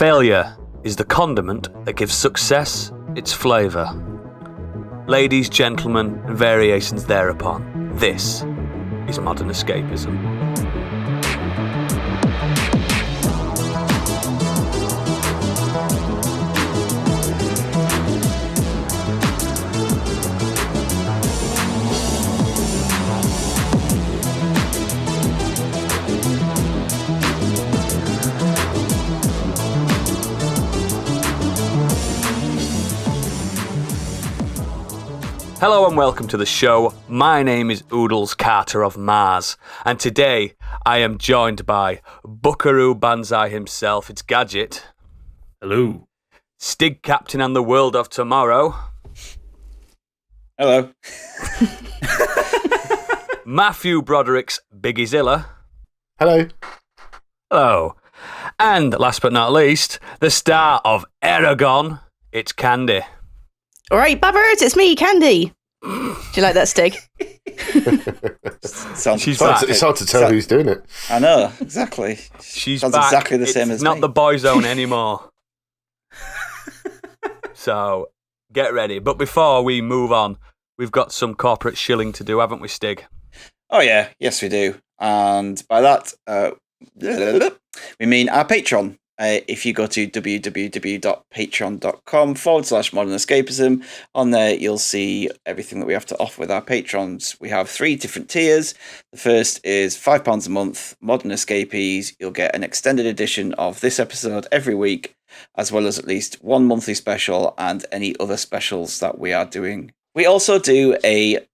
Failure is the condiment that gives success its flavour. Ladies, gentlemen, and variations thereupon, this is Modern Escapism. Hello and welcome to the show. My name is Oodles Carter of Mars, and today I am joined by Buckaroo Banzai himself, it's Gadget. Hello. Stig Captain and the World of Tomorrow. Hello. Matthew Broderick's Biggie Zilla. Hello. Hello. And last but not least, the star of Aragon, it's Candy. All right, Babbers, it's me, Candy. Do you like that, Stig? She's back. It's hard to tell who's doing it. I know, exactly. She's Sounds back. exactly the same as me. It's not me. the boy zone anymore. So, get ready. But before we move on, we've got some corporate shilling to do, haven't we, Stig? Oh yeah, yes we do. And by that, we mean our Patreon. If you go to www.patreon.com/modernescapism, on there you'll see everything that we have to offer with our patrons. We have 3 different tiers. The first is £5 a month, Modern Escapees. You'll get an extended edition of this episode every week, as well as at least one monthly special and any other specials that we are doing. We also do a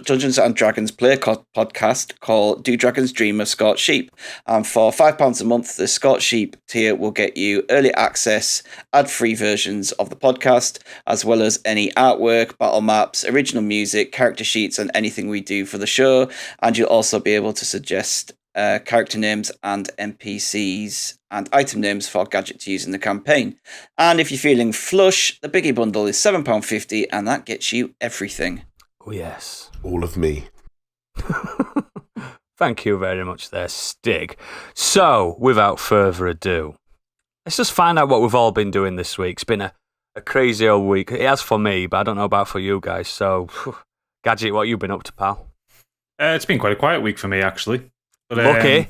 Dungeons and Dragons player podcast called Do Dragons Dream of Scorched Sheep? And for £5 a month, the Scorched Sheep tier will get you early access, ad-free versions of the podcast, as well as any artwork, battle maps, original music, character sheets, and anything we do for the show. And you'll also be able to suggest character names and NPCs and item names for Gadget to use in the campaign. And if you're feeling flush, the Biggie Bundle is £7.50, and that gets you everything. Oh, yes. All of me. Thank you very much there, Stig. So, without further ado, let's just find out what we've all been doing this week. It's been a crazy old week. It has for me, but I don't know about for you guys. So, Gadget, what have you been up to, pal? It's been quite a quiet week for me, actually. But, Lucky.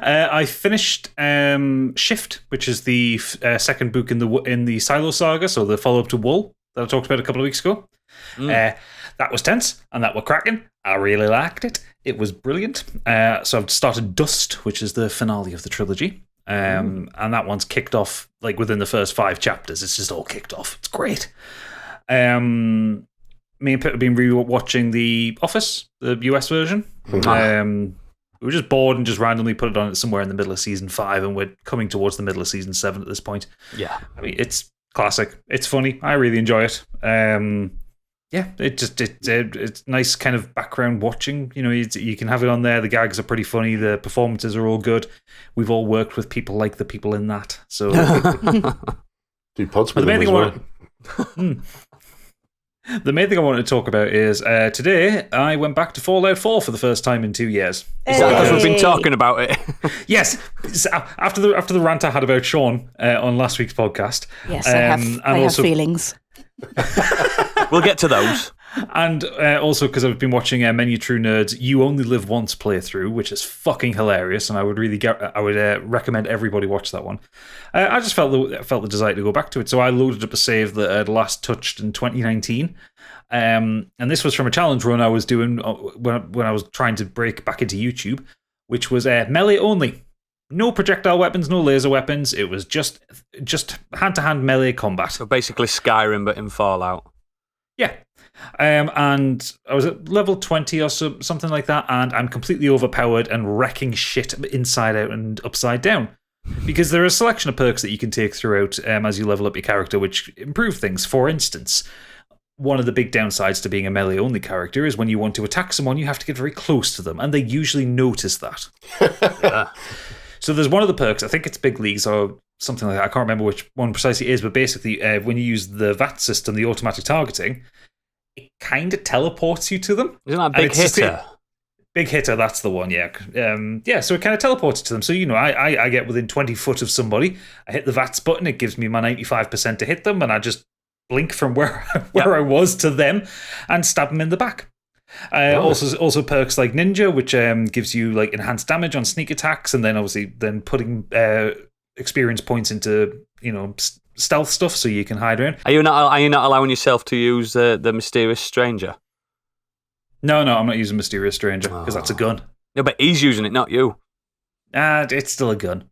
I finished Shift, which is the second book in the Silo Saga, so the follow-up to Wool that I talked about a couple of weeks ago. That was tense, and that were cracking. I really liked it. It was brilliant. So I've started Dust, which is the finale of the trilogy. And that one's kicked off like within the first 5 chapters. It's just all kicked off. It's great. Me and Pip have been rewatching The Office, the US version. We were just bored and just randomly put it on somewhere in the middle of season 5, and we're coming towards the middle of season 7 at this point. Yeah. I mean, it's classic. It's funny. I really enjoy it. Yeah, it's nice kind of background watching. You know, you can have it on there. The gags are pretty funny. The performances are all good. We've all worked with people like the people in that. So Do pods with them as well. The main thing I wanted to talk about is today I went back to Fallout 4 for the first time in 2 years. Is that because we've been talking about it? Yes. After the rant I had about Sean on last week's podcast. Yes, I have feelings. We'll get to those. And also because I've been watching Menu True Nerds You Only Live Once playthrough, which is fucking hilarious, and I would recommend everybody watch that one. I just felt the desire to go back to it, so I loaded up a save that I'd last touched in 2019. And this was from a challenge run I was doing when I was trying to break back into YouTube, which was melee only. No projectile weapons, no laser weapons. It was just hand-to-hand melee combat. So basically Skyrim, but in Fallout. Yeah. And I was at level 20 or something like that, and I'm completely overpowered and wrecking shit inside out and upside down. Because there are a selection of perks that you can take throughout as you level up your character, which improve things. For instance, one of the big downsides to being a melee-only character is when you want to attack someone, you have to get very close to them, and they usually notice that. Yeah. So there's one of the perks, I think it's Big Leagues or something like that, I can't remember which one precisely it is, but basically when you use the VAT system, the automatic targeting, it kind of teleports you to them. Isn't that a big hitter? Big hitter, that's the one, yeah. So it kind of teleports to them. So, I get within 20 foot of somebody, I hit the VATS button, it gives me my 95% to hit them, and I just blink from where I was to them and stab them in the back. Also perks like Ninja, which gives you like enhanced damage on sneak attacks, and then obviously putting experience points into, stealth stuff so you can hide around. Are you not allowing yourself to use the Mysterious Stranger? No, I'm not using Mysterious Stranger because that's a gun. No, but he's using it, not you. It's still a gun.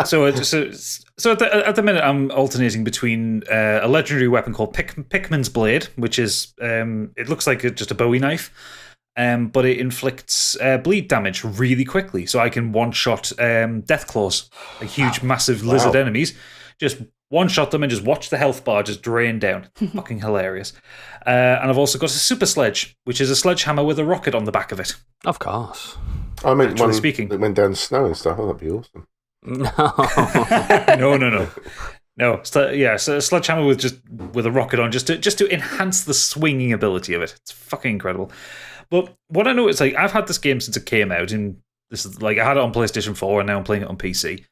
So at the minute, I'm alternating between a legendary weapon called Pickman's Blade, which is it looks like just a Bowie knife, but it inflicts bleed damage really quickly. So I can one-shot Death Claws, like huge, massive lizard enemies. Just one-shot them and just watch the health bar just drain down. Fucking hilarious. And I've also got a Super Sledge, which is a sledgehammer with a rocket on the back of it. Of course. I meant one speaking. that went down snow and stuff. Oh, that'd be awesome. No. So a sledgehammer with a rocket on, just to enhance the swinging ability of it. It's fucking incredible. But what I know is, like, I've had this game since it came out, and this is like I had it on PlayStation 4, and now I'm playing it on PC.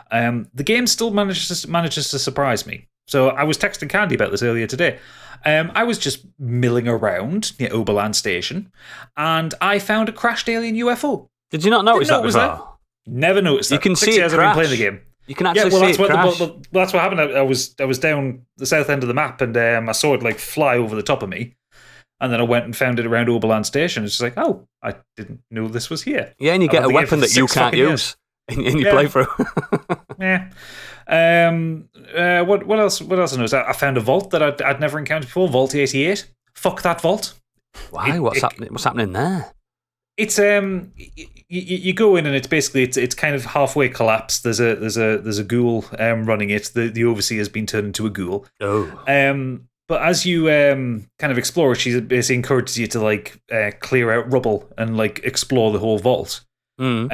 The game still manages to surprise me. So I was texting Candy about this earlier today. I was just milling around near Oberland Station, and I found a crashed alien UFO. Did you not notice that before? Never noticed that. You can 6 see years it I've crash. been playing the game. You can actually see it crash. Well, that's what happened. I was down the south end of the map, and I saw it like fly over the top of me. And then I went and found it around Oberland Station. It's just like, oh, I didn't know this was here. Yeah, and you get a weapon that you can't use in your playthrough. Yeah. What else? What else I noticed? I found a vault that I'd never encountered before. Vault 88. Fuck that vault. Why? What's happening there? It's you go in and it's basically it's kind of halfway collapsed. There's a ghoul running it. The overseer has been turned into a ghoul. Oh. But as you kind of explore, she basically encourages you to like clear out rubble and like explore the whole vault. So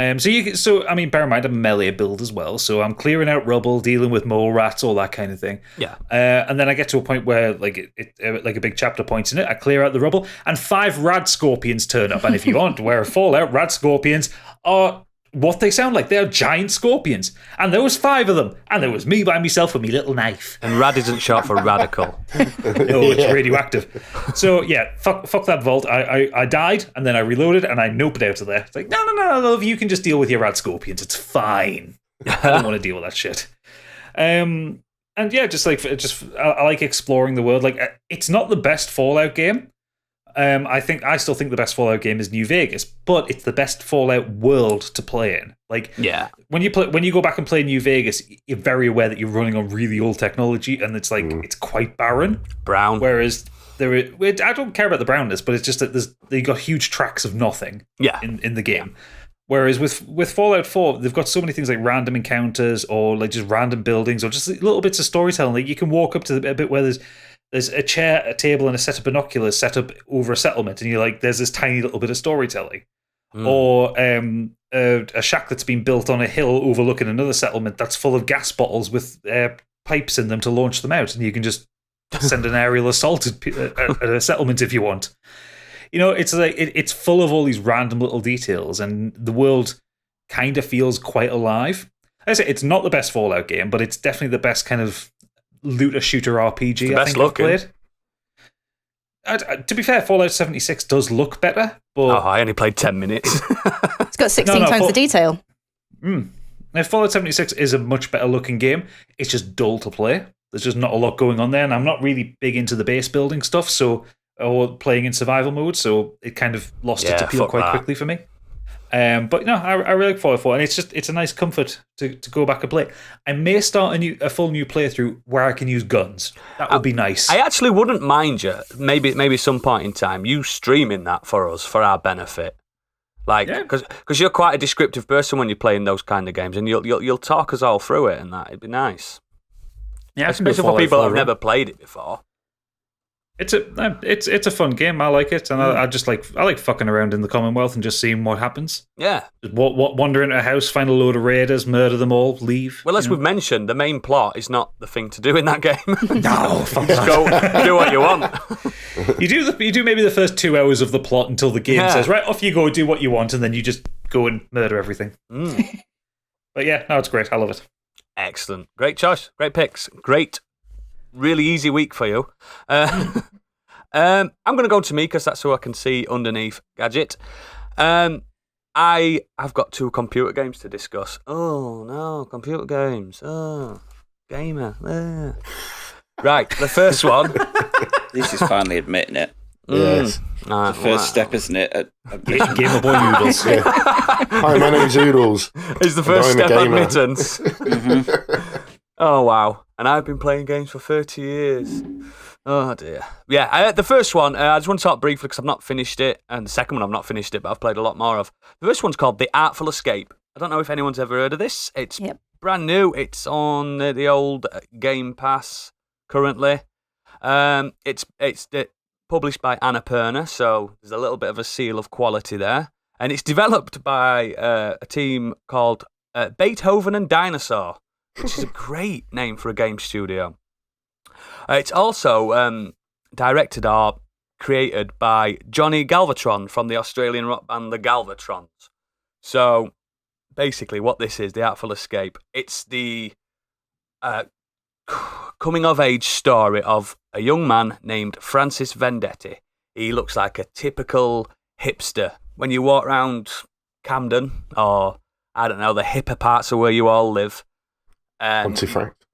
I mean, bear in mind, I'm a melee build as well, so I'm clearing out rubble, dealing with mole rats, all that kind of thing. Yeah. And then I get to a point where like it like a big chapter points in it. I clear out the rubble, and 5 rad scorpions turn up. And if you want to wear a Fallout, rad scorpions are what they sound like. They are giant scorpions, and there was 5 of them, and there was me by myself with my little knife. And rad isn't short for radical. No, it's radioactive. So yeah, fuck that vault. I died, and then I reloaded, and I noped out of there. It's like, no, love, you can just deal with your rad scorpions. It's fine. I don't want to deal with that shit. And yeah, I like exploring the world. Like, it's not the best Fallout game. I still think the best Fallout game is New Vegas, but it's the best Fallout world to play in. Like, yeah, when you go back and play New Vegas, you're very aware that you're running on really old technology, and it's like it's quite barren, brown. Whereas I don't care about the brownness, but it's just that they got huge tracts of nothing. Yeah. in the game. Whereas with Fallout 4, they've got so many things like random encounters or like just random buildings or just little bits of storytelling. Like, you can walk up to a bit where there's a chair, a table, and a set of binoculars set up over a settlement, and you're like, there's this tiny little bit of storytelling. Or a shack that's been built on a hill overlooking another settlement that's full of gas bottles with pipes in them to launch them out, and you can just send an aerial assault at a settlement if you want. You know, it's like it's full of all these random little details, and the world kind of feels quite alive. I say it's not the best Fallout game, but it's definitely the best kind of looter shooter RPG I think I've played. To be fair, Fallout 76 does look better, but I only played 10 minutes. It's got 16 times the detail. Now, Fallout 76 is a much better looking game. It's just dull to play. There's just not a lot going on there, and I'm not really big into the base building stuff, or playing in survival mode, so it kind of lost its appeal quite quickly for me. But no, I really look forward for it, and it's a nice comfort to go back and play. I may start a full new playthrough where I can use guns. That would be nice. I actually wouldn't mind you, maybe some point in time, you streaming that for us, for our benefit. Like, because you're quite a descriptive person when you're playing those kind of games, and you'll talk us all through it, and that it'd be nice. Yeah, especially for people who've never played it before. It's a fun game. I like it, and I like fucking around in the Commonwealth and just seeing what happens. Yeah, just wander into a house, find a load of raiders, murder them all, leave. Well, as we've mentioned, the main plot is not the thing to do in that game. No, fuck just go do what you want. You do maybe the first 2 hours of the plot until the game says, right, off you go, do what you want, and then you just go and murder everything. But yeah, no, it's great. I love it. Excellent. Great choice. Great picks. Great, really easy week for you. I'm going to go to me because that's who I can see underneath Gadget. I have got 2 computer games to discuss. Oh, no, computer games. Oh, gamer. Right, the first one. This is finally admitting it. Yes. The first step, isn't it? At Gamer Boy Noodles. Hi, my name's Oodles. It's the first I'm a step gamer. admittance. Oh, wow. And I've been playing games for 30 years. Oh, dear. Yeah, the first one, I just want to talk briefly because I've not finished it. And the second one, I've not finished it, but I've played a lot more of. The first one's called The Artful Escape. I don't know if anyone's ever heard of this. It's brand new. It's on the old Game Pass currently. It's published by Annapurna, so there's a little bit of a seal of quality there. And it's developed by a team called Beethoven and Dinosaur, which is a great name for a game studio. It's also directed or created by Johnny Galvatron from the Australian rock band The Galvatrons. So basically what this is, The Artful Escape, it's the coming-of-age story of a young man named Francis Vendetti. He looks like a typical hipster. When you walk around Camden, or, I don't know, the hipper parts of where you all live. Pontefract.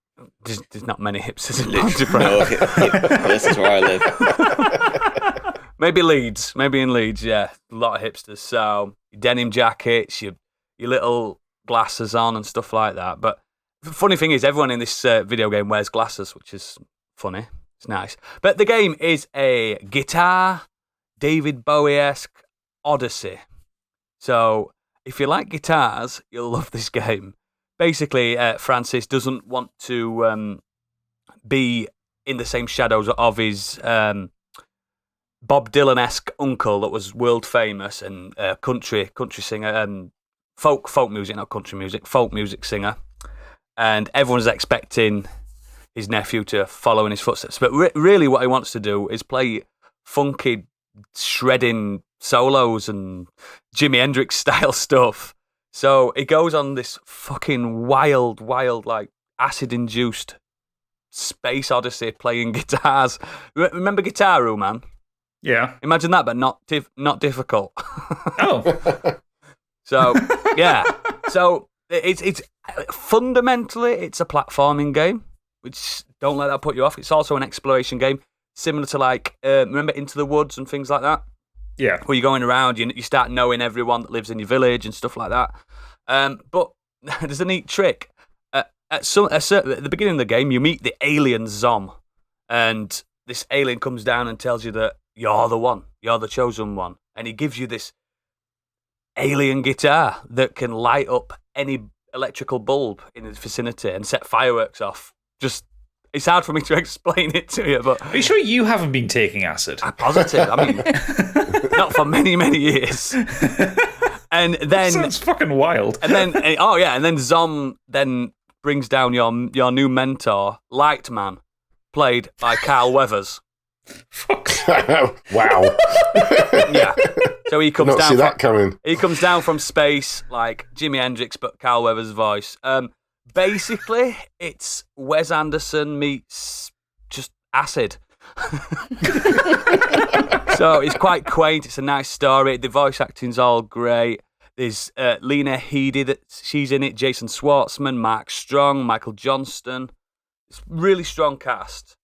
There's not many hipsters in Pontefract. No, this is where I live. Maybe Leeds. Maybe in Leeds, yeah. A lot of hipsters. So, your denim jackets, your little glasses on and stuff like that. But the funny thing is, everyone in this video game wears glasses, which is funny. It's nice. But the game is a guitar, David Bowie-esque odyssey. So, if you like guitars, you'll love this game. Basically, Francis doesn't want to be in the same shadows of his Bob Dylan-esque uncle that was world famous and country singer, folk music, not country music, folk music singer. And everyone's expecting his nephew to follow in his footsteps. But really what he wants to do is play funky, shredding solos and Jimi Hendrix-style stuff. So he goes on this fucking wild, like, acid-induced space odyssey playing guitars. Remember Guitar Man? Yeah. Imagine that, but not difficult. Oh. So, yeah. So, it's fundamentally, it's a platforming game, which don't let that put you off. It's also an exploration game, similar to, like, remember Into the Woods and things like that? Yeah. Where you're going around, you start knowing everyone that lives in your village and stuff like that. But there's a neat trick. At the beginning of the game, you meet the alien Zom. And this alien comes down and tells you that you're the one. You're the chosen one. And he gives you this alien guitar that can light up any electrical bulb in its vicinity and set fireworks off. It's hard for me to explain it to you, but... Are you sure you haven't been taking acid? I'm positive. I mean, not for many, many years. And then... That sounds fucking wild. And then Zom then brings down your new mentor, Lightman, played by Carl Weathers. Fuck. Wow. Yeah. So he comes Not down. see that coming. He comes down from space like Jimi Hendrix, but Carl Weathers' voice. Basically, it's Wes Anderson meets just acid. So it's quite quaint. It's a nice story. The voice acting's all great. There's Lena Headey, she's in it. Jason Schwartzman, Mark Strong, Michael Johnston. It's a really strong cast,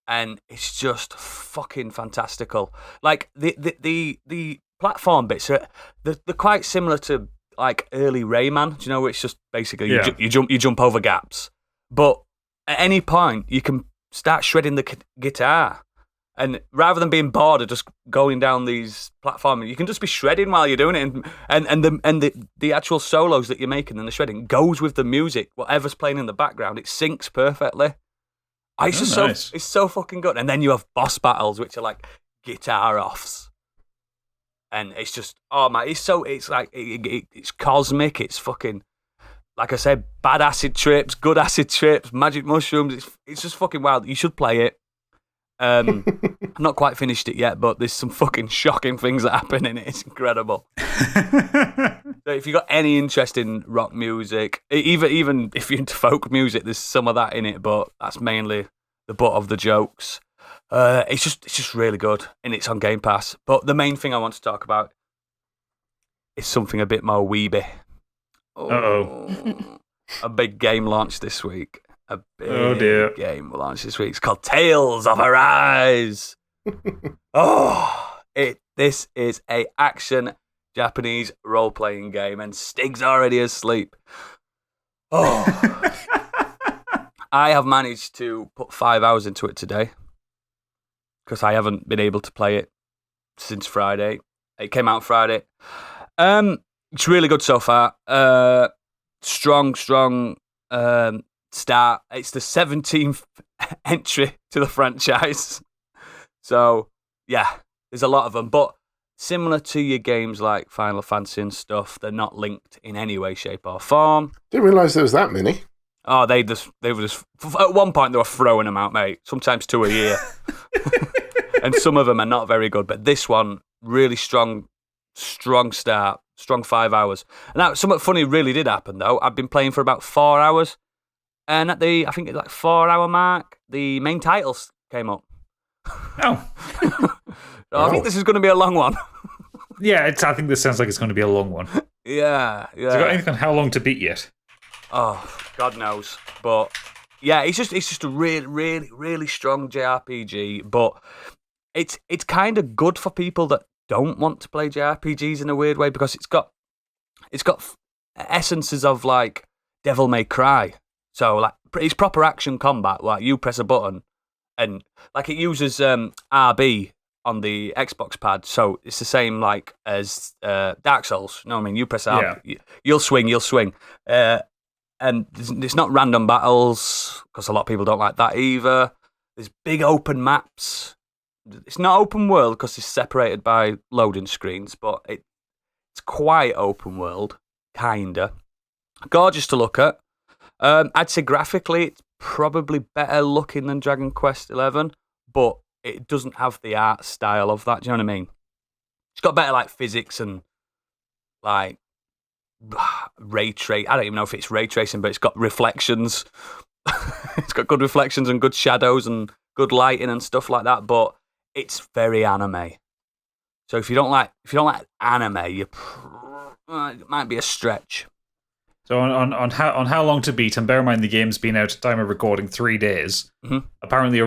and it's just fucking fantastical. Like the platform bits they're quite similar to like early Rayman. Do you know? It's just basically you jump over gaps, but at any point you can start shredding the guitar. And rather than being bored of just going down these platforms, you can just be shredding while you're doing it, and the actual solos that you're making and the shredding goes with the music. Whatever's playing in the background, it syncs perfectly. It's so fucking good. And then you have boss battles, which are like guitar offs, and it's just it's cosmic. It's fucking, like I said, bad acid trips, good acid trips, magic mushrooms. It's just fucking wild. You should play it. I've not quite finished it yet, but there's some fucking shocking things that happen in it. It's incredible. So if you've got any interest in rock music, even if you're into folk music, there's some of that in it, but that's mainly the butt of the jokes. It's just really good, and it's on Game Pass. But the main thing I want to talk about is something a bit more weeby. Uh-oh. A big game launch this week. A big dear. game launch this week. It's called Tales of Arise. This is a action Japanese role-playing game, and Stig's already asleep. I have managed to put 5 hours into it today because I haven't been able to play it since Friday. It came out Friday. It's really good so far. Strong start. It's the 17th entry to the franchise. So, yeah, there's a lot of them. But similar to your games like Final Fantasy and stuff, they're not linked in any way, shape, or form. Didn't realise there was that many. Oh, they were just at one point they were throwing them out, mate. Sometimes 2 a year, and some of them are not very good. But this one, really strong start, strong 5 hours. And that something funny really did happen though. I've been playing for about 4 hours, and at I think it's like 4 hour mark, the main titles came up. Oh, So I think this is going to be a long one. yeah. I think this sounds like it's going to be a long one. Yeah. Has it got anything on how long to beat yet? Oh, God knows. But yeah, it's just a really strong JRPG. But it's kind of good for people that don't want to play JRPGs in a weird way, because it's got essences of like Devil May Cry. So like it's proper action combat. Like you press a button, and like it uses RB on the Xbox pad, so it's the same like as Dark Souls. You know what I mean? You press RB, you'll swing. And it's not random battles, because a lot of people don't like that either. There's big open maps. It's not open world because it's separated by loading screens, but it's quite open world, kinda. Gorgeous to look at. I'd say graphically it's probably better looking than Dragon Quest XI, but it doesn't have the art style of that. Do you know what I mean? It's got better like physics and like ray trace. I don't even know if it's ray tracing, but it's got reflections. It's got good reflections and good shadows and good lighting and stuff like that. But it's very anime. So if you don't like anime, it might be a stretch. So on how long to beat, and bear in mind the game's been out at the time of recording 3 days. Mm-hmm. Apparently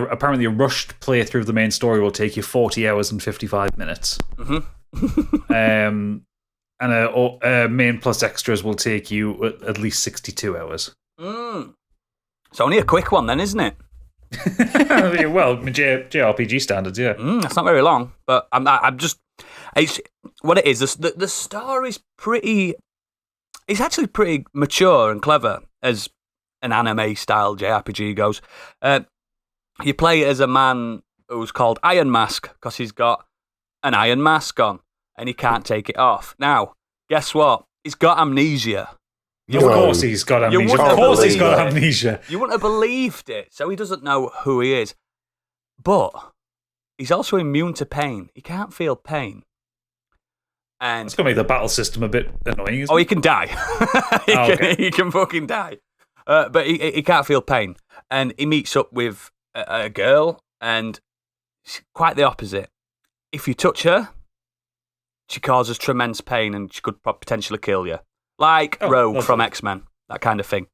a rushed playthrough of the main story will take you 40 hours and 55 minutes. Mm-hmm. And a main plus extras will take you at least 62 hours. It's only a quick one then, isn't it? Well, JRPG standards, yeah. That's not very long, but I'm just... It's, what it is, the story's pretty... It's actually pretty mature and clever as an anime-style JRPG goes. You play as a man who's called Iron Mask because he's got an iron mask on and he can't take it off. Now, guess what? He's got amnesia. Of course he's got amnesia. Of course he's got amnesia. You wouldn't have believed it. So he doesn't know who he is. But he's also immune to pain. He can't feel pain. And it's going to make the battle system a bit annoying, isn't it? he can die. He can fucking die. But he can't feel pain. And he meets up with a girl, and it's quite the opposite. If you touch her, she causes tremendous pain and she could potentially kill you. Like Rogue from X-Men, that kind of thing.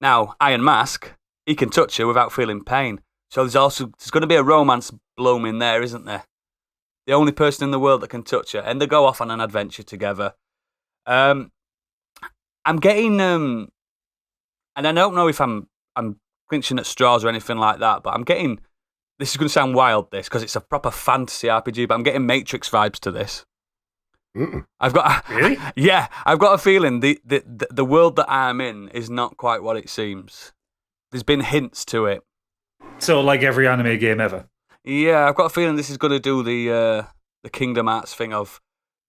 Now, Iron Mask, he can touch her without feeling pain. So there's going to be a romance blooming there, isn't there? The only person in the world that can touch her, and they go off on an adventure together. I'm getting, and I don't know if I'm clinching at straws or anything like that, but I'm getting. This is going to sound wild, this, because it's a proper fantasy RPG, but I'm getting Matrix vibes to this. I've got really, yeah. I've got a feeling the world that I'm in is not quite what it seems. There's been hints to it. So, like every anime game ever. Yeah, I've got a feeling this is going to do the Kingdom Hearts thing of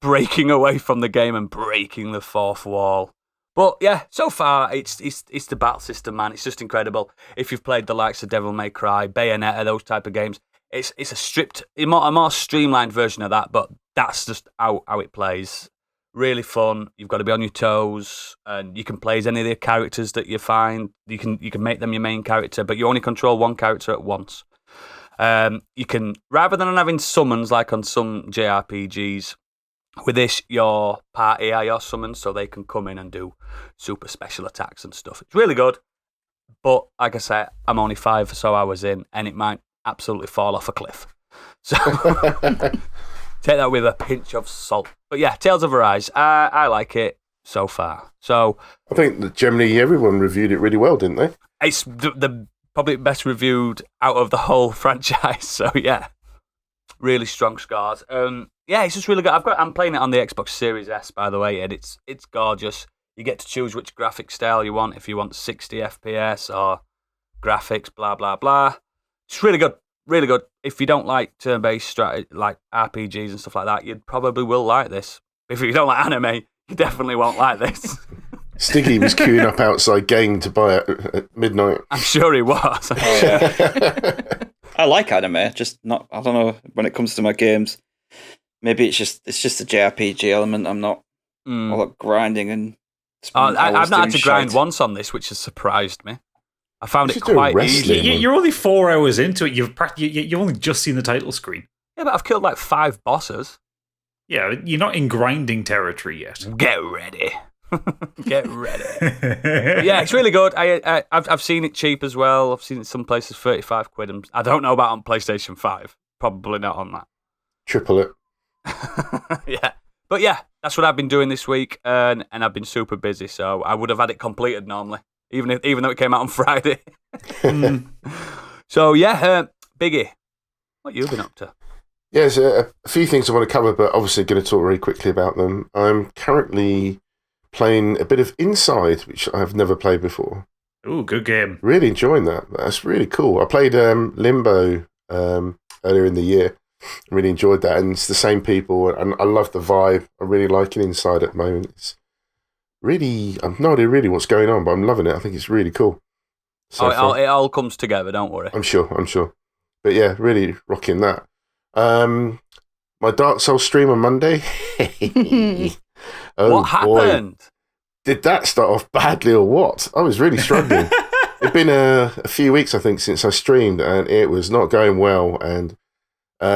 breaking away from the game and breaking the fourth wall. But yeah, so far it's the battle system, man. It's just incredible. If you've played the likes of Devil May Cry, Bayonetta, those type of games, it's a stripped, a more streamlined version of that, but that's just how it plays. Really fun. You've got to be on your toes, and you can play as any of the characters that you find. You can make them your main character, but you only control one character at once. You can, rather than having summons like on some JRPGs, with this, your party are your summons, so they can come in and do super special attacks and stuff. It's really good, but like I said, I'm only 5 or so hours in, and it might absolutely fall off a cliff. So take that with a pinch of salt. But yeah, Tales of Arise, I like it so far. So I think that generally everyone reviewed it really well, didn't they? it's the probably best reviewed out of the whole franchise. So yeah, really strong scores. Yeah, it's just really good. I'm playing it on the Xbox Series S, by the way, and it's gorgeous. You get to choose which graphic style you want. If you want 60 FPS or graphics, blah blah blah. It's really good. Really good. If you don't like turn-based strategy, like RPGs and stuff like that, you probably will like this. If you don't like anime, you definitely won't like this. Stiggy was queuing up outside Game to buy it at midnight. I'm sure he was. Oh, yeah. I like anime, just not. I don't know when it comes to my games. Maybe it's just a JRPG element. I'm not all that grinding and. I've not had to grind once on this, which has surprised me. I found it quite easy. You're only 4 hours into it. You've only just seen the title screen. Yeah, but I've killed like 5 bosses. Yeah, you're not in grinding territory yet. Get ready. Get ready. But yeah, it's really good. I've seen it cheap as well. I've seen it some places £35. And I don't know about on PlayStation 5. Probably not on that. Triple it. Yeah. But yeah, that's what I've been doing this week, and I've been super busy, so I would have had it completed normally, even though it came out on Friday. So yeah, Biggie, what you been up to? Yeah, there's a few things I want to cover, but obviously going to talk very quickly about them. I'm currently playing a bit of Inside, which I've never played before. Ooh, good game. Really enjoying that. That's really cool. I played Limbo earlier in the year. Really enjoyed that, and it's the same people, and I love the vibe. I really like it Inside at the moment. It's really, I'm not really what's going on, but I'm loving it. I think it's really cool. So it all comes together, don't worry. I'm sure. But yeah, really rocking that. My Dark Souls stream on Monday. What happened? Boy. Did that start off badly or what? I was really struggling. It'd been a few weeks, I think, since I streamed, and it was not going well, and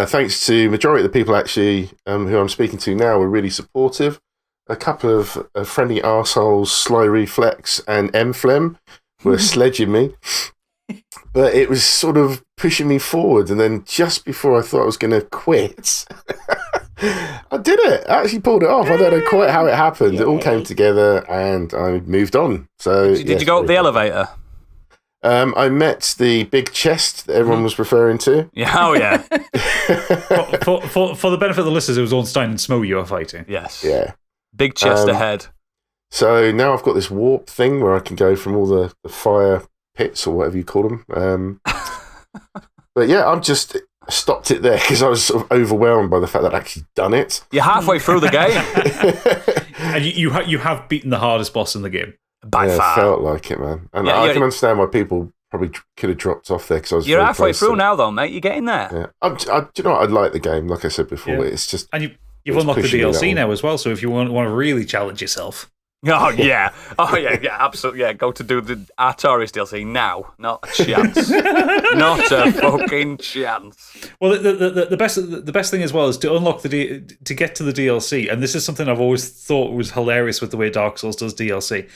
thanks to majority of the people actually who I'm speaking to now were really supportive. A couple of friendly arseholes, Sly Reflex and M-Flem, were sledging me. But it was sort of pushing me forward. And then just before I thought I was going to quit, I did it. I actually pulled it off. I don't know quite how it happened. It all came together and I moved on. So Did you go up the elevator? I met the big chest that everyone was referring to. Yeah, oh yeah. for the benefit of the listeners, it was Ornstein and Smo you were fighting. Yes. Yeah. Big chest ahead. So now I've got this warp thing where I can go from all the fire pits or whatever you call them. But yeah, I've just stopped it there because I was sort of overwhelmed by the fact that I'd actually done it. You're halfway through the game. And you have beaten the hardest boss in the game. By far. It felt like it, man. And I can understand why people probably could have dropped off there because I was. You're halfway through now, though, mate. You're getting there. Yeah, do you know what? I like the game. Like I said before, it's just. And you've unlocked the DLC now as well. So if you want to really challenge yourself. Oh yeah, absolutely. Yeah, go to do the Artorias DLC now. Not a chance. Not a fucking chance. Well, the best thing as well is to unlock to get to the DLC, and this is something I've always thought was hilarious with the way Dark Souls does DLC.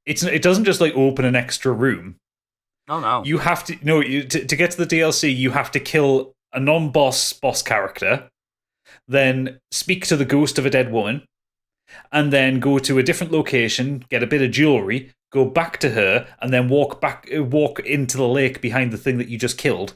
It doesn't just like open an extra room. No. You have to to get to the DLC. You have to kill a non-boss character, then speak to the ghost of a dead woman. And then go to a different location, get a bit of jewelry, go back to her, and then walk into the lake behind the thing that you just killed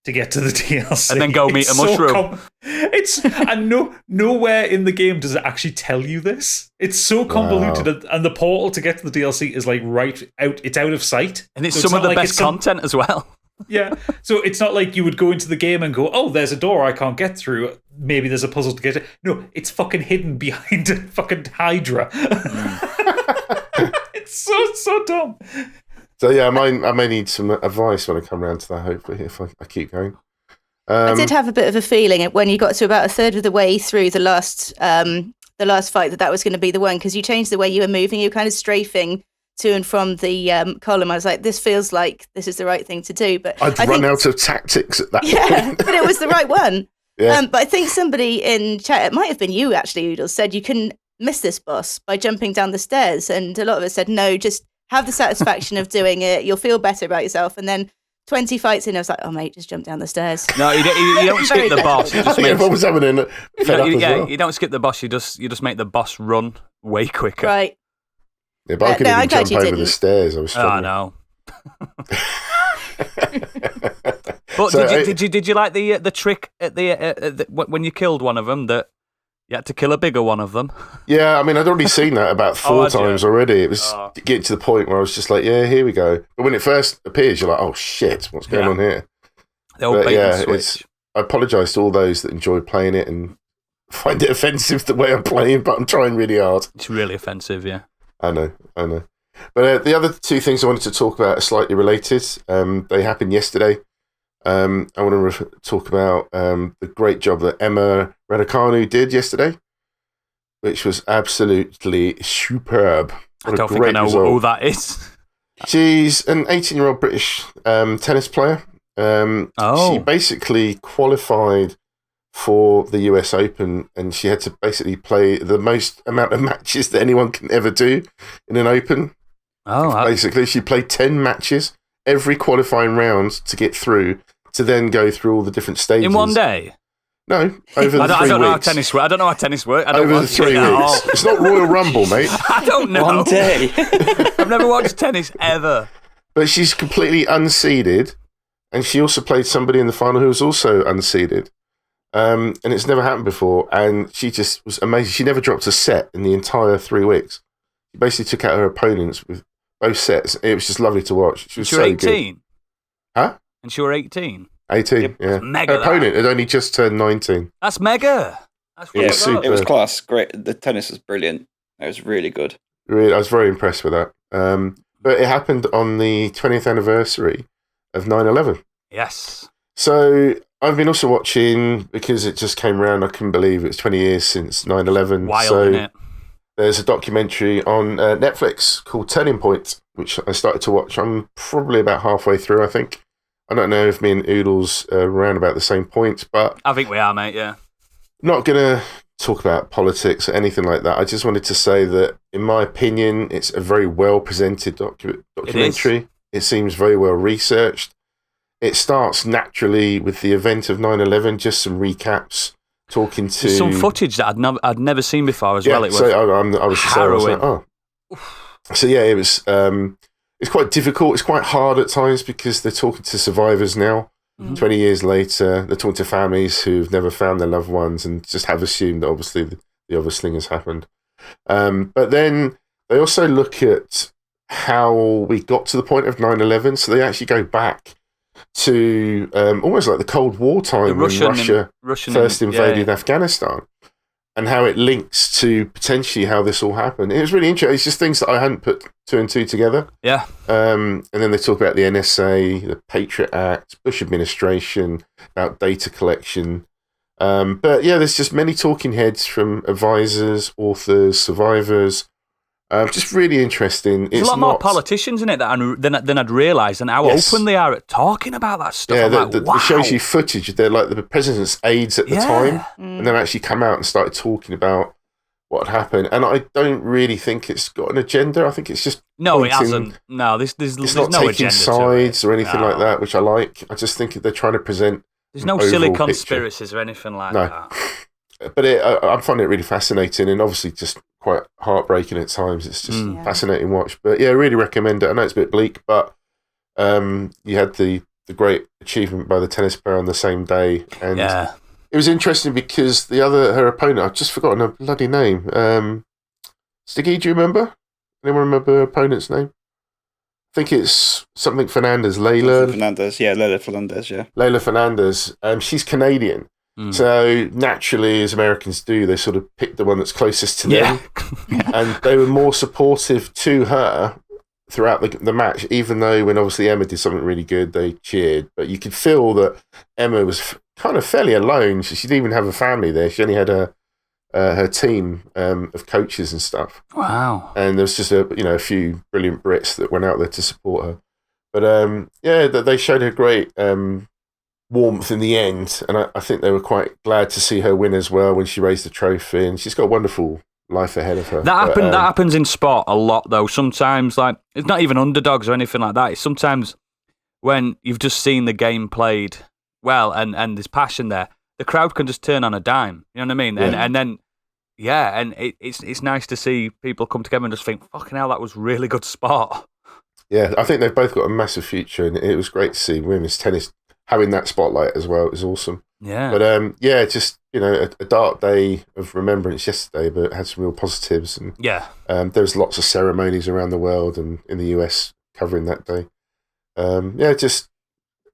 to get to the DLC. And then go meet a mushroom. And nowhere in the game does it actually tell you this. It's so convoluted, and the portal to get to the DLC is like right out. It's out of sight, and it's some of the best content as well. Yeah, so it's not like you would go into the game and go, oh, there's a door I can't get through. Maybe there's a puzzle to get it. No, it's fucking hidden behind a fucking Hydra. It's so dumb. So yeah, I may need some advice when I come around to that, hopefully, if I keep going. I did have a bit of a feeling when you got to about a third of the way through the last fight that was going to be the one, because you changed the way you were moving. You were kind of strafing to and from the column. I was like, this feels like this is the right thing to do. But I'd run out of tactics at that point. but it was the right one. Yeah. But I think somebody in chat, it might have been you actually, Oodles, said you can miss this boss by jumping down the stairs. And a lot of us said, no, just have the satisfaction of doing it. You'll feel better about yourself. And then 20 fights in, I was like, oh, mate, just jump down the stairs. No, you don't skip the boss. You I just think everyone was having a fed up as well. You don't skip the boss. You just make the boss run way quicker. Right. Yeah, but I couldn't even jump over the stairs. I was struggling. Oh, no. But so did you like the trick at the when you killed one of them that you had to kill a bigger one of them? Yeah, I mean, I'd already seen that about 4 times already. It was getting to the point where I was just like, yeah, here we go. But when it first appears, you're like, oh shit, what's going on here? The old bait and switch. I apologise to all those that enjoy playing it and find it offensive the way I'm playing, but I'm trying really hard. It's really offensive, yeah. I know. But the other 2 things I wanted to talk about are slightly related. They happened yesterday. I want to talk about the great job that Emma Radacanu did yesterday, which was absolutely superb. I don't think I know who that is. She's an 18-year-old British tennis player. She basically qualified for the US Open, and she had to basically play the most amount of matches that anyone can ever do in an Open. Basically, she played 10 matches every qualifying round to get through, to then go through all the different stages. In one day? No, over the 3 weeks. I don't know how tennis works. I don't know how tennis works. Over the 3 weeks. It's not Royal Rumble, mate. I don't know. One day. I've never watched tennis ever. But she's completely unseeded, and she also played somebody in the final who was also unseeded. And it's never happened before, and she just was amazing. She never dropped a set in the entire 3 weeks. She basically took out her opponents with both sets. It was just lovely to watch. She was so 18? good. Huh? And she were 18? 18, yeah. Mega, her opponent had only just turned 19. That's mega. That's it was class. Great. The tennis was brilliant. It was really good. Really, I was very impressed with that. But it happened on the 20th anniversary of 9/11. Yes. So I've been also watching, because it just came around, I couldn't believe it's 20 years since 9/11. Wild, so isn't it? There's a documentary on Netflix called Turning Point, which I started to watch. I'm probably about halfway through, I think. I don't know if me and Oodles are around about the same point, but I think we are, mate, yeah. Not going to talk about politics or anything like that. I just wanted to say that, in my opinion, it's a very well-presented documentary. It seems very well researched. It starts naturally with the event of 9/11, just some recaps, talking to... There's some footage that I'd never seen before as well. It was I was harrowing. So yeah, it was... it's quite difficult. It's quite hard at times because they're talking to survivors now. 20 years later, they're talking to families who've never found their loved ones and just have assumed that obviously the obvious thing has happened. But then they also look at how we got to the point of 9/11. So they actually go back to almost like the Cold War time when Russia first invaded Afghanistan, and how it links to potentially how this all happened. It was really interesting. It's just things that I hadn't put 2 and 2 together. Yeah. And then they talk about the NSA, the Patriot Act, Bush administration, about data collection. But yeah, there's just many talking heads from advisors, authors, survivors. Just really interesting. There's a lot more politicians in it than I'd realised, and how open they are at talking about that stuff. Yeah, wow. It shows you footage. They're like the president's aides at the time, and they've actually come out and started talking about what had happened. And I don't really think it's got an agenda. I think it's just it hasn't. No, there's not no taking agenda sides or anything like that, which I like. I just think they're trying to present. There's no silly conspiracies or anything like that. But I find it really fascinating, and obviously just quite heartbreaking at times. It's just fascinating watch. But yeah, I really recommend it. I know it's a bit bleak, but you had the great achievement by the tennis player on the same day, and it was interesting because her opponent, I've just forgotten her bloody name. Stiggy, do you remember? Anyone remember her opponent's name? I think it's something Fernandez. Leila Fernandez, Leila Fernandez. She's Canadian. So naturally, as Americans do, they sort of pick the one that's closest to them. And they were more supportive to her throughout the match, even though when obviously Emma did something really good, they cheered. But you could feel that Emma was kind of fairly alone. She didn't even have a family there. She only had her team of coaches and stuff. Wow. And there was just a few brilliant Brits that went out there to support her. But they showed her great warmth in the end, and I think they were quite glad to see her win as well when she raised the trophy. And she's got a wonderful life ahead of her. That happens in sport a lot, though. Sometimes, like, it's not even underdogs or anything like that. It's sometimes when you've just seen the game played well and there's passion there, the crowd can just turn on a dime. You know what I mean? Yeah. And then, and it's nice to see people come together and just think, fucking hell, that was really good sport. Yeah, I think they've both got a massive future, and it was great to see women's tennis having that spotlight as well. It was awesome. Yeah. But just a dark day of remembrance yesterday, but it had some real positives. And there was lots of ceremonies around the world and in the US covering that day. Just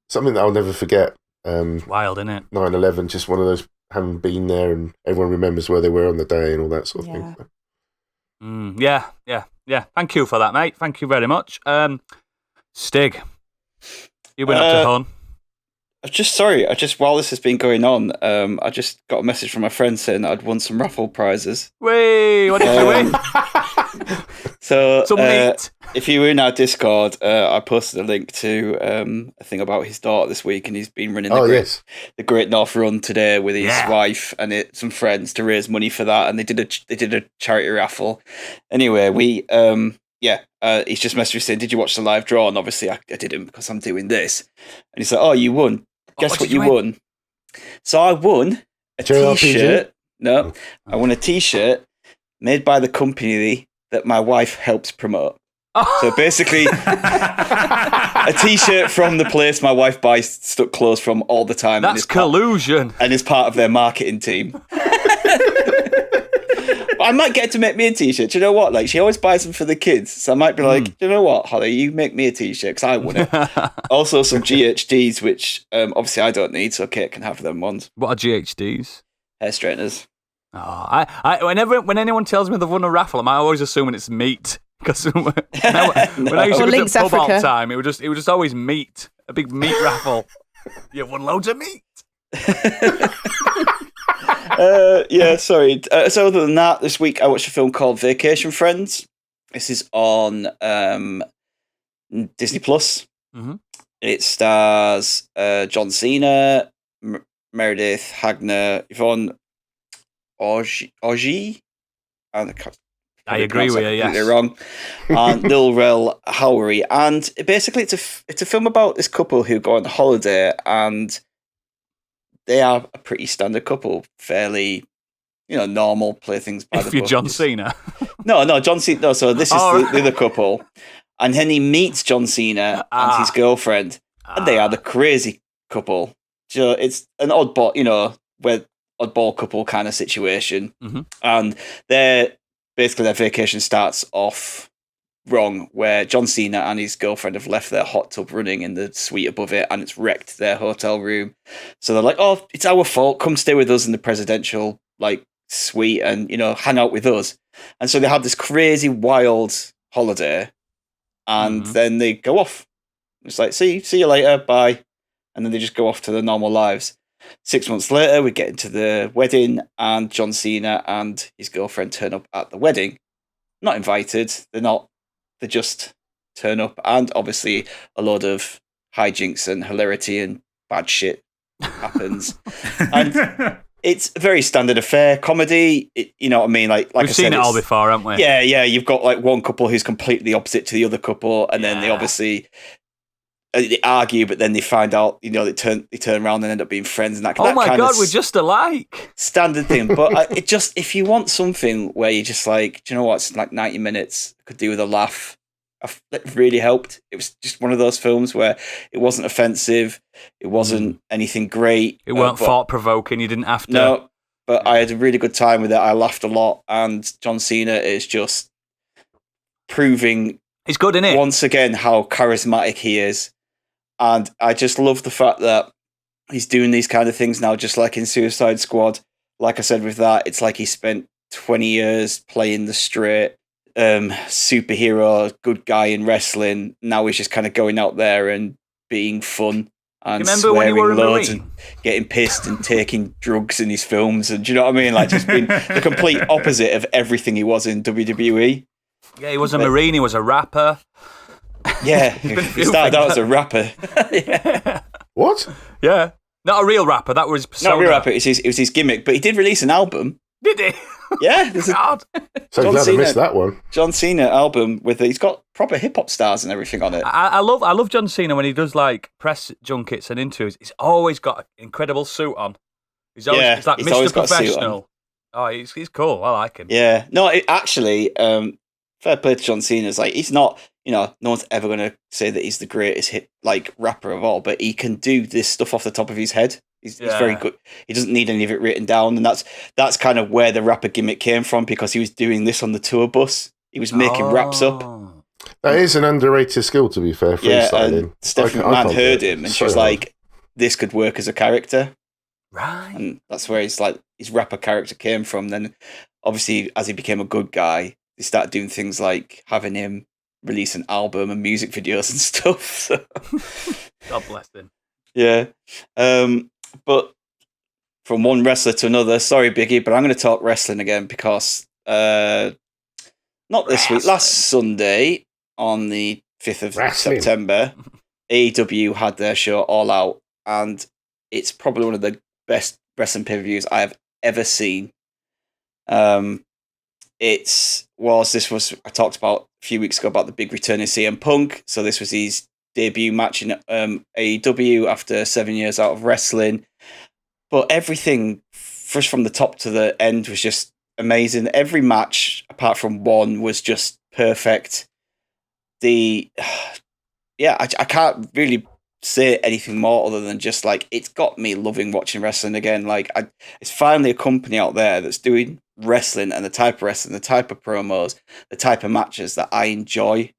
something that I'll never forget. Wild, isn't it? 9/11, just one of those, having been there, and everyone remembers where they were on the day and all that sort of thing. Yeah. Thank you for that, mate. Thank you very much. Stig, you went up to Hun. While this has been going on, I just got a message from my friend saying that I'd won some raffle prizes. Wait, what did you win? So, some meat. If you were in our Discord, I posted a link to a thing about his daughter this week, and he's been running the Great North Run today with his wife and some friends to raise money for that, and they did a charity raffle. Anyway, he's just messaged me saying, "Did you watch the live draw?" And obviously, I didn't because I'm doing this. And he's like, "Oh, you won. Guess what you won?" So I won a T-shirt. No, I won a T-shirt made by the company that my wife helps promote. So basically, a T-shirt from the place my wife buys stuck clothes from all the time. That's collusion. And is part of their marketing team. I might get her to make me a T-shirt. Do you know what? Like, she always buys them for the kids. So I might be like, do you know what, Holly? You make me a T-shirt because I won it. Also, some GHDs, which obviously I don't need, so Kate can have them ones. What are GHDs? Hair straighteners. Oh, when anyone tells me they've won a raffle, I'm always assuming it's meat. Because when I used to go to pub all the time, it was just always meat. A big meat raffle. You've won loads of meat. Sorry. So other than that, this week I watched a film called Vacation Friends. This is on Disney Plus. Mm-hmm. It stars John Cena, Meredith Hagner, Yvonne Orji. I agree with you. Yes, they're wrong. And Lil Rel Howery, and basically it's a film about this couple who go on holiday, and they are a pretty standard couple, fairly, normal, play things by the book. If you're John Cena. No, John Cena. No, so this is the other couple, and then he meets John Cena and his girlfriend, and they are the crazy couple. So it's an oddball, oddball couple kind of situation, and basically their vacation starts off wrong, where John Cena and his girlfriend have left their hot tub running in the suite above it, and it's wrecked their hotel room. So they're like, "Oh, it's our fault. Come stay with us in the presidential suite and hang out with us." And so they have this crazy wild holiday, and then they go off. It's like, see you later, bye, and then they just go off to their normal lives. 6 months later, we get into the wedding, and John Cena and his girlfriend turn up at the wedding. Not invited. They just turn up, and obviously a load of hijinks and hilarity and bad shit happens. And it's a very standard affair comedy. You know what I mean? Like we've seen it all before, haven't we? Yeah. You've got one couple who's completely opposite to the other couple, and then they obviously they argue, but then they find out, they turn around and end up being friends, and that. Oh my god, we're just alike. Standard thing, but if you want something where you're just like, do you know what? It's like 90 minutes. I could do with a laugh. It really helped. It was just one of those films where it wasn't offensive. It wasn't anything great. It weren't thought provoking. You didn't have to. No, but I had a really good time with it. I laughed a lot, and John Cena is just proving he's good, isn't it? Once again, how charismatic he is. And I just love the fact that he's doing these kind of things now, just like in Suicide Squad. Like I said with that, it's like he spent 20 years playing the straight superhero, good guy in wrestling. Now he's just kind of going out there and being fun and remember when he swearing were a loads Marine? and getting pissed and taking drugs in his films, and do you know what I mean? Like, just being the complete opposite of everything he was in WWE. Yeah, he was a Marine. He was a rapper. Yeah, he started out as a rapper. Yeah. What? Yeah, not a real rapper. That was his persona. Not a real rapper. It was his gimmick, but he did release an album. Did he? Yeah, there's a God. So John glad I Cena. missed that one. John Cena album with he's got proper hip hop stars and everything on it. I love John Cena when he does like press junkets and interviews. He's always got an incredible suit on. He's always he's like he's always Mr. got a suit on. Professional. Oh, he's cool. I like him. Yeah, no, actually, fair play to John Cena. It's like he's not, no one's ever going to say that he's the greatest hit like rapper of all, but he can do this stuff off the top of his head. He's very good. He doesn't need any of it written down, and that's kind of where the rapper gimmick came from, because he was doing this on the tour bus. He was making raps up. That is an underrated skill, to be fair. Yeah, Freestyling. and Stephanie I McMahon can't heard do it. him, and So she was hard. like, "This could work as a character." Right. And that's where his rapper character came from. Then, obviously, as he became a good guy, they started doing things like having him release an album and music videos and stuff. So, God bless him. yeah, but from one wrestler to another. Sorry, Biggie, but I'm going to talk wrestling again because not this week. Last Sunday on the 5th of Wrestling. September, AEW had their show All Out, and it's probably one of the best wrestling pay-per-views I have ever seen. I talked about a few weeks ago about the big return of CM Punk. So this was his debut match in AEW after 7 years out of wrestling. But everything, first from the top to the end, was just amazing. Every match, apart from one, was just perfect. I can't really say anything more other than just like it's got me loving watching wrestling again. It's finally a company out there that's doing wrestling and the type of wrestling, the type of promos, the type of matches that I enjoy,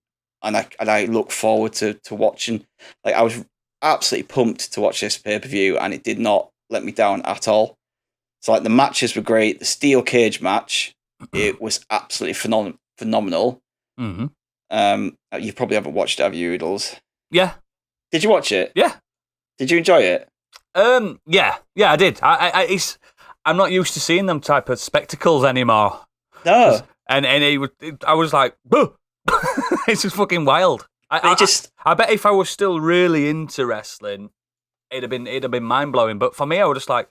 and I look forward to watching. Like, I was absolutely pumped to watch this pay-per-view, and it did not let me down at all. So like the matches were great. The steel cage match, it was absolutely phenomenal. Mm-hmm. You probably haven't watched it, have you, Oodles? Yeah. Did you watch it? Yeah. Did you enjoy it? Yeah, I did. I'm not used to seeing them type of spectacles anymore. No. And I was like, "Boo!" It's just fucking wild. I bet if I was still really into wrestling, it'd have been mind blowing. But for me, I was just like,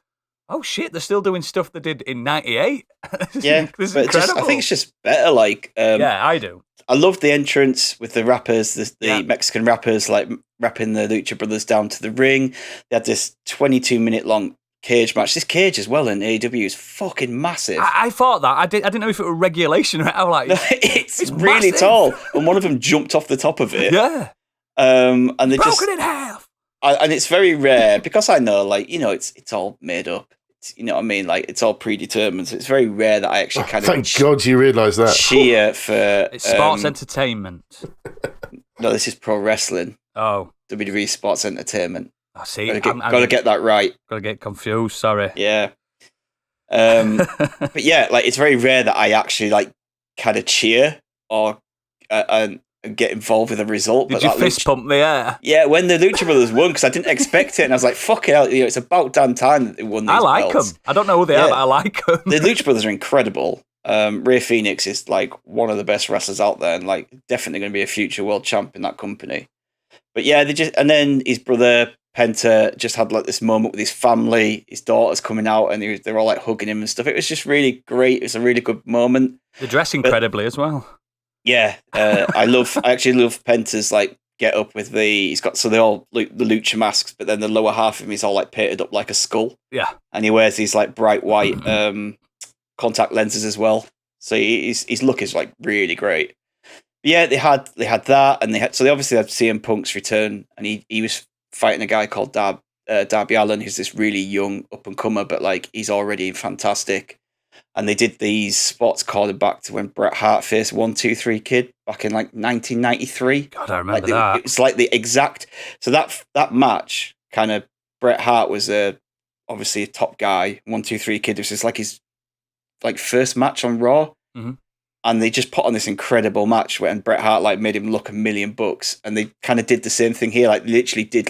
oh shit, they're still doing stuff they did in '98. Yeah, this is but incredible. I think it's just better. Yeah, I do. I loved the entrance with the rappers, the Mexican rappers, like rapping the Lucha Brothers down to the ring. They had this 22-minute long cage match. This cage as well in AEW is fucking massive. I thought that. I didn't know if it was regulation. I was like, it's really massive. tall, and one of them jumped off the top of it. Yeah. And they Broken in half. And it's very rare because I know, it's all made up. You know what I mean? Like, it's all predetermined. So it's very rare that I actually kind of Thank God you realise that. cheer for. It's sports entertainment. No, this is pro wrestling. Oh. WWE Sports Entertainment. I see. Gotta get that right. Gotta get confused. Sorry. Yeah. But yeah, it's very rare that I actually kind of cheer or and get involved with a result. Did you fist pump the air? Yeah, when the Lucha Brothers won, because I didn't expect it, and I was like, "Fuck it, it's about damn time that they won these I like belts." them. I don't know who they are, but I like them. The Lucha Brothers are incredible. Ray Phoenix is one of the best wrestlers out there, and definitely going to be a future world champ in that company. But yeah, and then his brother Penta just had this moment with his family. His daughter's coming out, and they're all hugging him and stuff. It was just really great. It was a really good moment. They dress incredibly as well. Yeah, I actually love Penta's get up with he's got, so they all the lucha masks, but then the lower half of him is all painted up like a skull. Yeah, and he wears these bright white contact lenses as well. So his look is really great. But yeah, they had that, and they obviously had CM Punk's return, and he was fighting a guy called Darby Allin, who's this really young up and comer, but he's already fantastic. And they did these spots calling back to when Bret Hart faced 1-2-3 Kid back in 1993. God, I remember that. It was the exact. So that match, kind of, Bret Hart was obviously a top guy. 1-2-3 Kid was just his first match on Raw, and they just put on this incredible match when Bret Hart made him look $1 million, and they kind of did the same thing here. Literally did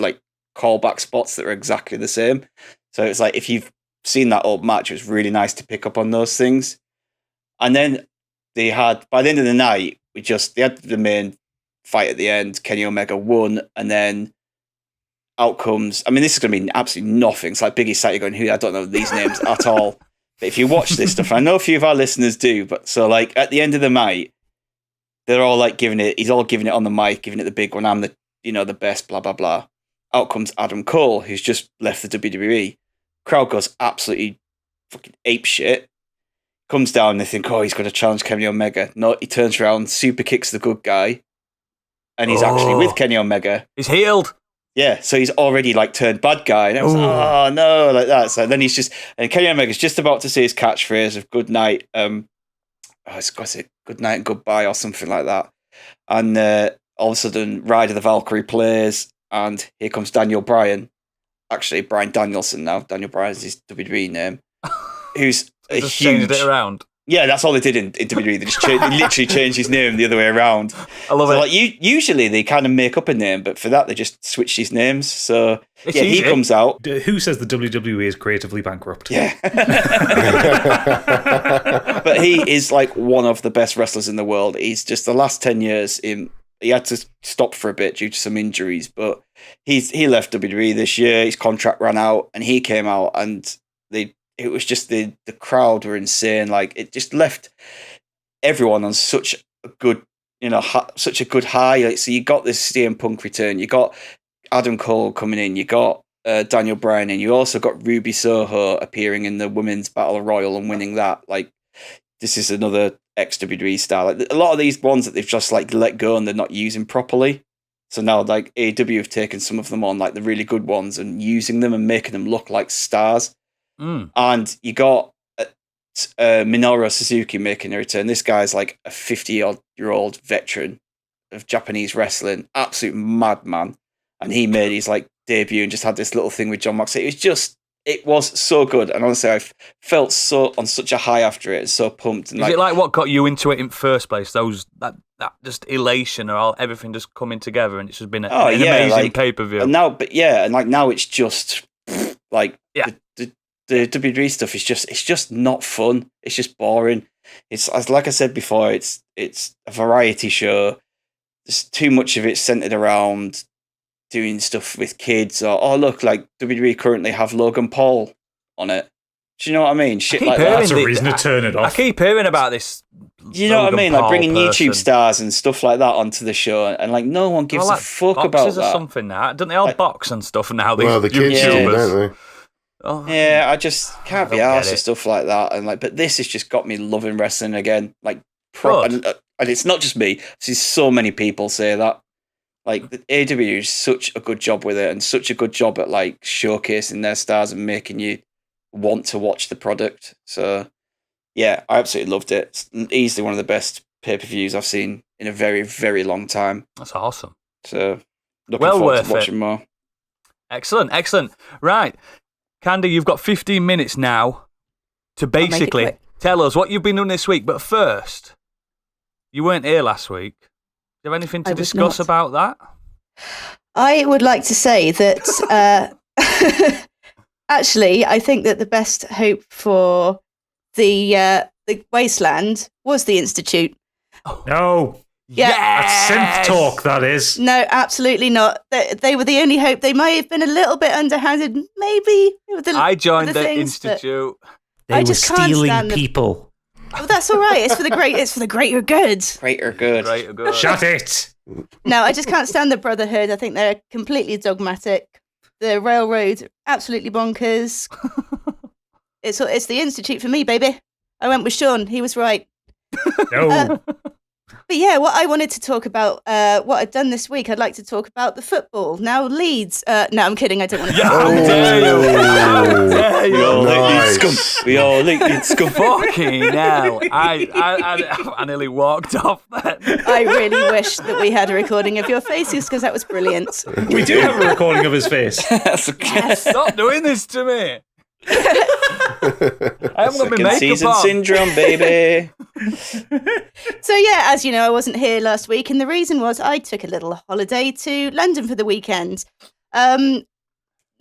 callback spots that are exactly the same. So it's like if you've seen that old match, it was really nice to pick up on those things. And then they had, by the end of the night, they had the main fight at the end. Kenny Omega won, and then out comes, I mean, this is going to mean absolutely nothing. It's like Biggie Saturday going, I don't know these names at all. But if you watch this stuff, and I know a few of our listeners do, but so like at the end of the night, they're all like he's all giving it on the mic, giving it the big one. I'm the best, blah, blah, blah. Out comes Adam Cole, who's just left the WWE. Crowd goes absolutely fucking ape shit. Comes down and they think, he's going to challenge Kenny Omega. No, he turns around, super kicks the good guy, and he's actually with Kenny Omega. He's healed. Yeah, so he's already like turned bad guy, and I was like, oh no, like that. So then and Kenny Omega's just about to say his catchphrase of good night, it's got to say good night and goodbye or something like that. And all of a sudden, Ride of the Valkyrie plays, and here comes Daniel Bryan. Actually, Bryan Danielson now. Daniel Bryan's his WWE name. Who's a just huge... changed it around. Yeah, that's all they did in WWE. They just they literally changed his name the other way around. I love it. Like usually they kind of make up a name, but for that they just switched his names. So It's he easy. comes out. Who says the WWE is creatively bankrupt? Yeah. But he is like one of the best wrestlers in the world. He's just the last 10 years he had to stop for a bit due to some injuries, but he left WWE this year. His contract ran out, and he came out, and it was just the crowd were insane. Like it just left everyone on such a good, such a good high. Like, so you got this CM Punk return, you got Adam Cole coming in, you got Daniel Bryan, and you also got Ruby Soho appearing in the Women's Battle Royal and winning that. Like this is another ex-WWE star. Like a lot of these ones that they've just like let go and they're not using properly. So now like AEW have taken some of them on, like the really good ones, and using them and making them look like stars. And you got Minoru Suzuki making a return. This guy's like a 50-odd-year-old veteran of Japanese wrestling, absolute madman. And he made his like debut and just had this little thing with John Moxley. It was so good. And honestly, I felt so on such a high after it, and so pumped. And Is it like what got you into it in first place? That just elation or everything just coming together, and it's just been an amazing pay-per-view. And now it's just like the WWE stuff is just not fun. It's just boring. It's like I said before. It's a variety show. There's too much of it centered around doing stuff with kids, or look, like WWE currently have Logan Paul on it. Do you know what I mean? Shit like that. That's a reason to turn it off. I keep hearing about this. Do you know what I mean? Like bringing YouTube stars and stuff like that onto the show, and like no one gives a fuck about boxes that. Or something now, don't they all box and stuff now? Well, the kids do, don't they? Oh, yeah, I just can't be arsed with stuff like that. And but this has just got me loving wrestling again. Like, and it's not just me. I see so many people say that. Like, the AEW is such a good job with it, and such a good job at like showcasing their stars and making you want to watch the product. So, yeah, I absolutely loved it. It's easily one of the best pay-per-views I've seen in a very, very long time. That's awesome. So, looking forward to watching more. Excellent. Right. Candy, you've got 15 minutes now to basically tell us what you've been doing this week. But first, you weren't here last week. Do you have anything to discuss about that? I would like to say that actually, I think that the best hope for the Wasteland was the Institute. No. Yeah. Yes! That's synth talk, that is. No, absolutely not. They were the only hope. They might have been a little bit underhanded, maybe. I joined the Institute. They were stealing people. Oh, that's all right. It's for the greater good. Greater good. Shut it. No, I just can't stand the Brotherhood. I think they're completely dogmatic. The Railroad, absolutely bonkers. It's the Institute for me, baby. I went with Sean. He was right. No. But yeah, what I wanted to talk about, what I've done this week, I'd like to talk about the football. Now Leeds. No, I'm kidding. I don't want to. How dare you? We all Nice. scum. We all scum. Fucking hell. I nearly walked off then. I really wish that we had a recording of your faces because that was brilliant. We do have a recording of his face. Stop doing this to me. I haven't got my Second makeup season on. syndrome, baby. So yeah, as you know, I wasn't here last week, and the reason was I took a little holiday to London for the weekend.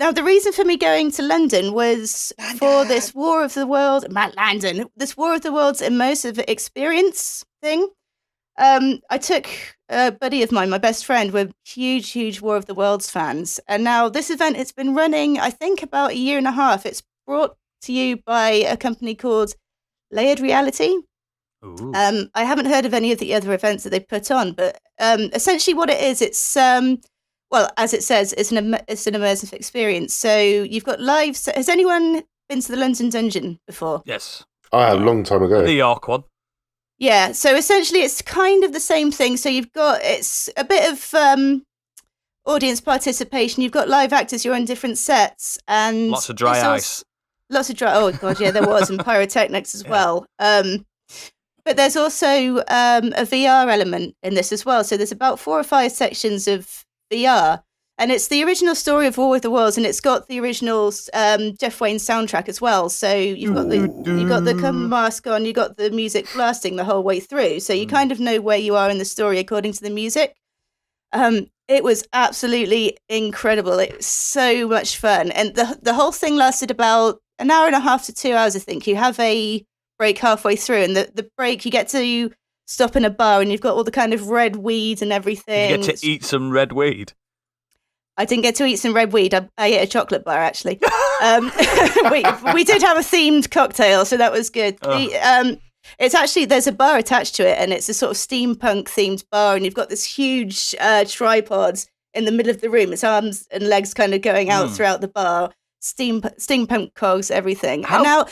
Now, the reason for me going to London was for this War of the Worlds immersive experience thing. I took a buddy of mine, my best friend. We're huge War of the Worlds fans. And now this event, it's been running, I think, about a year and a half. It's brought to you by a company called Layered Reality. Ooh. I haven't heard of any of the other events that they put on, but essentially what it is, it's... well, as it says, it's an immersive experience. So you've got live... Has anyone been to the London Dungeon before? Yes. A long time ago. The York one. Yeah, so essentially it's kind of the same thing. So it's a bit of audience participation. You've got live actors, you're on different sets. And lots of dry ice. Lots of dry... Oh, God, yeah, there was. And pyrotechnics as well. But there's also a VR element in this as well. So there's about 4 or 5 sections of VR, and it's the original story of War of the Worlds, and it's got the original Jeff Wayne soundtrack as well. So you've got the mask on, you got the music blasting the whole way through, so you kind of know where you are in the story according to the music. It was absolutely incredible. It was so much fun, and the whole thing lasted about an hour and a half to 2 hours. I think you have a break halfway through, and the break you get to stop in a bar, and you've got all the kind of red weed and everything. You get to eat some red weed. I didn't get to eat some red weed. I ate a chocolate bar, actually. We did have a themed cocktail, so that was good. It's actually, there's a bar attached to it, and it's a sort of steampunk themed bar, and you've got this huge tripod in the middle of the room. Its arms and legs kind of going out throughout the bar. Steampunk cogs, everything. How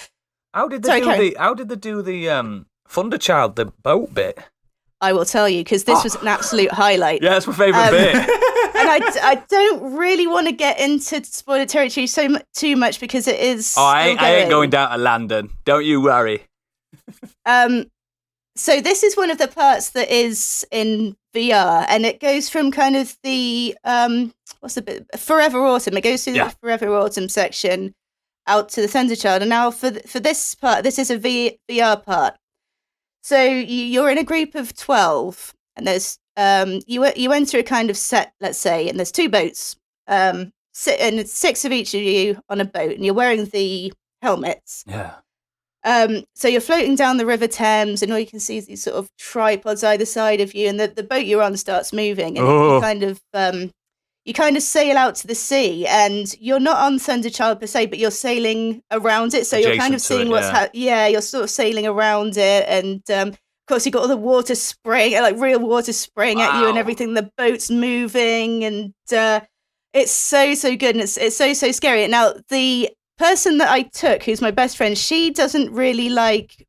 did they do the Thunderchild, the boat bit? I will tell you, because this was an absolute highlight. Yeah, that's my favourite bit. And I don't really want to get into spoiler territory too much, because it is. Oh, I ain't going down to London. Don't you worry. So this is one of the parts that is in VR, and it goes from kind of the Forever Autumn. It goes through the Forever Autumn section out to the Thunderchild, and now for this part, this is a VR part. So you're in a group of 12, and there's you enter a kind of set, let's say, and there's 2 boats, and it's 6 of each of you on a boat, and you're wearing the helmets. Yeah. So you're floating down the River Thames, and all you can see is these sort of tripods either side of you, and the boat you're on starts moving, and you kind of sail out to the sea, and you're not on Thunderchild per se, but you're sailing around it. So you're kind of seeing you're sort of sailing around it, and of course you've got all the water spraying, like real water spraying at you and everything. The boat's moving, and it's so good, and it's so scary. Now the person that I took, who's my best friend, she doesn't really like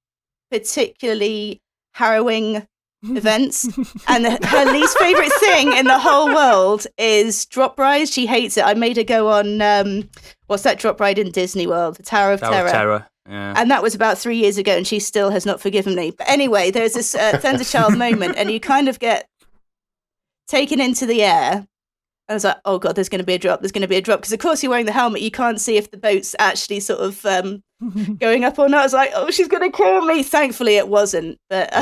particularly harrowing events, and her least favorite thing in the whole world is drop rides. She hates it. I made her go on what's that drop ride in Disney World, the Tower of Terror. Yeah. And that was about 3 years ago, and she still has not forgiven me. But anyway, there's this Thunderchild moment, and you kind of get taken into the air. I was like, oh God, there's going to be a drop. There's going to be a drop. Because, of course, you're wearing the helmet. You can't see if the boat's actually sort of going up or not. I was like, oh, she's going to kill me. Thankfully, it wasn't. But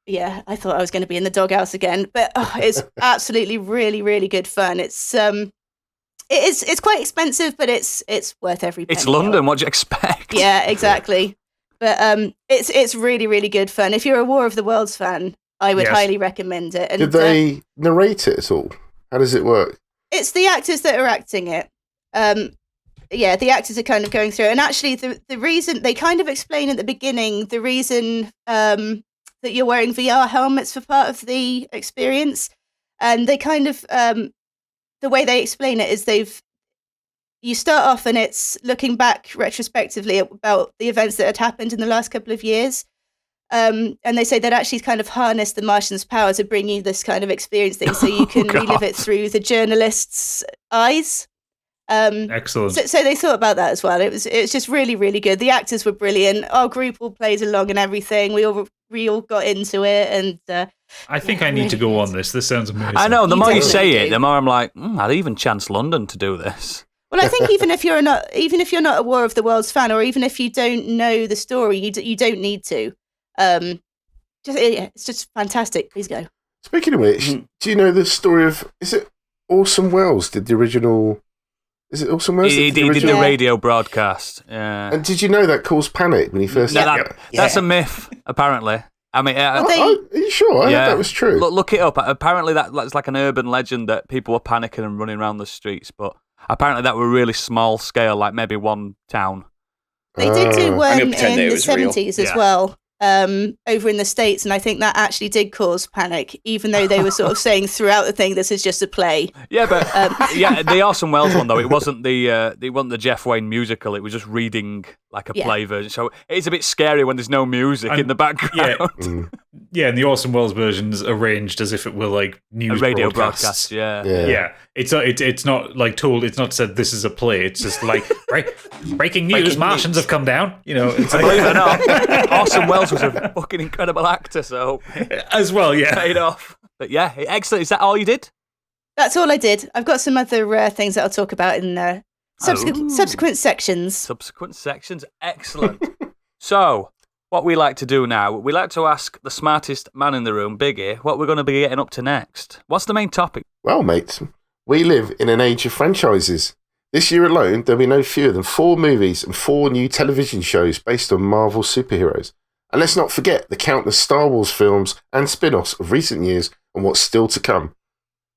yeah, I thought I was going to be in the doghouse again. But it's absolutely really, really good fun. It's quite expensive, but it's worth every penny. It's London. What do you expect? Yeah, exactly. But it's really, really good fun. If you're a War of the Worlds fan, I would highly recommend it. And, did they narrate it at all? How does it work? It's the actors that are acting it. The actors are kind of going through. And actually, the reason, they kind of explain at the beginning, the reason that you're wearing VR helmets for part of the experience. And they kind of, the way they explain it is you start off and it's looking back retrospectively about the events that had happened in the last couple of years. And they say that actually kind of harnessed the Martian's power to bring you this kind of experience thing, so you can relive it through the journalist's eyes. Excellent. So they thought about that as well. It was just really, really good. The actors were brilliant. Our group all played along and everything. We all got into it, and I think I need to go on this. This sounds amazing. I know. The more you say do. it, the more I'm like, I'd even chance London to do this. Well, I think even if you're not a War of the Worlds fan, or even if you don't know the story, you don't need to. It's just fantastic. Please go. Speaking of which, do you know the story of, is it Orson Welles did the original Is it Orson Welles? He did the radio broadcast. Yeah. And did you know that caused panic when he first... That's a myth, apparently. I mean, are you sure? I heard that was true. Look it up. Apparently, that's like an urban legend that people were panicking and running around the streets. But apparently, that were really small scale, like maybe one town. They did do one in the real. 70s as well, over in the States, and I think that actually did cause panic, even though they were sort of saying throughout the thing, this is just a play. Yeah, but the Orson Welles one, though, it wasn't the Jeff Wayne musical, it was just reading like a play version. So it's a bit scary when there's no music in the background. Yeah, and the Orson Welles version's arranged as if it were like news a radio broadcasts. broadcast. Yeah. It's not like told. It's not said this is a play. It's just like breaking news. Martians have come down. You know, it's believe it or not, Orson Welles was a fucking incredible actor. So as well, paid off. But yeah, excellent. Is that all you did? That's all I did. I've got some other things that I'll talk about in subsequent sections. Subsequent sections, excellent. So, what we like to do now, we like to ask the smartest man in the room, Biggie, what we're going to be getting up to next. What's the main topic? Well, mates, we live in an age of franchises. This year alone, there'll be no fewer than 4 movies and 4 new television shows based on Marvel superheroes. And let's not forget the countless Star Wars films and spin-offs of recent years and what's still to come.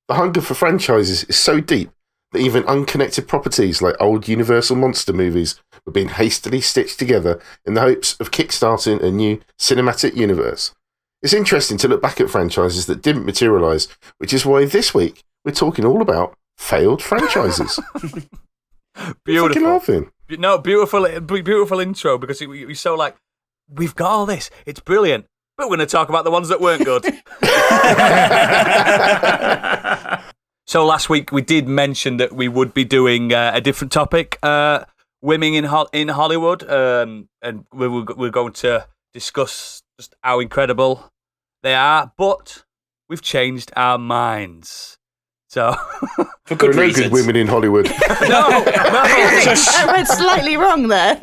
The hunger for franchises is so deep that even unconnected properties like old Universal monster movies were being hastily stitched together in the hopes of kickstarting a new cinematic universe. It's interesting to look back at franchises that didn't materialise, which is why this week we're talking all about failed franchises. Beautiful. Laughing. No, beautiful intro, because you're so like, we've got all this, it's brilliant, but we're going to talk about the ones that weren't good. So last week we did mention that we would be doing a different topic, women in Hollywood, and we're going to discuss just how incredible they are, but we've changed our minds. So for good there are reasons. No good women in Hollywood. No. I went slightly wrong there.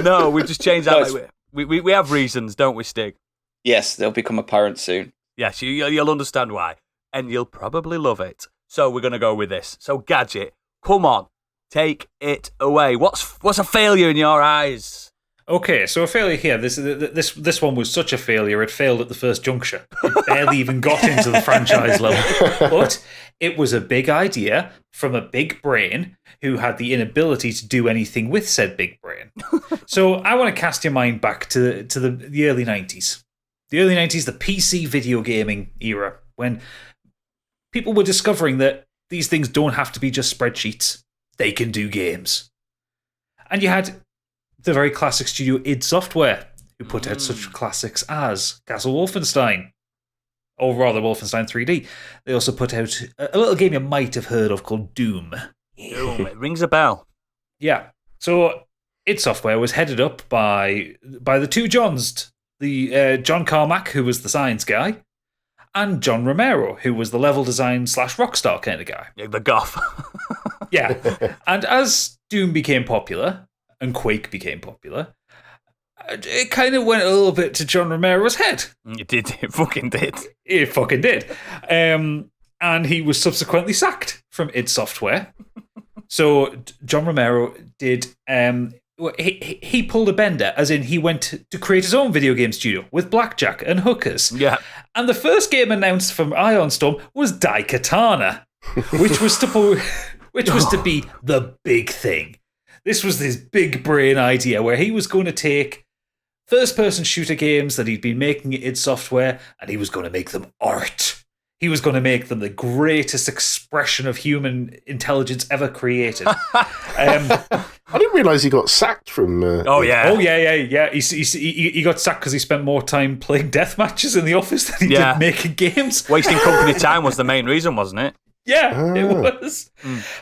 No, we've just changed our mind. We have reasons, don't we, Stig? Yes, they'll become apparent soon. Yes, you'll understand why, and you'll probably love it. So we're going to go with this. So Gadget, come on, take it away. What's a failure in your eyes? Okay, so a failure here. This one was such a failure, it failed at the first juncture. It barely even got into the franchise level. But it was a big idea from a big brain who had the inability to do anything with said big brain. So I want to cast your mind back to the early 90s. The early 90s, the PC video gaming era, when people were discovering that these things don't have to be just spreadsheets. They can do games. And you had the very classic studio id Software, who put out such classics as Castle Wolfenstein, or rather Wolfenstein 3D. They also put out a little game you might have heard of called Doom. Doom, it rings a bell. Yeah. So id Software was headed up by the two Johns, the John Carmack, who was the science guy, and John Romero, who was the level design / rockstar kind of guy. Yeah, the goth. Yeah. And as Doom became popular, and Quake became popular, it kind of went a little bit to John Romero's head. It did. It fucking did. It fucking did. And he was subsequently sacked from id Software. So John Romero did... He pulled a bender, as in he went to create his own video game studio with blackjack and hookers. Yeah. And the first game announced from Ion Storm was Dai Katana, which was to be the big thing. This was this big brain idea where he was going to take first-person shooter games that he'd been making at id Software, and he was going to make them art. He was going to make them the greatest expression of human intelligence ever created. I didn't realise he got sacked from... Yeah. He got sacked because he spent more time playing death matches in the office than he did making games. Wasting company time was the main reason, wasn't it? Yeah, it was.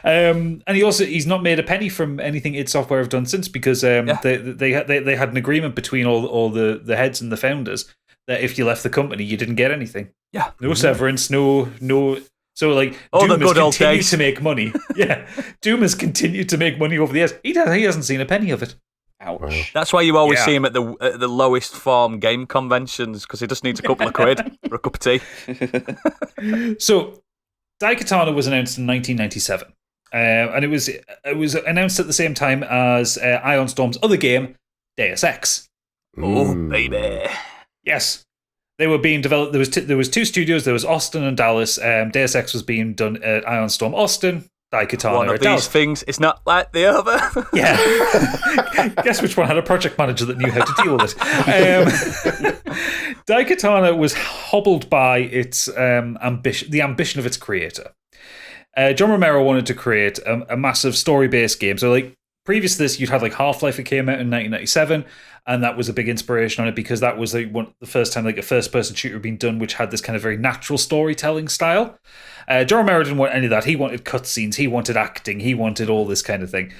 And he's not made a penny from anything id Software have done since, because they had an agreement between all the heads and the founders that if you left the company, you didn't get anything. Yeah. No severance, no. So, like, Doom has continued days to make money. Yeah. Doom has continued to make money over the years. He hasn't seen a penny of it. Ouch. Wow. That's why you always see him at the lowest form game conventions, because he just needs a couple of quid for a cup of tea. So, Dai Katana was announced in 1997. And it was announced at the same time as Ion Storm's other game, Deus Ex. Oh, baby. Yes. They were being developed. There was two studios. There was Austin and Dallas. Deus Ex was being done at Ion Storm Austin. Dai Katana one of at these Dallas. things is not like the other. Yeah. Guess which one had a project manager that knew how to deal with it. Dai Katana was hobbled by its ambition, the ambition of its creator. John Romero wanted to create a massive story-based game. So, like, previous to this, you'd had like Half-Life that came out in 1997, and that was a big inspiration on it because that was like the first time like a first-person shooter being done, which had this kind of very natural storytelling style. John Romero didn't want any of that. He wanted cutscenes, he wanted acting, he wanted all this kind of thing.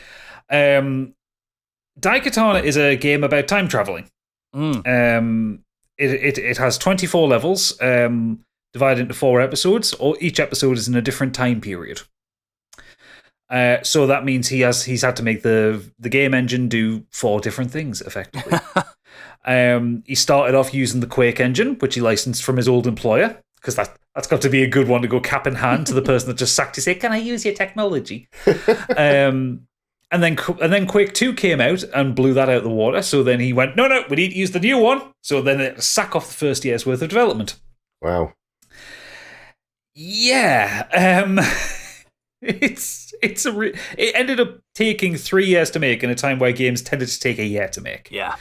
Dai Katana is a game about time traveling. It has 24 levels, divided into 4 episodes, or each episode is in a different time period. So that means he's had to make the game engine do 4 different things, effectively. He started off using the Quake engine, which he licensed from his old employer, because that's got to be a good one to go cap in hand to the person that just sacked you, say, can I use your technology? And then Quake 2 came out and blew that out of the water. So then he went, no, we need to use the new one. So then it sack off the first year's worth of development. Wow. Yeah. It ended up taking 3 years to make in a time where games tended to take a year to make. Yeah.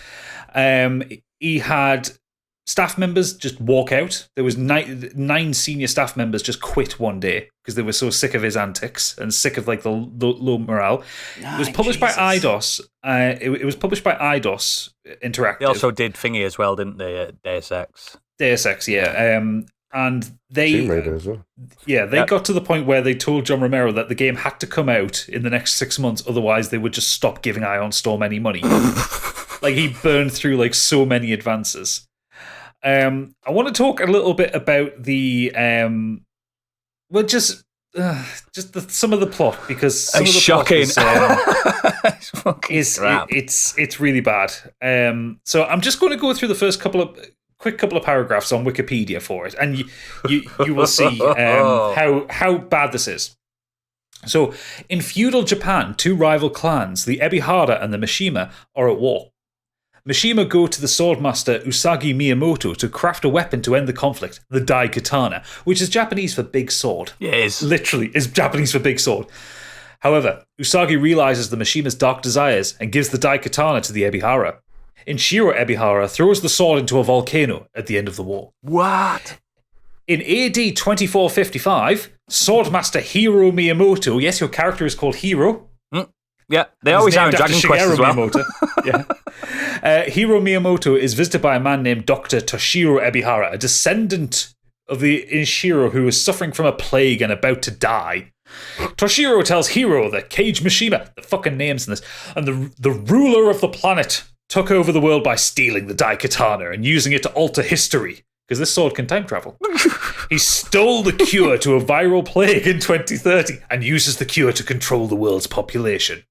He had staff members just walk out. There was 9 senior staff members just quit one day because they were so sick of his antics and sick of like the low morale. It was published by IDOS. It was published by IDOS Interactive. They also did Thingy as well, didn't they? Deus Ex. Deus Ex, yeah. And they as well. Yeah, they got to the point where they told John Romero that the game had to come out in the next 6 months, otherwise they would just stop giving Ion Storm any money. Like, he burned through like so many advances. I want to talk a little bit about the some of the plot, because some of the shocking. Plot it's really bad. So I'm just going to go through the first quick couple of paragraphs on Wikipedia for it, and you will see how bad this is. So, in feudal Japan, 2 rival clans, the Ebihara and the Mishima, are at war. Mishima go to the swordmaster Usagi Miyamoto to craft a weapon to end the conflict, the Dai Katana, which is Japanese for big sword. Yes. Literally, is Japanese for big sword. However, Usagi realizes the Mishima's dark desires and gives the Dai Katana to the Ebihara. Inshiro Ebihara throws the sword into a volcano at the end of the war. What? In AD 2455, Swordmaster Hiro Miyamoto, yes, your character is called Hiro. Yeah, they always are in Dragon Quest as well. Hiro Miyamoto is visited by a man named Dr. Toshiro Ebihara, a descendant of the Inshiro who is suffering from a plague and about to die. Toshiro tells Hiro that Kage Mishima, the fucking names in this, and the ruler of the planet, took over the world by stealing the Dai Katana and using it to alter history, because this sword can time travel. He stole the cure to a viral plague in 2030 and uses the cure to control the world's population.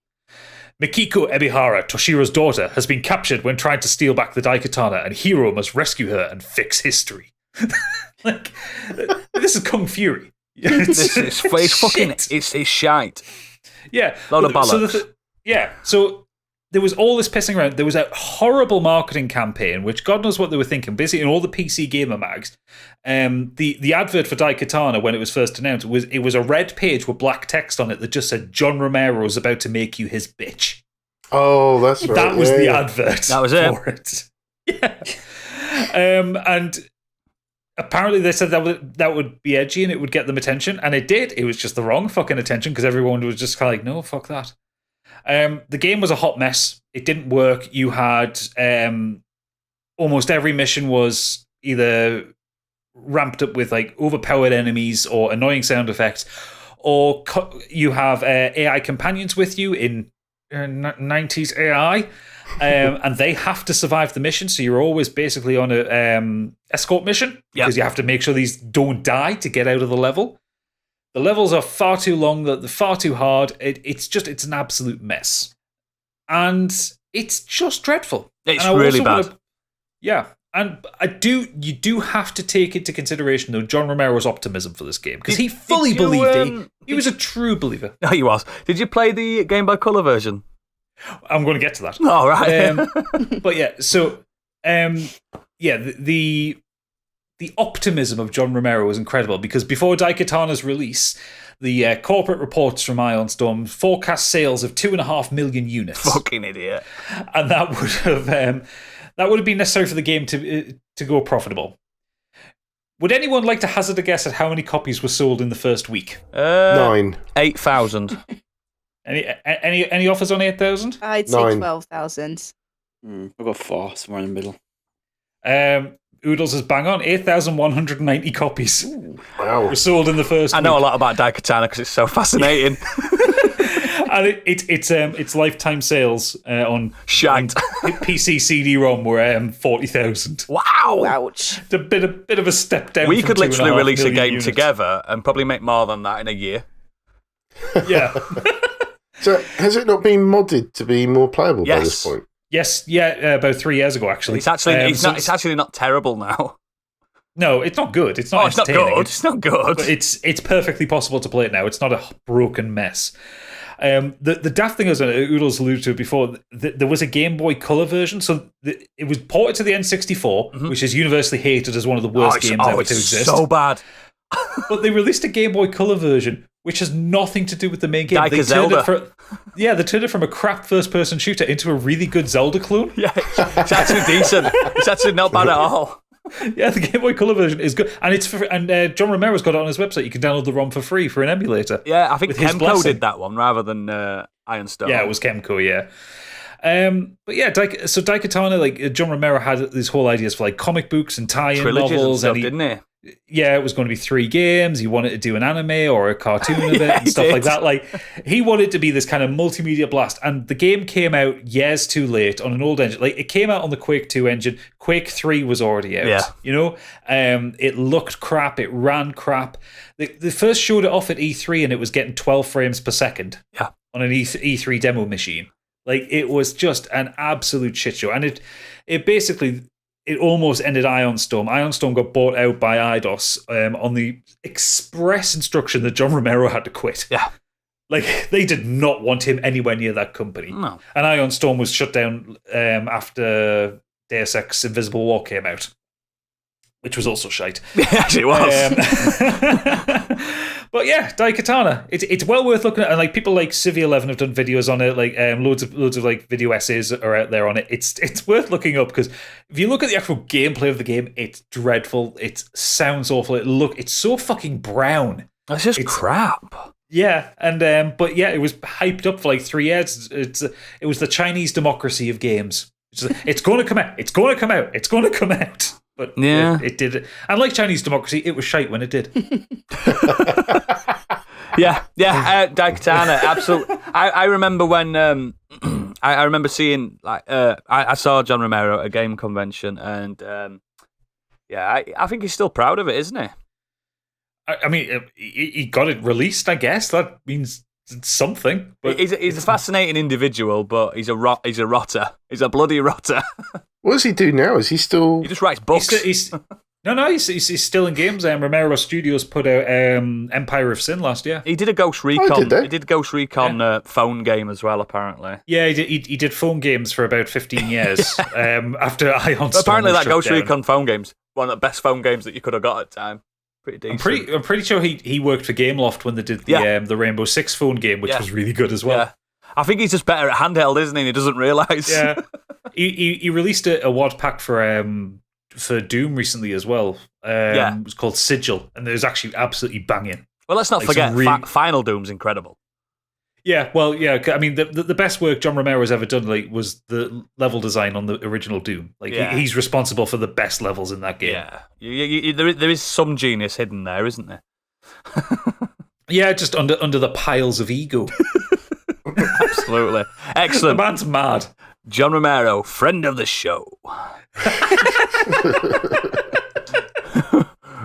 Mikiko Ebihara, Toshiro's daughter, has been captured when trying to steal back the Dai Katana, and Hiro must rescue her and fix history. Like, this is Kung Fury. It's fucking, it's shite. Yeah. Load of bollocks. So there was all this pissing around. There was a horrible marketing campaign, which God knows what they were thinking. Basically, in all the PC gamer mags, the advert for Dai Katana when it was first announced was a red page with black text on it that just said John Romero's about to make you his bitch. Oh, that's right. That was the advert. That was for it. Yeah. And apparently they said that would be edgy and it would get them attention, and it did. It was just the wrong fucking attention because everyone was just kind of like, no, fuck that. The game was a hot mess. It didn't work. You had almost every mission was either ramped up with like overpowered enemies or annoying sound effects, or you have AI companions with you in 90s AI, and they have to survive the mission. So you're always basically on a escort mission because you have to make sure these don't die to get out of the level. The levels are far too long, they're far too hard. It's an absolute mess. And it's just dreadful. It's really bad. And you do have to take into consideration though John Romero's optimism for this game, because he fully believed it. He was a true believer. No, he was. Did you play the Game Boy Color version? I'm going to get to that. All right. But yeah, so the optimism of John Romero was incredible, because before Dai Katana's release, the corporate reports from Ion Storm forecast sales of 2.5 million units. Fucking idiot. And that would have been necessary for the game to go profitable. Would anyone like to hazard a guess at how many copies were sold in the first week? 9. 8,000. Any offers on 8,000? I'd say 9. 12,000. We'll go 4, somewhere in the middle. Oodles is bang on. 8,190 copies Wow. were sold in the first week. I know a lot about Dai Katana because it's so fascinating. And its lifetime sales on Shite. PC CD-ROM were 40,000. Wow. Ouch. It's a bit of a step down. We from could literally 2.5 release a million game units. together and probably make more than that in a year. Yeah. So has it not been modded to be more playable by this Yes. point? Yes. Yeah. About 3 years ago, actually. It's actually So it's actually not terrible now. No, it's not good. It's not. It's not entertaining. good. It's not good. But it's perfectly possible to play it now. It's not a broken mess. The daft thing is, Oodles alluded to it before, there was a Game Boy Color version, so it was ported to the N64, which is universally hated as one of the worst games ever to exist. So bad. But they released a Game Boy Color version, which has nothing to do with the main game. Like they a Zelda. they turned it from a crap first-person shooter into a really good Zelda clone. Yeah, it's actually decent. It's actually not bad at all. Yeah, the Game Boy Color version is good, and John Romero's got it on his website. You can download the ROM for free for an emulator. Yeah, I think With his Kemco blessing. did that one rather than Iron Stone. Yeah, it was Kemco, yeah. But yeah, Dai Katana, like John Romero had these whole ideas for like comic books and tie-in trilogies novels, and stuff, didn't he? Yeah, it was going to be 3 games. He wanted to do an anime or a cartoon of it Yeah, and he stuff did. like that. Like he wanted to be this kind of multimedia blast, and the game came out years too late on an old engine. Like it came out on the Quake 2 engine. Quake 3 was already out. Yeah. You know, it looked crap. It ran crap. They first showed it off at E3, and it was getting 12 frames per second. Yeah. On an E3 demo machine. Like it was just an absolute shit show, and it basically. It almost ended Ion Storm. Ion Storm got bought out by Eidos on the express instruction that John Romero had to quit. Yeah. Like, they did not want him anywhere near that company. No. And Ion Storm was shut down after Deus Ex Invisible War came out, which was also shite. Actually, it was. But yeah, Dai Katana. It's well worth looking at, and like people like Civi11 have done videos on it. Like loads of like video essays are out there on it. It's worth looking up, because if you look at the actual gameplay of the game, it's dreadful. It sounds awful. It's so fucking brown. That's just crap. Yeah, and but yeah, it was hyped up for like 3 years. It was the Chinese democracy of games. It's going to come out. It's going to come out. It's going to come out. But yeah, it did. And like Chinese democracy, it was shite when it did. yeah. Dai Katana, absolutely. I remember when I remember seeing like I saw John Romero at a game convention, and I think he's still proud of it, isn't he? I mean, he got it released. I guess that means something. But He's a fascinating individual, but he's a rotter. He's a bloody rotter. What does he do now? Is he still... He just writes books. He's still in games. Romero Studios put out Empire of Sin last year. He did a Ghost Recon. did they? He did a Ghost Recon phone game as well, apparently. Yeah, he did phone games for about 15 years after Ion Storm. But apparently, was that shut Ghost down. Recon phone game's one of the best phone games that you could have got at the time. Pretty decent. I'm pretty sure he worked for Gameloft when they did the Rainbow Six phone game, which was really good as well. Yeah. I think he's just better at handheld, isn't he? And he doesn't realise. Yeah, he released a WAD pack for Doom recently as well. It was called Sigil, and it was actually absolutely banging. Well, let's not Like forget, some really- Final Doom's incredible. Yeah, well, yeah. I mean, the best work John Romero has ever done was the level design on the original Doom. He's responsible for the best levels in that game. Yeah, there is some genius hidden there, isn't there? Yeah, just under the piles of ego. Absolutely. The Excellent. man's mad. John Romero, friend of the show.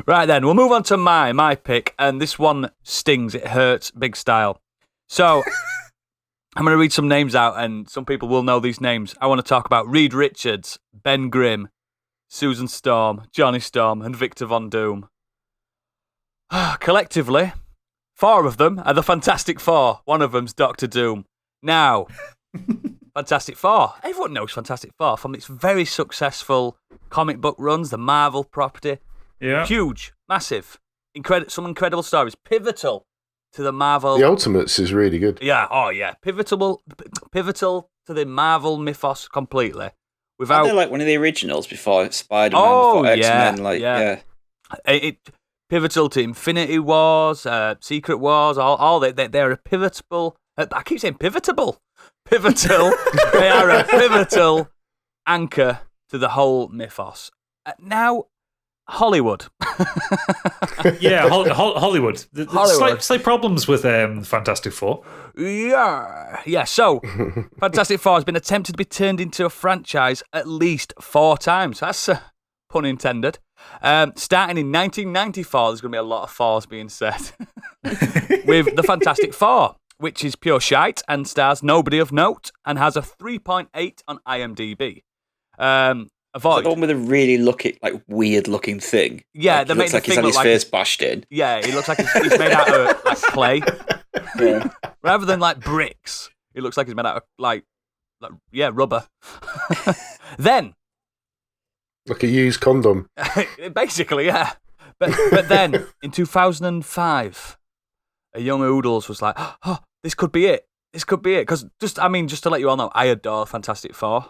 Right then, we'll move on to my pick, and this one stings. It hurts big style. So, I'm going to read some names out, and some people will know these names. I want to talk about Reed Richards, Ben Grimm, Susan Storm, Johnny Storm, and Victor Von Doom. Collectively, 4 of them are the Fantastic Four. One of them's Doctor Doom. Now, Fantastic Four. Everyone knows Fantastic Four from its very successful comic book runs, the Marvel property. Yeah. Huge, massive, some incredible stories. Pivotal to the Marvel. The Ultimates is really good. Yeah, pivotal to the Marvel mythos completely. Without they're like one of the originals before Spider-Man, before X-Men. It pivotal to Infinity Wars, Secret Wars, they're a pivotal. I keep saying pivotable. Pivotal. They are a pivotal anchor to the whole mythos. Now, Hollywood. Hollywood. Hollywood. Slight problems with Fantastic Four. Yeah. So, Fantastic Four has been attempted to be turned into a franchise at least 4 times. That's pun intended. Starting in 1994, there's going to be a lot of fours being said. With the Fantastic Four, which is pure shite and stars nobody of note and has a 3.8 on IMDb. Avoid. It's the one with a really weird looking thing. Yeah, they looks like he's had his face bashed in. Yeah, he looks like he's made out of clay. Yeah. Rather than bricks, it looks like he's made out of rubber. Then, like a used condom. Basically, yeah. But then in 2005, a young Oodles was like, "Oh, this could be it. This could be it." Because just to let you all know, I adore Fantastic Four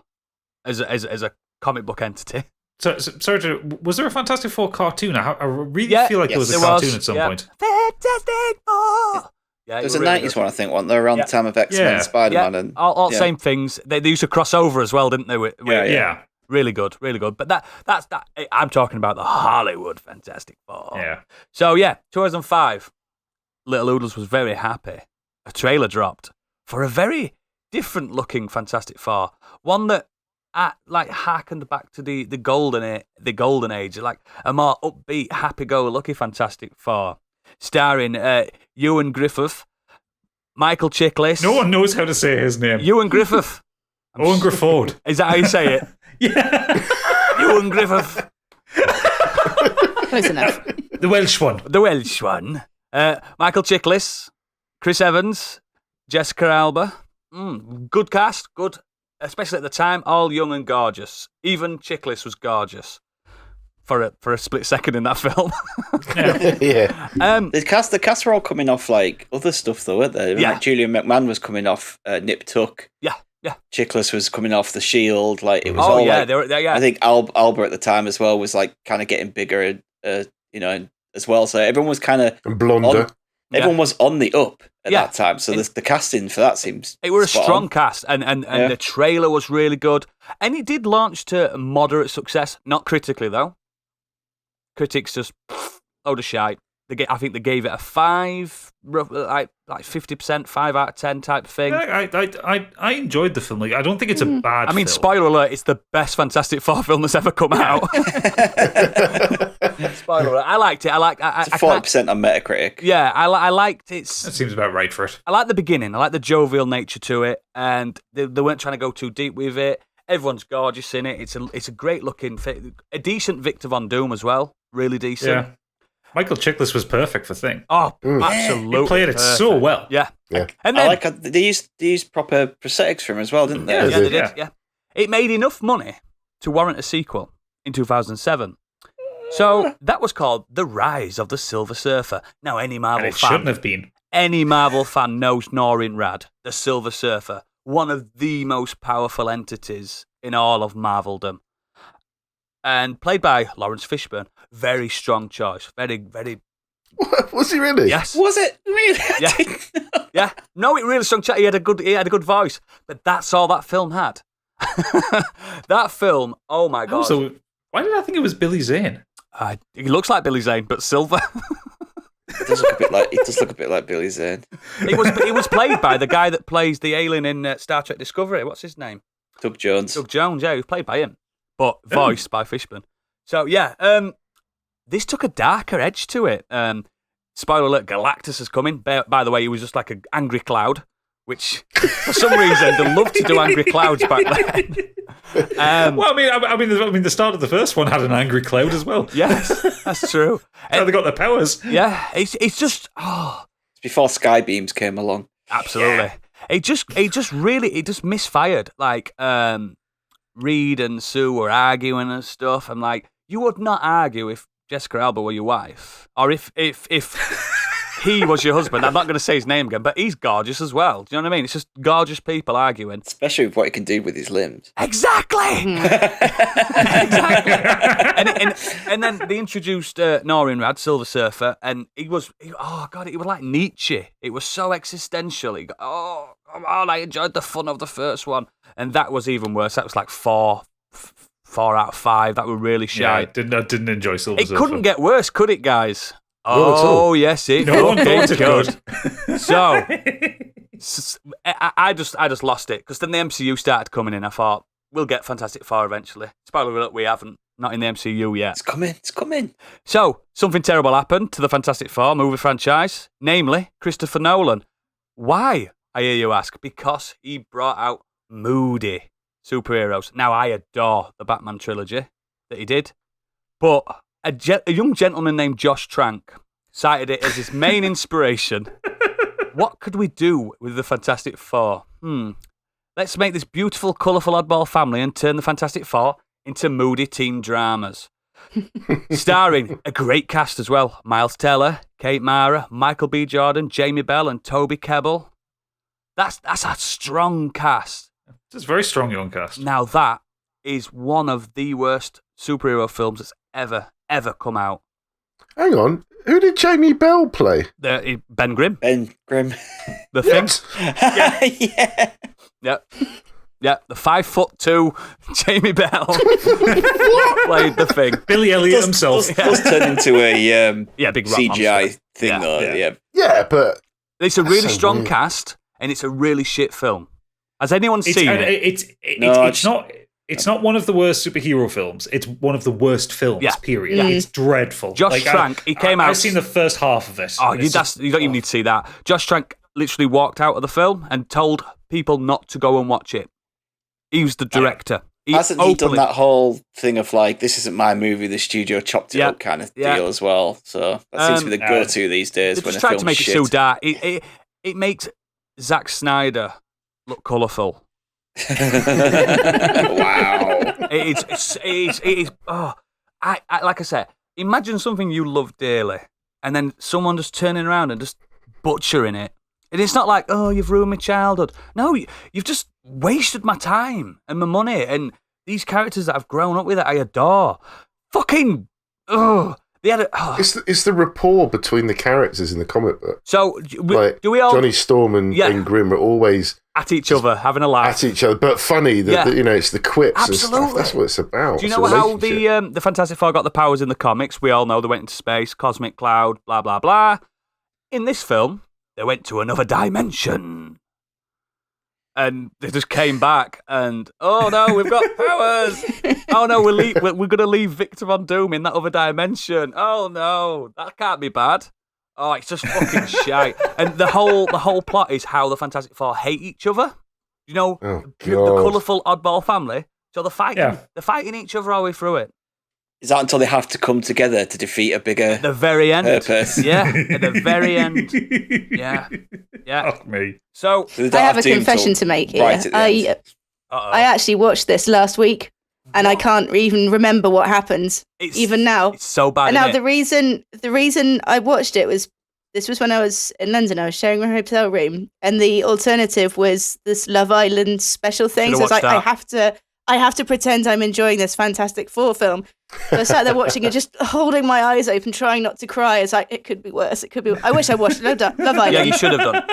as a comic book entity. So, sorry, was there a Fantastic Four cartoon? I really feel like there was a cartoon at some point. Fantastic Four! Yeah, there was a 90s one, I think, wasn't there, around the time of X-Men and Spider-Man. And all same things. They used to cross over as well, didn't they? Yeah. Really good, really good. But that's that. I'm talking about the Hollywood Fantastic Four. Yeah. So, 2005, Little Oodles was very happy. A trailer dropped for a very different-looking Fantastic Four. One that harkened back to the golden age, like a more upbeat, happy-go-lucky Fantastic Four, starring Ewan Griffith, Michael Chiklis. No one knows how to say his name. Ewan Griffith. Owen Grifford. Is that how you say it? Yeah. Ewan Griffith. Close enough. The Welsh one. Michael Chiklis, Chris Evans, Jessica Alba. Good cast, good. Especially at the time, all young and gorgeous. Even Chiklis was gorgeous for a split second in that film. Yeah. The cast were all coming off other stuff though, weren't they? Yeah. Like Julian McMahon was coming off Nip Tuck. Yeah. Chiklis was coming off The Shield. It was all I think Alba at the time as well was kind of getting bigger, as well. So everyone was kind of blonder. Everyone was on the up at that time, so the casting for that seems it were a strong on. cast, and the trailer was really good, and it did launch to moderate success, not critically though. Critics just load of shite. I think they gave it a 5, like 50%, 5 out of 10 type thing. I enjoyed the film. I don't think it's a bad. I mean, film. spoiler alert: it's the best Fantastic Four film that's ever come out. Spoiler alert! I liked it. It's 40% on Metacritic. Yeah, I liked it. That seems about right for it. I like the beginning. I like the jovial nature to it, and they weren't trying to go too deep with it. Everyone's gorgeous in it. It's a great looking, a decent Victor Von Doom as well. Really decent. Yeah. Michael Chiklis was perfect for Thing. Oh, absolutely! He played it so well. Yeah. Yeah. And I then, like how they used proper prosthetics for him as well, didn't they? Yeah, they did. Yeah. It made enough money to warrant a sequel in 2007. So that was called The Rise of the Silver Surfer. Now, any Marvel fan shouldn't have been. Any Marvel fan knows Norrin Rad, the Silver Surfer, one of the most powerful entities in all of Marveldom. And played by Lawrence Fishburne. Very strong choice. Very, very... Was he really? Yes. Was it? Really? Yeah. Yeah. No, it really strong choice. He had a good voice. But that's all that film had. That film, oh my God. Also, why did I think it was Billy Zane? He looks like Billy Zane, but silver. It does look a bit like Billy Zane. It was played by the guy that plays the alien in Star Trek Discovery. What's his name? Doug Jones. Doug Jones, yeah, he was played by him, but voiced by Fishburne. So yeah, this took a darker edge to it. Spoiler alert: Galactus is coming. By the way, he was just like an angry cloud, which for some reason they loved to do angry clouds back then. Well, I mean, the start of the first one had an angry cloud as well. Yes, that's true. How they got their powers. Yeah, it's just It's before sky beams came along. absolutely. Yeah. It just misfired. Like Reed and Sue were arguing and stuff. I'm like, you would not argue if Jessica Alba were your wife, or if he was your husband. I'm not going to say his name again, but he's gorgeous as well. Do you know what I mean? It's just gorgeous people arguing. Especially with what he can do with his limbs. Exactly. Exactly. And then they introduced Norinrad, Silver Surfer, and it was like Nietzsche. It was so existential. I enjoyed the fun of the first one, and that was even worse. That was like 4 out of 5. That were really shy. I didn't enjoy Silver Surfer. It couldn't get worse, could it, guys? Not at all. Oh, yes, it No one thought it could. So, I just lost it, because then the MCU started coming in. I thought, we'll get Fantastic Four eventually. Spoiler alert, we haven't. Not in the MCU yet. It's coming. So, something terrible happened to the Fantastic Four movie franchise, namely Christopher Nolan. Why, I hear you ask? Because he brought out moody superheroes. Now, I adore the Batman trilogy that he did, but a young gentleman named Josh Trank cited it as his main inspiration. What could we do with the Fantastic Four? Let's make this beautiful, colourful oddball family and turn the Fantastic Four into moody teen dramas. Starring a great cast as well. Miles Teller, Kate Mara, Michael B. Jordan, Jamie Bell and Toby Kebbell. That's a strong cast. It's a very strong young cast. Now that is one of the worst superhero films that's ever come out. Hang on. Who did Jamie Bell play? Ben Grimm. Ben Grimm. The Thing. Yeah. Yep. The 5'2" Jamie Bell played the Thing. Billy Elliot himself. Does turn into a big rock CGI monster. thing, though. Yeah. Yeah, but It's a really so strong weird. cast, and it's a really shit film. Has anyone seen it? It's not one of the worst superhero films. It's one of the worst films, period. Yeah. It's dreadful. Josh Trank, he came out... I've seen the first half of it. Oh, you don't even need to see that. Josh Trank literally walked out of the film and told people not to go and watch it. He was the director. Hasn't he done that whole thing of like, this isn't my movie, the studio chopped it up kind of deal as well? So that seems to be the go-to these days They've when just a tried film's to make shit. it so dark. It makes Zack Snyder look colourful. Wow. It is. Oh, I like I said, imagine something you love dearly, and then someone just turning around and just butchering it. And it's not like, oh, you've ruined my childhood. No, you've just wasted my time and my money and these characters that I've grown up with that I adore. Fucking, they had it's the rapport between the characters in the comic book. So, Like, do we all Johnny Storm and Grimm are always at each other having a laugh? at each other, but funny. It's the quips and stuff. Absolutely. That's what it's about. Do you It's know a how relationship. the Fantastic Four got the powers in the comics? We all know they went into space, cosmic cloud, blah, blah, blah. In this film, they went to another dimension. And they just came back and, oh no, we've got powers. Oh no, we're going to leave Victor Von Doom in that other dimension. Oh no, that can't be bad. Oh, it's just fucking shite. And the whole plot is how the Fantastic Four hate each other. You know, the colourful oddball family. So they're fighting each other all the way through it. Is that until they have to come together to defeat a bigger At the very end. purpose? Yeah, at the very end. Yeah. Fuck me. So I have a confession to make here. Right at the end. I actually watched this last week, and I can't even remember what happened even now. It's so bad. And now the reason I watched it was when I was in London. I was sharing my hotel room, and the alternative was this Love Island special thing. So I was like, I have to pretend I'm enjoying this Fantastic Four film. So I sat there watching it, just holding my eyes open, trying not to cry. It's like, it could be worse. It could be. I wish I watched Love Island. Yeah, you should have done.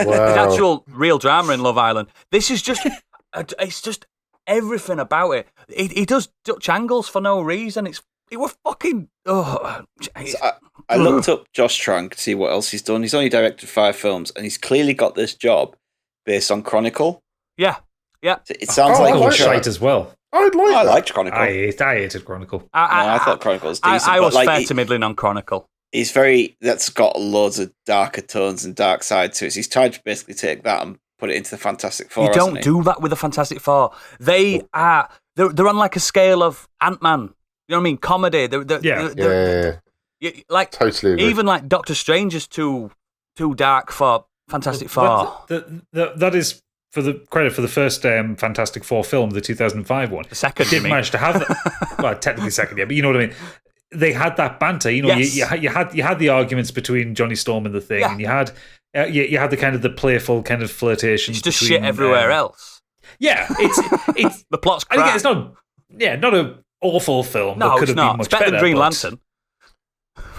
Wow. There's actual real drama in Love Island. This is just, it's just everything about it. He does Dutch angles for no reason. It was fucking. I looked up Josh Trank to see what else he's done. He's only directed 5 films, and he's clearly got this job based on Chronicle. Yeah. So it sounds like Chronicle was he shite as well. I liked Chronicle. I hated Chronicle. I thought Chronicle was decent. I was but fair to middling on Chronicle. That's got loads of darker tones and dark side to it. So he's tried to basically take that and put it into the Fantastic Four. You don't do that with the Fantastic Four. They're on like a scale of Ant-Man. You know what I mean? Comedy. Like Totally agree. even like Doctor Strange is too dark for Fantastic Four. That is for the credit for the first Fantastic Four film, the 2005 one. The second, It didn't manage to have that. Well, technically second, yeah, but you know what I mean. They had that banter. You know, Yes. you had the arguments between Johnny Storm and the Thing, and you had the kind of the playful kind of flirtation. It's just between, shit everywhere else. Yeah, it's The plot's I think crap. it's not an awful film. No, but could it's have not. been much It's better than Green but Lantern.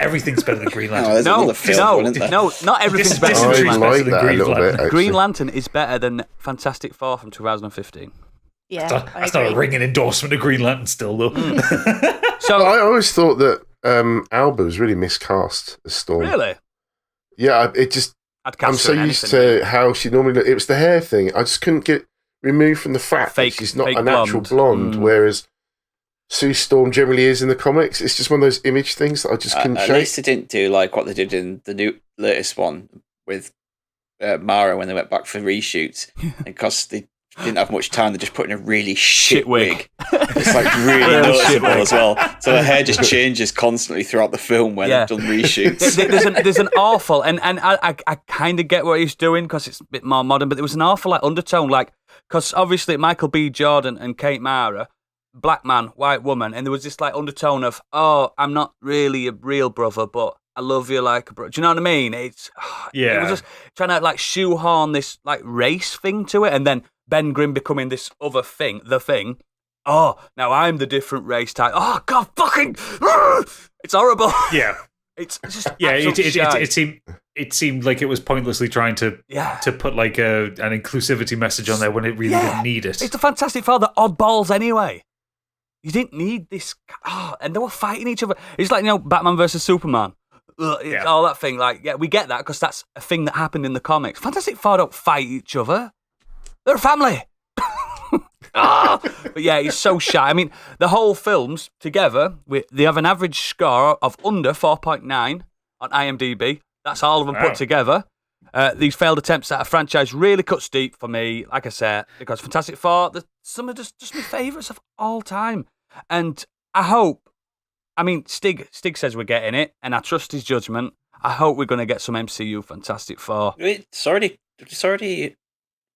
Everything's better than Green Lantern. there's another film one, isn't there? No, not everything's better This than is Green better Lantern. I like than that a Green little bit. Lantern. Actually. Green Lantern is better than Fantastic Four from 2015. Yeah, That's not a ringing endorsement of Green Lantern still, though. So I always thought that Alba was really miscast as Storm. really, Yeah, it just. I'd I'm cast so her in used anything. to how she normally looked. It was the hair thing. I just couldn't get removed from the fact Fake- that she's not fake a natural blonde, blonde. whereas Sue Storm generally is in the comics. It's just one of those image things that I just couldn't At shake. least they didn't do like what they did in the latest one with Mara when they went back for reshoots. Because they didn't have much time, they just put in a really shit wig. It's like really Really shit noticeable wig. as well. So her hair just changes constantly throughout the film when Yeah. they've done reshoots. There's an awful, and I kind of get what he's doing because it's a bit more modern, but there was an awful like undertone, like because obviously Michael B. Jordan and Kate Mara, black man, white woman, and there was this like undertone of, oh, I'm not really a real brother, but I love you like a brother. Do you know what I mean? It was just trying to like shoehorn this like race thing to it, and then Ben Grimm becoming this other thing, the Thing. Oh, now I'm the different race type. Oh God, fucking, it's horrible. Yeah. It's just Yeah, absolute shite. it seemed like it was pointlessly trying to put like an inclusivity message on there when it really didn't need it. It's the Fantastic Four, the oddballs anyway. You didn't need this. Oh, and they were fighting each other. It's like, Batman versus Superman. It's all that thing. Like, yeah, we get that because that's a thing that happened in the comics. Fantastic Four don't fight each other. They're a family. But yeah, it's so shy. I mean, the whole films together, they have an average score of under 4.9 on IMDb. That's all of them put together. These failed attempts at a franchise really cuts deep for me, like I said, because Fantastic Four, some are just my favourites of all time. And I hope, Stig says we're getting it, and I trust his judgment. I hope we're going to get some MCU Fantastic Four. It's already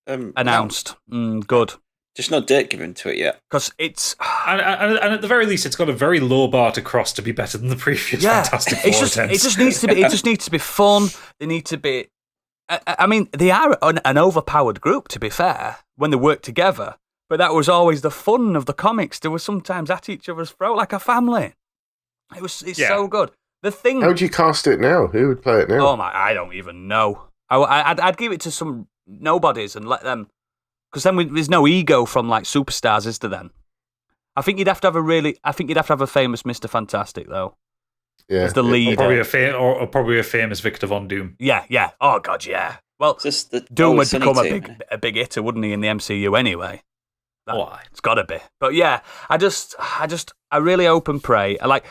Announced. Good. Just no date given to it yet. Because it's... And at the very least, it's got a very low bar to cross to be better than the previous Fantastic Four attempts. It just needs to be fun. They need to be... they are an overpowered group, to be fair, when they work together. But that was always the fun of the comics. They were sometimes at each other's throat like a family. It's so good. The Thing... How would you cast it now? Who would play it now? Oh my! I don't even know. I'd give it to some nobodies and let them... Because then there's no ego from like superstars, is there? Then I think you'd have to have a famous Mr. Fantastic though. Yeah, as the lead, or probably a famous Victor Von Doom. Yeah. Oh God, yeah. Well, Just the Doom would Sunny become team. a big hitter, wouldn't he, in the MCU anyway? Why? It's got to be. But yeah, I really hope and pray. Like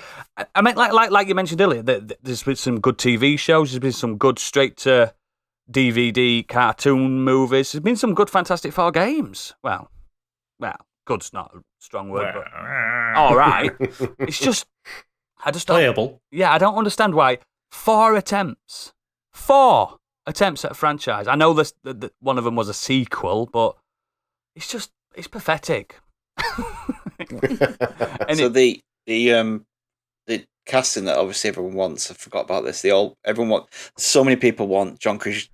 you mentioned earlier, there's been some good TV shows. There's been some good straight to DVD cartoon movies. There's been some good Fantastic Four games. Well, good's not a strong word, but all right. It's just, I just don't, playable. Yeah, I don't understand why 4 attempts at a franchise. I know this one of them was a sequel, but it's pathetic. So the casting that obviously everyone wants, I forgot about this. So many people want John Krasinski.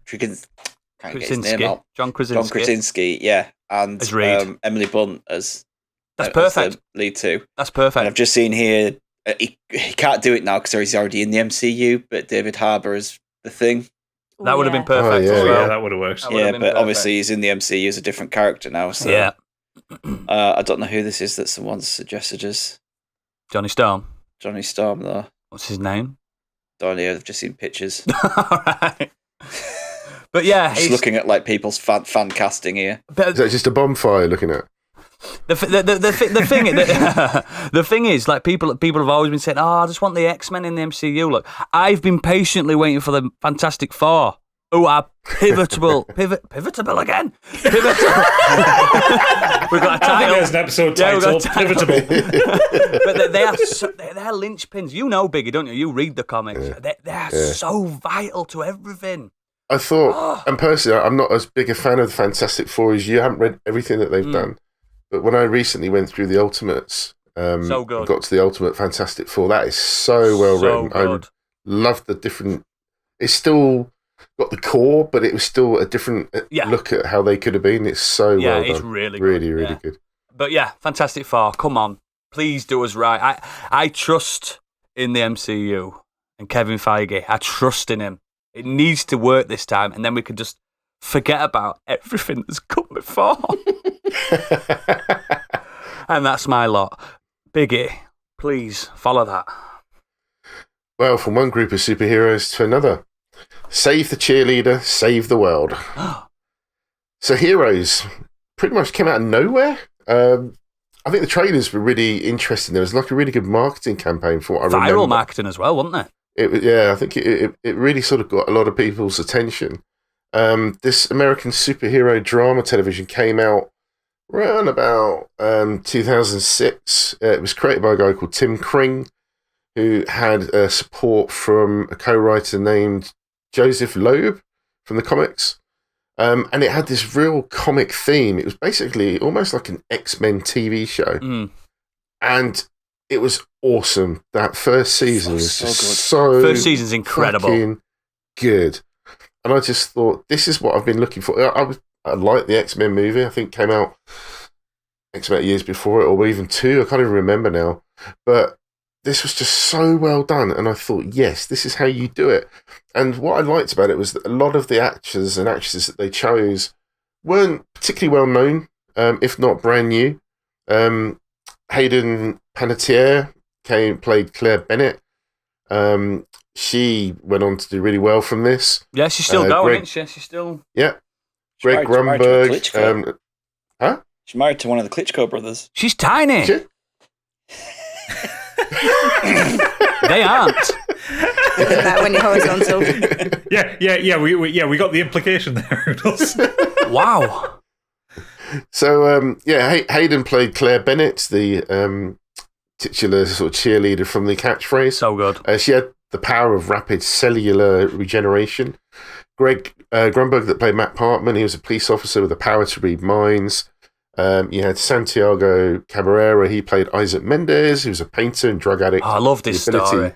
Can't get his name out. John Krasinski, yeah, and as Reed. Emily Blunt as perfect. As the lead too. That's perfect. And I've just seen here he can't do it now because he's already in the MCU. But David Harbour is the Thing. That would have been perfect. Oh, yeah. as well. Yeah, that would have worked. Yeah, but obviously he's in the MCU as a different character now. So Yeah. I don't know who this is that someone's suggested as Johnny Storm. Johnny Storm though. What's his name? Don't know. I've just seen pictures. All right. But yeah, Just looking at like people's fan casting here. But Is that just a bonfire you're looking at? the thing is, like people have always been saying, "Oh, I just want the X-Men in the MCU." Look, I've been patiently waiting for the Fantastic Four who are pivotable again. Pivotable. We've got a title. There's an episode title, Pivotable. But they're linchpins. You know, Biggie, don't you? You read the comics. Yeah. They're so vital to everything. I thought, and personally, I'm not as big a fan of the Fantastic Four as you. I haven't read everything that they've done. But when I recently went through the Ultimates, so good. got to the Ultimate Fantastic Four, that is so well written. Good. I love the different... It's still got the core, but it was still a different look at how they could have been. It's so well done. It's really good. Really good. But yeah, Fantastic Four, come on. Please do us right. I trust in the MCU and Kevin Feige. I trust in him. It needs to work this time, and then we can just forget about everything that's come before. And that's my lot. Biggie, please follow that. Well, from one group of superheroes to another. Save the cheerleader, save the world. So Heroes pretty much came out of nowhere. I think the trailers were really interesting. There was like a really good marketing campaign for what I remember. Viral marketing as well, wasn't it? I think it really sort of got a lot of people's attention. This American superhero drama television came out around about 2006. It was created by a guy called Tim Kring, who had support from a co-writer named Joseph Loeb from the comics. And it had this real comic theme. It was basically almost like an X-Men TV show. And it was awesome. That first season was just so first season's incredible. Good. And I just thought, this is what I've been looking for. I liked the X-Men movie. I think came out X amount of years before it, or even 2. I can't even remember now. But this was just so well done. And I thought, yes, this is how you do it. And what I liked about it was that a lot of the actors and actresses that they chose weren't particularly well known, if not brand new. Hayden Panettiere played Claire Bennett. She went on to do really well from this. Yeah, she's still going, isn't she? She's still... Yeah. Greg Grunberg. She's married to one of the Klitschko brothers. She's tiny. They aren't. Isn't that when you're horizontal? We got the implication there. Wow. So, Hayden played Claire Bennett, the titular sort of cheerleader from the catchphrase. So good. She had the power of rapid cellular regeneration. Greg Grunberg, that played Matt Parkman, he was a police officer with the power to read minds. You had Santiago Cabrera, he played Isaac Mendez, who was a painter and drug addict. Oh, I love this story.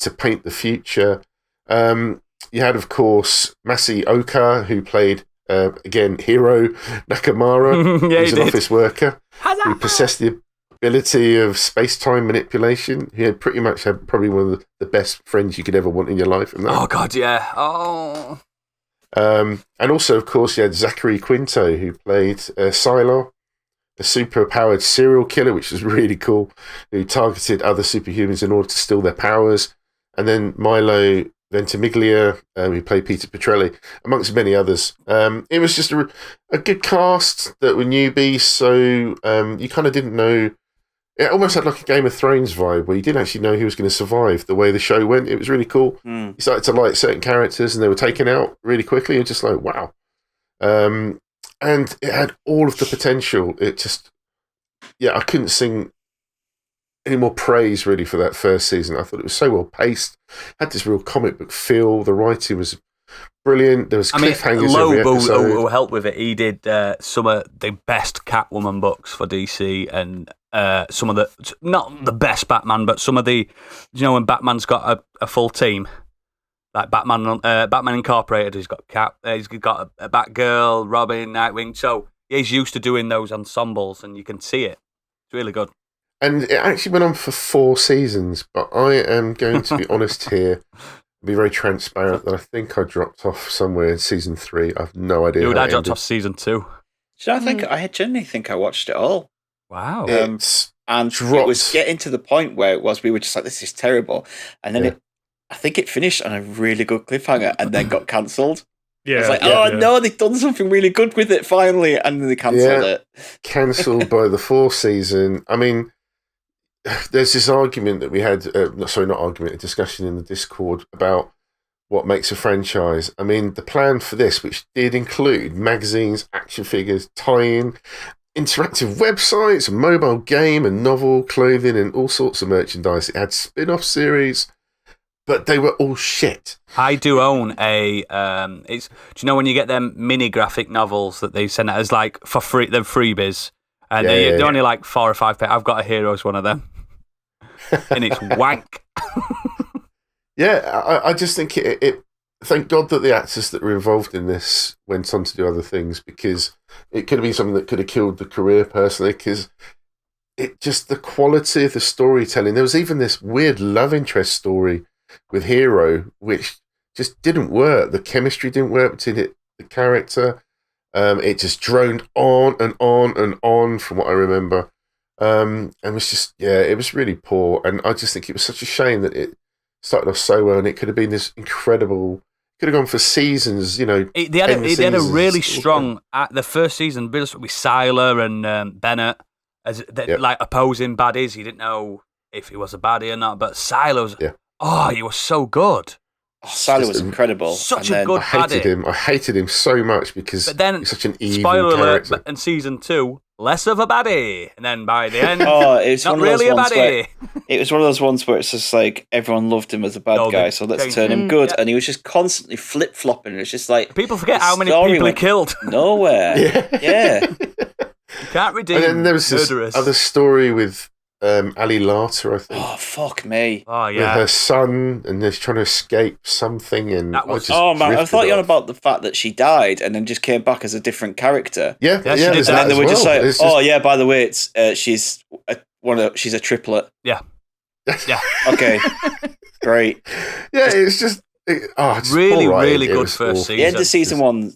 To paint the future. You had, of course, Masi Oka, who played, again, Hiro Nakamura. He's an office worker who possessed the ability of space-time manipulation. He had pretty much had probably one of the best friends you could ever want in your life. Oh, God, yeah. Oh. And also, of course, you had Zachary Quinto, who played Sylar, a super-powered serial killer, which was really cool, who targeted other superhumans in order to steal their powers. And then Milo Ventimiglia, who played Peter Petrelli, amongst many others. It was just a good cast that were newbies, so you kind of didn't know. It almost had like a Game of Thrones vibe, where you didn't actually know who was going to survive the way the show went. It was really cool. You started to like certain characters, and they were taken out really quickly. You're just like, wow. And it had all of the potential. It just, I couldn't sing any more praise really for that first season. I thought it was so well paced. Had this real comic book feel. The writing was brilliant. There was cliffhangers every episode. Who helped with it, he did some of the best Catwoman books for DC, and some of the, not the best Batman, but some of the, when Batman's got a full team, like Batman Incorporated, he's got he's got a Batgirl, Robin, Nightwing. So he's used to doing those ensembles, and you can see it. It's really good. And it actually went on for 4 seasons, but I am going to be honest here, be very transparent, that I think I dropped off somewhere in season 3. I have no idea. Dude, I dropped off season 2. I genuinely think I watched it all. Wow. And it was getting to the point where we were just like, this is terrible. And then I think it finished on a really good cliffhanger and then got cancelled. Yeah, I was like, no, they've done something really good with it finally, and then they cancelled it. Cancelled by the 4th season. I mean, there's this argument that we had, a discussion in the Discord about what makes a franchise. I mean, the plan for this, which did include magazines, action figures, tie-in, interactive websites, a mobile game, a novel, clothing, and all sorts of merchandise. It had spin-off series, but they were all shit. I do own a. Do you know when you get them mini graphic novels that they send out as like for free? They're freebies, and they're only like 4 or 5 pages. I've got a Heroes one of them, and it's wank. Yeah, I just think it. Thank God that the actors that were involved in this went on to do other things, because it could have been something that could have killed the career personally. Because it just, the quality of the storytelling. There was even this weird love interest story with Hero, which just didn't work. The chemistry didn't work between the character. It just droned on and on and on, from what I remember. And it was just, it was really poor. And I just think it was such a shame that it started off so well, and it could have been this incredible. Could have gone for seasons, you know. They had a really strong. The first season, with Siler and Bennett as like opposing baddies. You didn't know if he was a baddie or not, but Siler was. Yeah. Oh, he was so good. Oh, Siler was incredible. Such a good baddie. I hated him so much because he's such an evil spoiler character. Alert, in season 2, less of a baddie, and then by the end, it's not one of those really a ones baddie. It was one of those ones where it's just like everyone loved him as a bad guy, so let's turn him good. And he was just constantly flip flopping. It's just like people forget how many people he killed. Nowhere. Yeah. You can't redeem. And then there was this other story with Ali Lata, I think. Oh, fuck me. Oh, yeah. With her son, and they're trying to escape something. And I thought you were about the fact that she died and then just came back as a different character. Yeah, she did. And then they were just like, by the way, it's she's a triplet. Yeah. Yeah. Okay. Great. Yeah, it's just really good first season. The end of season 1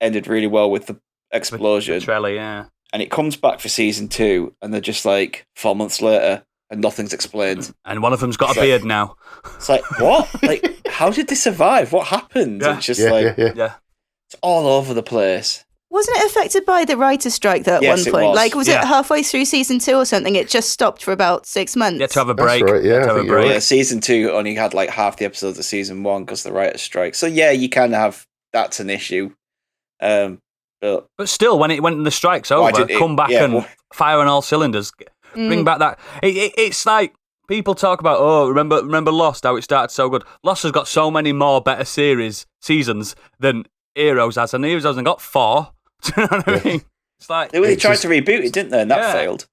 ended really well with the explosion. With Trelly, yeah. And it comes back for season 2, and they're just like 4 months later, and nothing's explained. And one of them's got a beard now. It's like, what? Like, how did they survive? What happened? Yeah. It's just it's all over the place. Wasn't it affected by the writer's strike though at one point? Was. Like, was it halfway through season 2 or something? It just stopped for about 6 months. Yeah, to have a break. That's right, yeah. Yeah, season 2 only had like half the episodes of season 1 because of the writer's strike. So yeah, you can have, that's an issue. But still, when the strike's over, come back and fire on all cylinders. Bring back that. It's like people talk about, remember Lost, how it started so good. Lost has got so many more better seasons than Heroes has, and Heroes hasn't got 4. Do you know what I mean? It's like they tried to reboot it, didn't they? And that failed.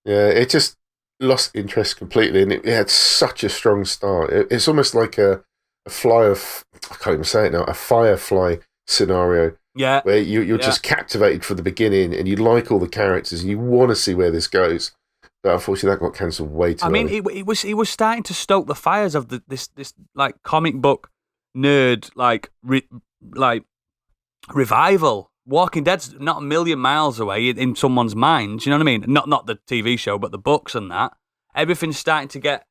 Yeah, it just lost interest completely, and it had such a strong start. It's almost like a I can't even say it now, a Firefly scenario. Yeah, where you're just captivated from the beginning, and you like all the characters, and you want to see where this goes. But unfortunately, that got cancelled way too early. I mean, it was starting to stoke the fires of this like comic book nerd like revival. Walking Dead's not a million miles away in someone's mind. Do you know what I mean? Not the TV show, but the books and that. Everything's starting to get.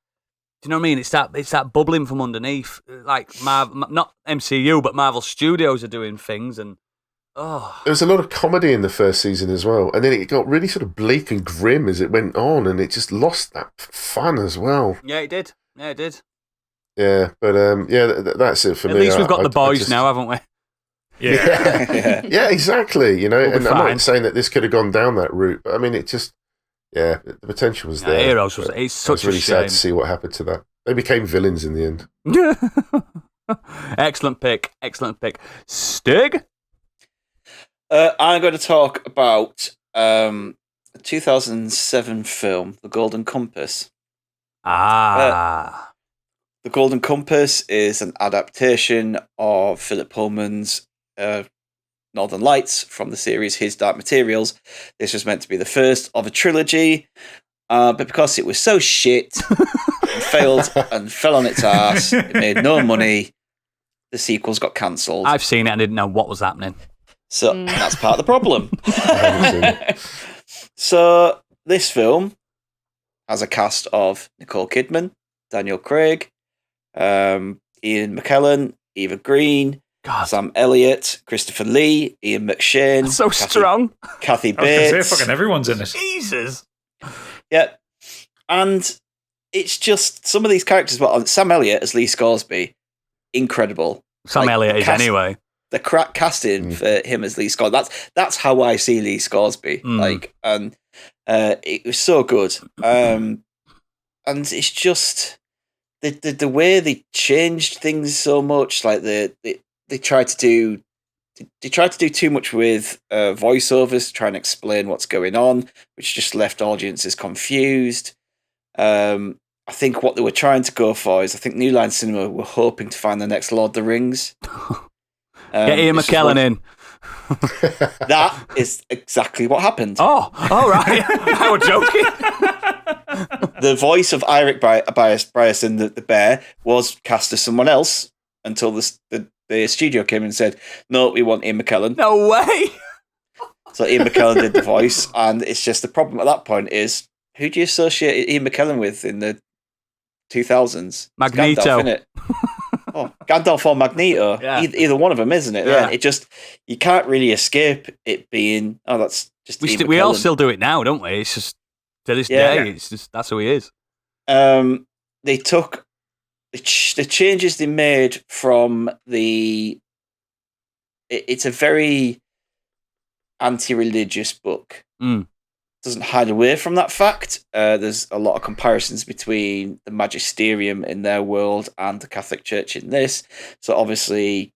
Do you know what I mean? It's that bubbling from underneath. Like not MCU, but Marvel Studios are doing things and. Oh. There was a lot of comedy in the first season as well, and then it got really sort of bleak and grim as it went on, and it just lost that fun as well. Yeah, it did. Yeah, but that's it for me. At least we've got the boys now, haven't we? Yeah, exactly. You know, and I'm not saying that this could have gone down that route, but I mean, it just, the potential was there. Heroes was. It's such really a shame. Sad to see what happened to that. They became villains in the end. Excellent pick. Stig. I'm going to talk about a 2007 film, The Golden Compass. The Golden Compass is an adaptation of Philip Pullman's Northern Lights from the series His Dark Materials. This was meant to be the first of a trilogy, but because it was so shit and failed and fell on its ass, it made no money, the sequels got cancelled. I've seen it and didn't know what was happening. So that's part of the problem. So this film has a cast of Nicole Kidman, Daniel Craig, Ian McKellen, Eva Green, Sam Elliott, Christopher Lee, Ian McShane. So strong. Kathy Bates. I was going to say, fucking everyone's in it. Jesus. Yeah. And it's just some of these characters, but Sam Elliott as Lee Scoresby, incredible. Sam Like, Elliott is anyway. The crack casting for him as Lee Scoresby. That's how I see Lee Scoresby. Like, and it was so good. And it's just the way they changed things so much. Like they tried to do too much with voiceovers to try and explain what's going on, which just left audiences confused. I think what they were trying to go for is, I think New Line Cinema were hoping to find the next Lord of the Rings. Get Ian McKellen in. That is exactly what happened. Oh, all right. I was joking. The voice of Eirik Bryson, the bear, was cast as someone else until the studio came and said, no, we want Ian McKellen. No way. So Ian McKellen did the voice, and it's just the problem at that point is, who do you associate Ian McKellen with in the 2000s? Magneto. Gandalf, isn't it? Gandalf or Magneto. Yeah. Either one of them, isn't it? Yeah. It just, you can't really escape it being, that's just Ian We all McKellen. still do it now, don't we? It's just, to this Yeah. day, it's just, that's who he is. They took the changes they made from it's a very anti-religious book. Doesn't hide away from that fact. There's a lot of comparisons between the magisterium in their world and the Catholic Church in this. So obviously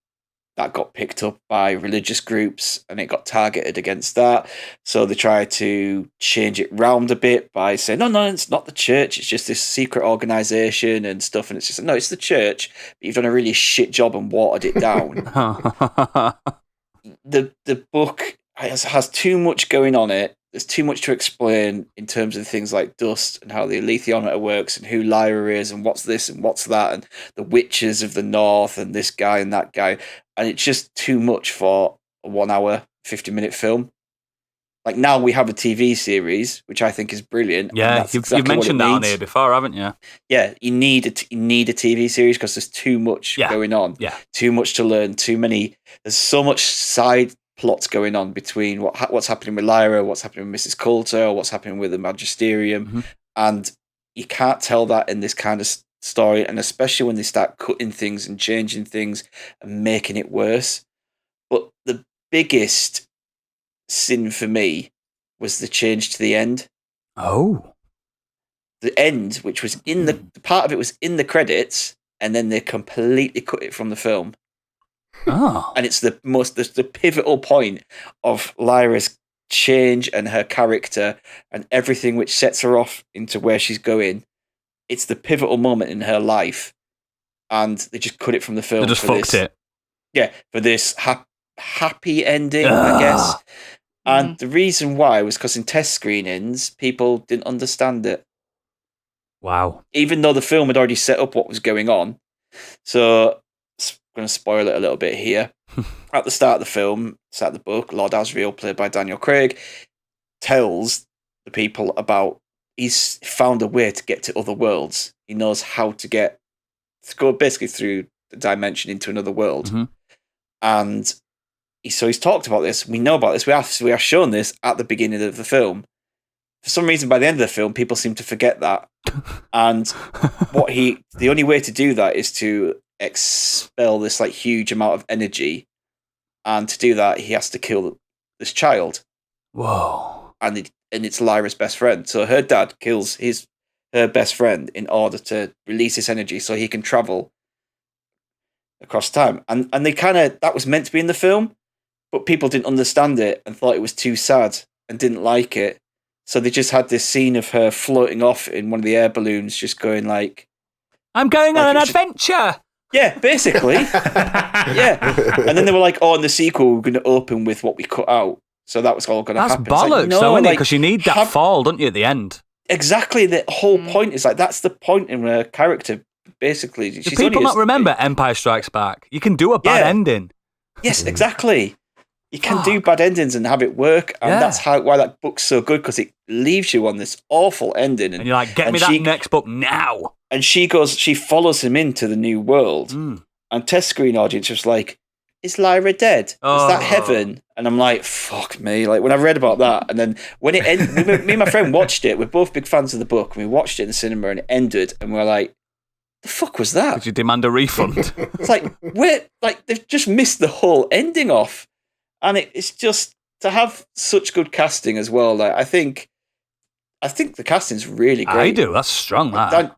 that got picked up by religious groups and it got targeted against that. So they tried to change it round a bit by saying, no, it's not the church. It's just this secret organization and stuff. And it's just, no, it's the church, but you've done a really shit job and watered it down. The book has too much going on it. There's too much to explain in terms of things like dust and how the alethiometer works and who Lyra is and what's this and what's that and the witches of the north and this guy and that guy. And it's just too much for a 1 hour, 50-minute film. Like, now we have a TV series, which I think is brilliant. Yeah, you've mentioned that on here before, haven't you? Yeah, you need a TV series because there's too much going on. Yeah. Too much to learn, there's so much side plots going on between what's happening with Lyra, what's happening with Mrs. Coulter, what's happening with the Magisterium, and you can't tell that in this kind of story, and especially when they start cutting things and changing things and making it worse. But the biggest sin for me was the change to the end. Oh. The end, which was in the part of it was in the credits, and then they completely cut it from the film. Oh. And it's the pivotal point of Lyra's change and her character and everything which sets her off into where she's going. It's the pivotal moment in her life. And they just cut it from the film. They just fucked it. Yeah, for this happy ending, I guess. And the reason why was because in test screenings, people didn't understand it. Wow. Even though the film had already set up what was going on. So, I'm going to spoil it a little bit here. At the start of the film, start of the book, Lord Asriel, played by Daniel Craig, tells the people about he's found a way to get to other worlds. He knows how to go basically through the dimension into another world. And he's talked about this. We know about this. We are shown this at the beginning of the film. For some reason, by the end of the film, people seem to forget that. And the only way to do that is to expel this like huge amount of energy, and to do that, he has to kill this child. Whoa! And it's Lyra's best friend. So her dad kills her best friend in order to release this energy, so he can travel across time. And they that was meant to be in the film, but people didn't understand it and thought it was too sad and didn't like it. So they just had this scene of her floating off in one of the air balloons, just going like, "I'm going on an adventure." Yeah, basically. Yeah. And then they were like, and the sequel, we're going to open with what we cut out. So that was all going to happen. That's bollocks, though, isn't it? Because you need that fall, don't you, at the end? Exactly. The whole point is that's the point in her character, basically. Do people not remember Empire Strikes Back? You can do a bad ending. Yes, exactly. You can do bad endings and have it work. And that's why that book's so good, because it leaves you on this awful ending. And you're like, get me that next book now. And she follows him into the new world. And test screen audience was like, is Lyra dead? Is that heaven? And I'm like, fuck me. Like, when I read about that, and then when it ended, me and my friend watched it. We're both big fans of the book. And we watched it in the cinema and it ended. And we're like, the fuck was that? Did you demand a refund? It's like, they've just missed the whole ending off. And it's just, to have such good casting as well, like, I think the casting's really great. I do. That's strong, that.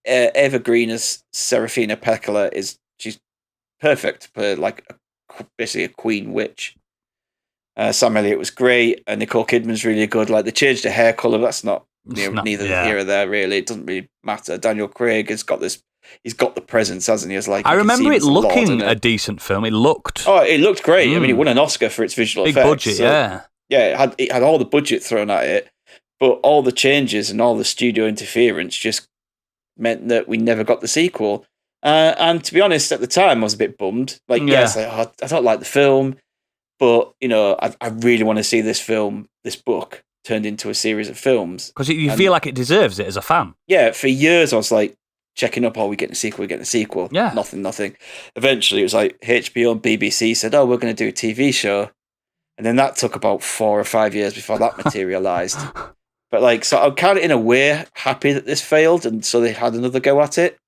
Eva Green as Serafina Pekkala she's perfect for, like, basically a queen witch. Sam Elliott was great, and Nicole Kidman's really good. Like, they changed the hair colour, that's not neither here or there, really. It doesn't really matter. Daniel Craig has got this. He's got the presence, hasn't he? As like I remember it looking a decent film. It looked. Oh, it looked great. I mean, it won an Oscar for its visual big effects. Budget, yeah. Yeah, it had all the budget thrown at it, but all the changes and all the studio interference just meant that we never got the sequel. And to be honest, at the time, I was a bit bummed. Like, I don't like the film, but I really want to see this book turned into a series of films. Because you feel like it deserves it as a fan. Yeah, for years I was like checking up, we're getting a sequel. Yeah. Nothing. Eventually it was like HBO and BBC said, we're going to do a TV show. And then that took about 4 or 5 years before that materialised. But so I'm kind of in a way happy that this failed, and so they had another go at it.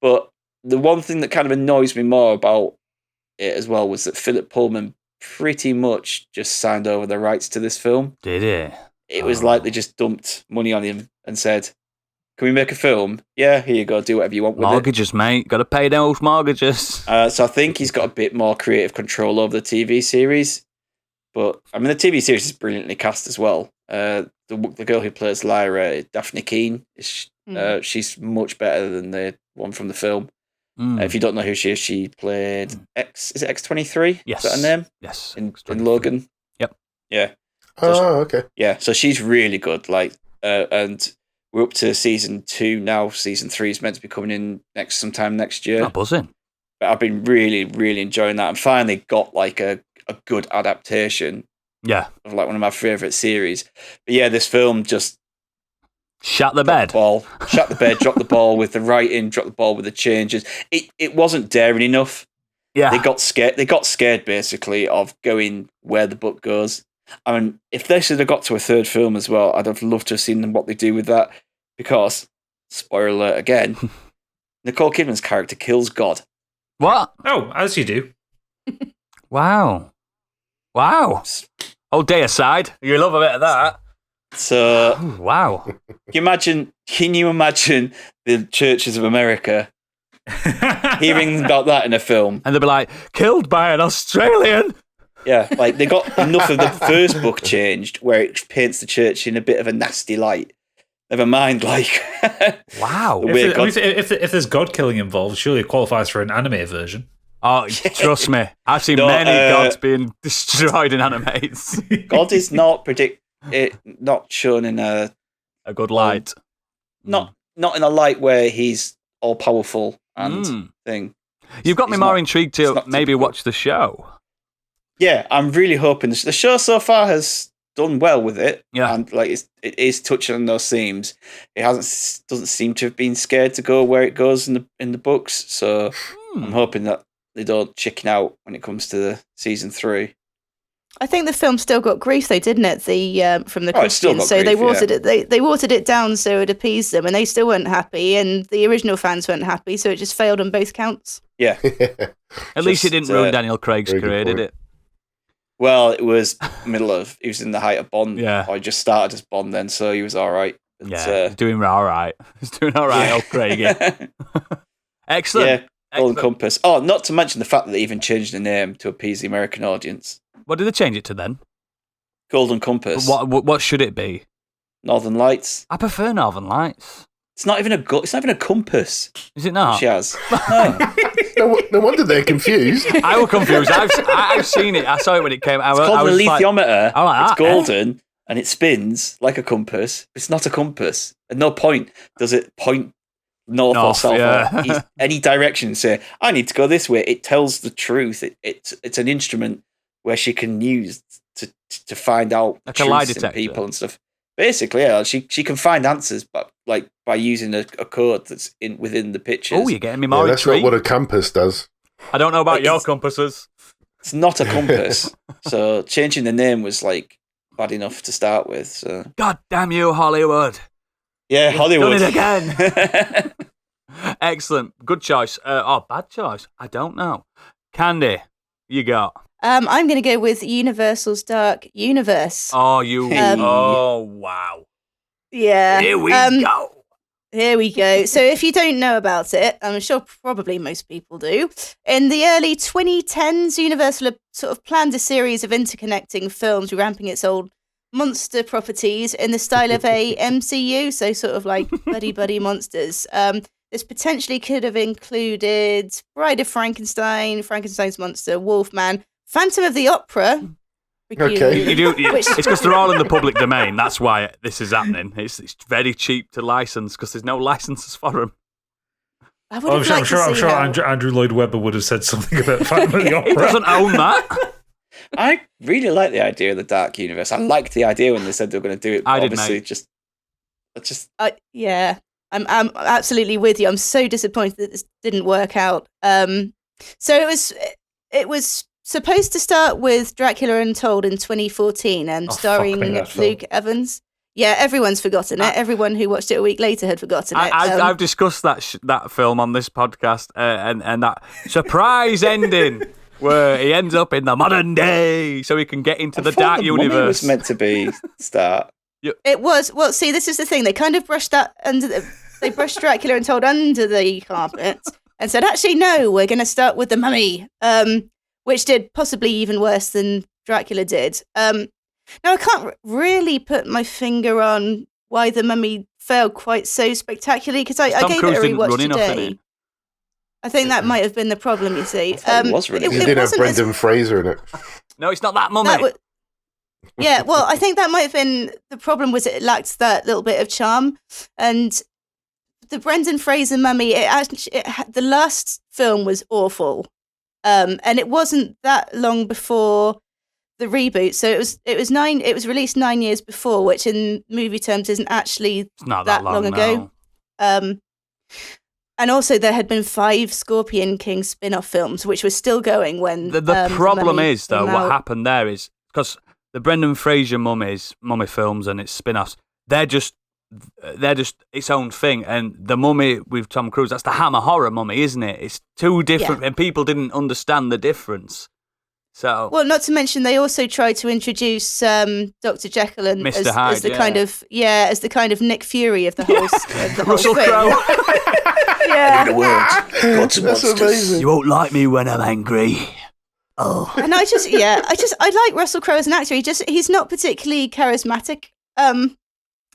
But the one thing that kind of annoys me more about it as well was that Philip Pullman pretty much just signed over the rights to this film. Did he? It was like they just dumped money on him and said, "Can we make a film? Yeah, here you go, do whatever you want with mortgages, mate. Got to pay those mortgages." So I think he's got a bit more creative control over the TV series. But, I mean, the TV series is brilliantly cast as well. The girl who plays Lyra, Daphne Keane, she's much better than the one from the film. If you don't know who she is, she played X23? Yes. Is that her name? Yes. In Logan? Yep. Yeah. Okay. Yeah, so she's really good. And we're up to season 2 now. Season 3 is meant to be coming in sometime next year. Not buzzing. But I've been really, really enjoying that, and finally got a good adaptation. Yeah. Of one of my favourite series. But yeah, this film just shut the bed, dropped the ball with the writing, dropped the ball with the changes. It wasn't daring enough. Yeah. They got scared basically of going where the book goes. I mean, if they should have got to a third film as well, I'd have loved to have seen what they do with that, because, spoiler alert again, Nicole Kidman's character kills God. What? Oh, as you do. Wow. Whole day aside, you love a bit of that. So, wow. Can you imagine the churches of America hearing about that in a film? And they'll be like, killed by an Australian. Yeah, they got enough of the first book changed where it paints the church in a bit of a nasty light. Never mind, wow. If there's God killing involved, surely it qualifies for an anime version. Oh, trust me. I've seen many gods being destroyed in animes. God is not not shown in a good light. Not in a light where he's all powerful and thing. You've got me more intrigued to maybe watch the show. Yeah, I'm really hoping the show so far has done well with it. Yeah, and it is touching on those themes. It doesn't seem to have been scared to go where it goes in the books. So I'm hoping that they don't chicken out when it comes to the season 3. I think the film still got grief, though, didn't it? From the Christians, so they watered it. They watered it down so it appeased them, and they still weren't happy, and the original fans weren't happy, so it just failed on both counts. Yeah. At least it didn't ruin Daniel Craig's career, did it? Well, it was he was in the height of Bond. Yeah. Or he just started as Bond then, so he was all right. But, he's doing all right. He's doing all right, old Craigie. Excellent. Yeah. Golden Compass. Oh, not to mention the fact that they even changed the name to appease the American audience. What did they change it to then? Golden Compass. What should it be? Northern Lights. I prefer Northern Lights. It's not even a compass. Is it not? She has. No wonder they're confused. I was confused. I've seen it. I saw it when it came out. It's called a lithiometer. It's golden and it spins like a compass. It's not a compass. At no point does it point north or south or any direction and say, I need to go this way. It tells the truth. It's an instrument where she can use to find out like a lie truths detector. in people and stuff. Basically, yeah, she can find answers, but by using a code that's within the pictures. Oh, you're getting me more that's intrigued. not what a compass does. I don't know about your compasses. It's not a compass. So changing the name was bad enough to start with. So God damn you, Hollywood! Yeah, Hollywood done it again. Excellent. Good choice. Bad choice. I don't know. Candy, you got. I'm going to go with Universal's Dark Universe. Oh, you. Oh, wow. Yeah. Here we go. Here we go. So if you don't know about it, I'm sure probably most people do. In the early 2010s, Universal sort of planned a series of interconnecting films ramping its old monster properties in the style of a MCU, so sort of like buddy monsters. This potentially could have included Bride of Frankenstein, Frankenstein's Monster, Wolfman, Phantom of the Opera. Okay. It's because they're all in the public domain. That's why this is happening. It's very cheap to license because there's no licenses for them. I'm sure Andrew Lloyd Webber would have said something about Phantom of the Opera. He doesn't own that. I really like the idea of the Dark Universe. I liked the idea when they said they were going to do it. But obviously, yeah, I'm absolutely with you. I'm so disappointed that this didn't work out. So it was supposed to start with Dracula Untold in 2014 and starring Luke Evans. Yeah, everyone's forgotten it. Everyone who watched it a week later had forgotten it. I've discussed that film on this podcast and that surprise ending where he ends up in the modern day so he can get into the dark universe. Mummy was meant to be start. It was. Well, see, this is the thing. They kind of brushed that they brushed Dracula Untold under the carpet and said, actually, no, we're going to start with the Mummy, which did possibly even worse than Dracula did. Now, I can't really put my finger on why the Mummy failed quite so spectacularly because I gave it a rewatch today. I think that might have been the problem, you see. It was really good. It did have Brendan Fraser in it. No, it's not that Mummy. Yeah, well, I think that might have been the problem was it lacked that little bit of charm. And the Brendan Fraser Mummy, the last film was awful. And it wasn't that long before the reboot. So it was released 9 years before, which in movie terms isn't actually not that long ago. And also there had been 5 Scorpion King spin-off films, which were still going when the problem is, though, what happened there is, because the Brendan Fraser mummy films and its spin-offs, they're just its own thing. And the Mummy with Tom Cruise, that's the Hammer horror Mummy, isn't it? It's two different, and people didn't understand the difference. So, well, not to mention they also tried to introduce Dr. Jekyll and Mr. Hyde, as the kind of Nick Fury of the whole Russell Crowe. Yeah. That's amazing. You won't like me when I'm angry. Oh. And I like Russell Crowe as an actor. He's not particularly charismatic. And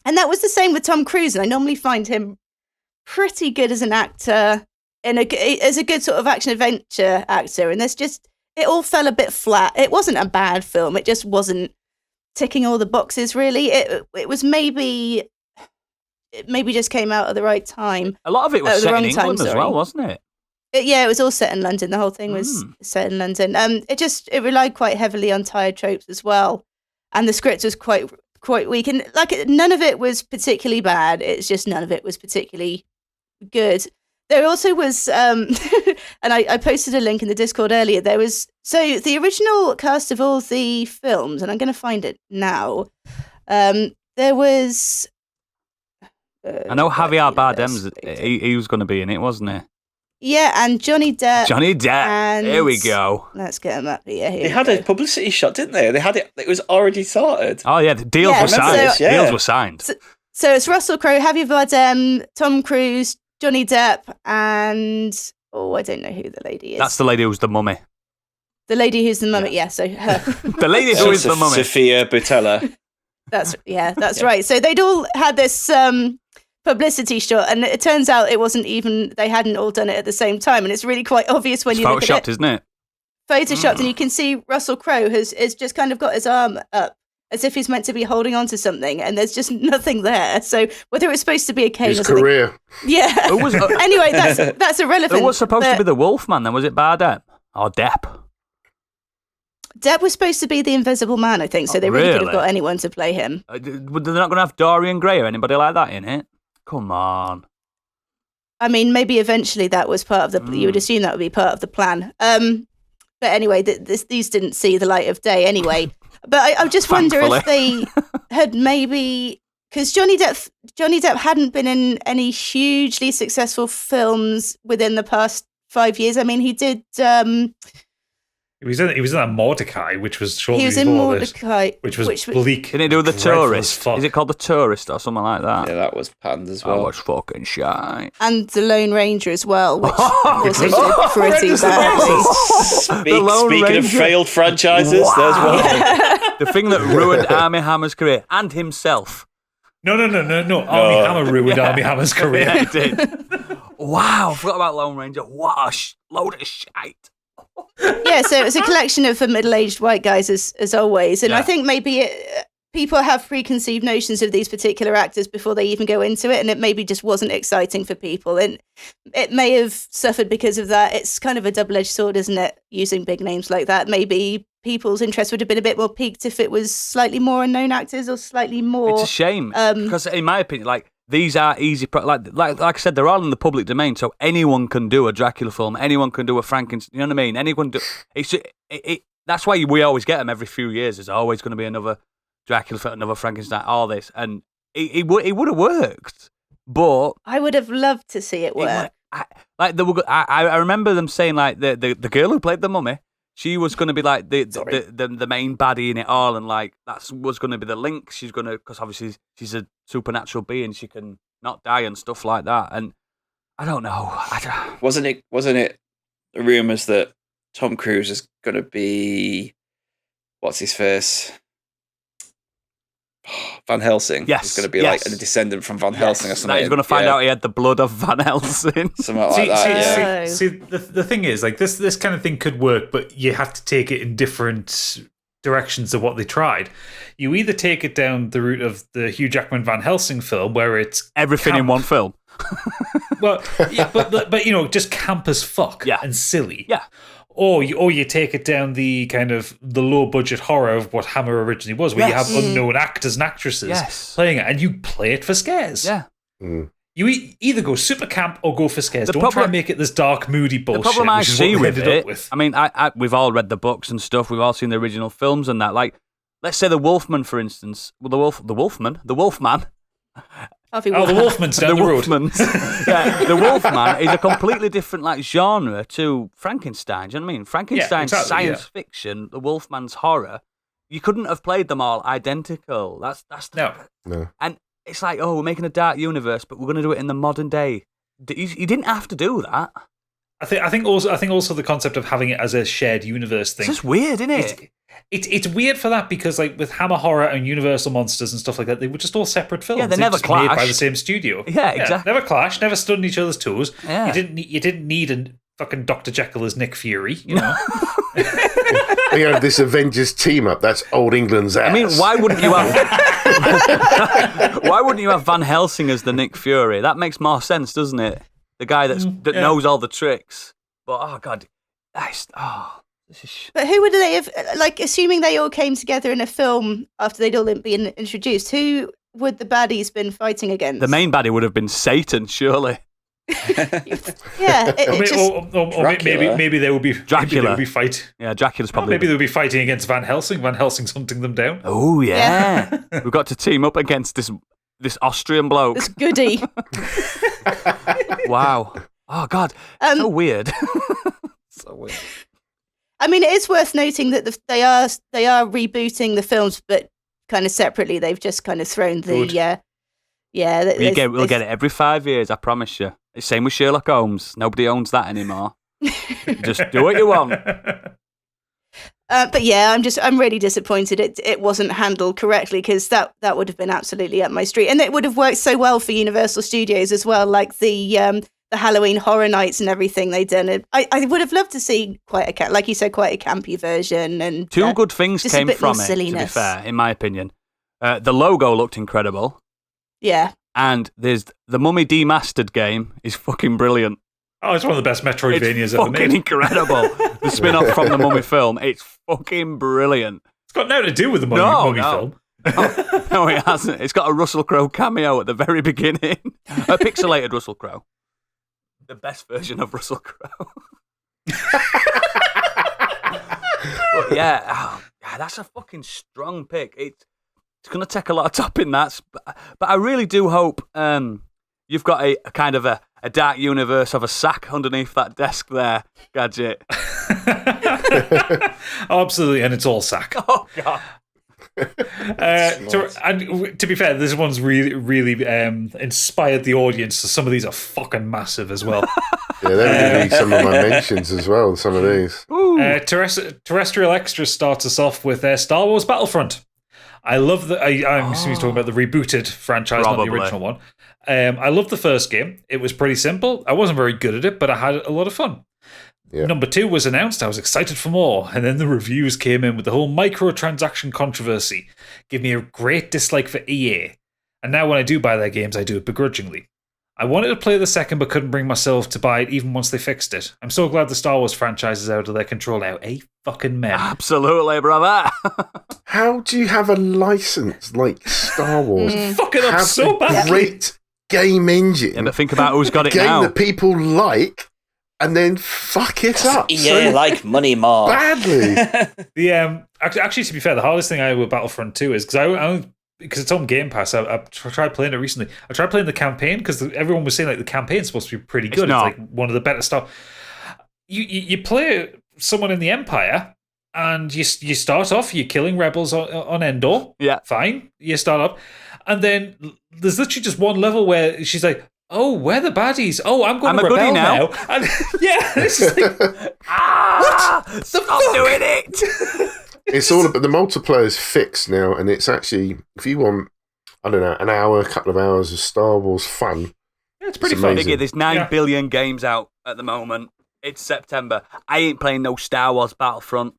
that was the same with Tom Cruise. And I normally find him pretty good as an actor, as a good sort of action adventure actor. And it all fell a bit flat. It wasn't a bad film. It just wasn't ticking all the boxes, really. It was maybe just came out at the right time. A lot of it was set in England as well, wasn't it? It was all set in London. The whole thing was set in London. It relied quite heavily on tired tropes as well, and the script was quite weak. And none of it was particularly bad. It's just none of it was particularly good. There also was, and I posted a link in the Discord earlier. There was the original cast of all the films, and I'm going to find it now. There was. I know Javier Bardem's. He was going to be in it, wasn't he? Yeah, and Johnny Depp. Here we go. Let's get him up here. They had a publicity shot, didn't they? They had it. It was already sorted. Oh yeah, the deals were signed. Deals were signed. So it's Russell Crowe, Javier Bardem, Tom Cruise, Johnny Depp, and I don't know who the lady is. That's the lady who's the mummy. The lady who's the mummy. Yeah, so her. The lady who is the mummy. Sophia Butella. That's right. So they'd all had this publicity shot, and it turns out it wasn't even, they hadn't all done it at the same time, and it's really quite obvious when you look at it. Photoshopped, isn't it? Photoshopped, and you can see Russell Crowe has just kind of got his arm up as if he's meant to be holding on to something, and there's just nothing there. So whether it was supposed to be a cane his or something, career. Yeah. Anyway, that's irrelevant. Who was supposed to be the Wolfman then? Was it Bardem or Depp? Depp was supposed to be the Invisible Man, I think. So they really could have got anyone to play him. They're not going to have Dorian Gray or anybody like that in it. Come on. I mean, maybe eventually that was part of the. You would assume that would be part of the plan. But anyway, these didn't see the light of day anyway. But I just wonder if they had maybe because Johnny Depp hadn't been in any hugely successful films within the past 5 years. I mean, he did. He was in that Mordecai, which was shortly He was before in Mordecai, this, which was bleak. Didn't he do The dreadful as Tourist? fuck. Is it called The Tourist or something like that? Yeah, that was panned as I well. was fucking shy. and The Lone Ranger as well, which also did pretty badly. Speaking Ranger. of failed franchises, there's one. The thing that ruined Armie Hammer's career and himself. No. Armie Hammer ruined Armie Hammer's career. Yeah, it did. Wow, I forgot about Lone Ranger. What a load of shite. Yeah, so it's a collection of middle-aged white guys as always, and I think maybe people have preconceived notions of these particular actors before they even go into it, and it maybe just wasn't exciting for people, and it may have suffered because of that. It's kind of a double-edged sword, isn't it, using big names like that? Maybe people's interest would have been a bit more piqued if it was slightly more unknown actors or slightly more. It's a shame because, in my opinion, like these are easy. Like I said, they're all in the public domain, so anyone can do a Dracula film. Anyone can do a Frankenstein. You know what I mean? Anyone do. That's why we always get them every few years. There's always going to be another Dracula film, another Frankenstein, all this, and it would have worked. But I would have loved to see it work. I remember them saying like the girl who played the mummy. She was going to be like the main baddie in it all, and like that was going to be the link. She's going to, because obviously she's a supernatural being, she can not die and stuff like that. And I don't know. Wasn't it rumors that Tom Cruise is going to be, what's his face? Van Helsing. Yes, he's going to be like a descendant from Van Helsing or something. Now he's going to find out he had the blood of Van Helsing. Something like that. See, the thing is, like this kind of thing could work, but you have to take it in different directions of what they tried. You either take it down the route of the Hugh Jackman Van Helsing film, where it's everything camp. in one film. Well, yeah, but you know, just camp as fuck and silly. Yeah. Or you take it down the kind of the low budget horror of what Hammer originally was, where you have unknown actors and actresses playing it, and you play it for scares. Yeah. Mm. You either go super camp or go for scares. Don't try and make it this dark, moody bullshit. The problem I which is see what we with ended it, up with. I mean, we've all read the books and stuff. We've all seen the original films and that. Like, let's say the Wolfman, for instance. Well, the Wolfman. The Wolfman's down the road. Yeah, the Wolfman is a completely different like genre to Frankenstein. Do you know what I mean? Frankenstein's science fiction, the Wolfman's horror. You couldn't have played them all identical. That's no. And it's like, oh, we're making a dark universe, but we're going to do it in the modern day. You didn't have to do that. I think also the concept of having it as a shared universe thing. It's just weird, isn't it? It's weird for that because like with Hammer Horror and Universal Monsters and stuff like that, they were just all separate films. Yeah, they never just made by clashed. the same studio. Yeah, exactly. Never clashed, never stood on each other's toes. Yeah. You didn't need a fucking Dr. Jekyll as Nick Fury, you know. You have this Avengers team up. That's old England's ass. I mean, why wouldn't you have Van Helsing as the Nick Fury? That makes more sense, doesn't it? The guy that knows all the tricks. But oh god, But who would they have, like, assuming they all came together in a film after they'd all been introduced, who would the baddies been fighting against? The main baddie would have been Satan, surely. Yeah, maybe they would be Dracula. Maybe they would be fight. Yeah, Dracula's probably. Maybe they would be fighting against Van Helsing. Van Helsing's hunting them down. Oh yeah, we've got to team up against this Austrian bloke. This goody. Wow. Oh god, so weird. So weird. I mean, it is worth noting that they are rebooting the films, but kind of separately. They've just kind of thrown the We'll get it every 5 years. I promise you. It's same with Sherlock Holmes. Nobody owns that anymore. Just do what you want. But yeah, I'm really disappointed it wasn't handled correctly, because that would have been absolutely up my street, and it would have worked so well for Universal Studios as well, like the Halloween Horror Nights and everything they'd done. I would have loved to see quite a, like you said, quite a campy version. And two good things came from it, silliness. to be fair, in my opinion. The logo looked incredible. Yeah. And there's the Mummy Demastered game is fucking brilliant. Oh, it's one of the best Metroidvanias ever made. It's fucking incredible. The spin-off from the Mummy film. It's fucking brilliant. It's got nothing to do with the Mummy film. No, it hasn't. It's got a Russell Crowe cameo at the very beginning. A pixelated Russell Crowe. The best version of Russell Crowe. But yeah, that's a fucking strong pick. it's going to take a lot of topping that. But I really do hope you've got a kind of a dark universe of a sack underneath that desk there, Gadget. Oh, absolutely, and it's all sack. Oh, God. To be fair, this one's really inspired the audience. So some of these are fucking massive as well. Yeah, they're going to be some of my mentions as well. Some of these. Terrestrial Extra starts us off with Star Wars Battlefront. I love I'm assuming he's talking about the rebooted franchise, Probably. not the original one. I loved the first game. It was pretty simple. I wasn't very good at it, but I had a lot of fun. Yeah. Number 2 was announced. I was excited for more. And then the reviews came in with the whole microtransaction controversy. Give me a great dislike for EA. And now when I do buy their games, I do it begrudgingly. I wanted to play the second, but couldn't bring myself to buy it even once they fixed it. I'm so glad the Star Wars franchise is out of their control now. Fucking men. Absolutely, brother. How do you have a license like Star Wars? Fuck it up so bad. Great game engine. Yeah, but think about who's got it game now. that people like, and then fuck it up. Yeah, so like money more. badly. Actually, to be fair, the hardest thing I had with Battlefront 2 is because it's on Game Pass. I tried playing it recently. I tried playing the campaign because everyone was saying like the campaign's supposed to be pretty good. It's like one of the better stuff. You play someone in the Empire, and you start off, you're killing rebels on Endor. Yeah, fine. You start up, and then there's literally just one level where she's like, "Oh, we're the baddies. Oh, I'm going to rebel now." And yeah, it's just like, what? Stop doing it. It's all about the multiplayer's fixed now, and it's actually, if you want, I don't know, an hour, a couple of hours of Star Wars fun. Yeah, it's pretty fun. There's 9 billion games out at the moment. It's September. I ain't playing no Star Wars Battlefront.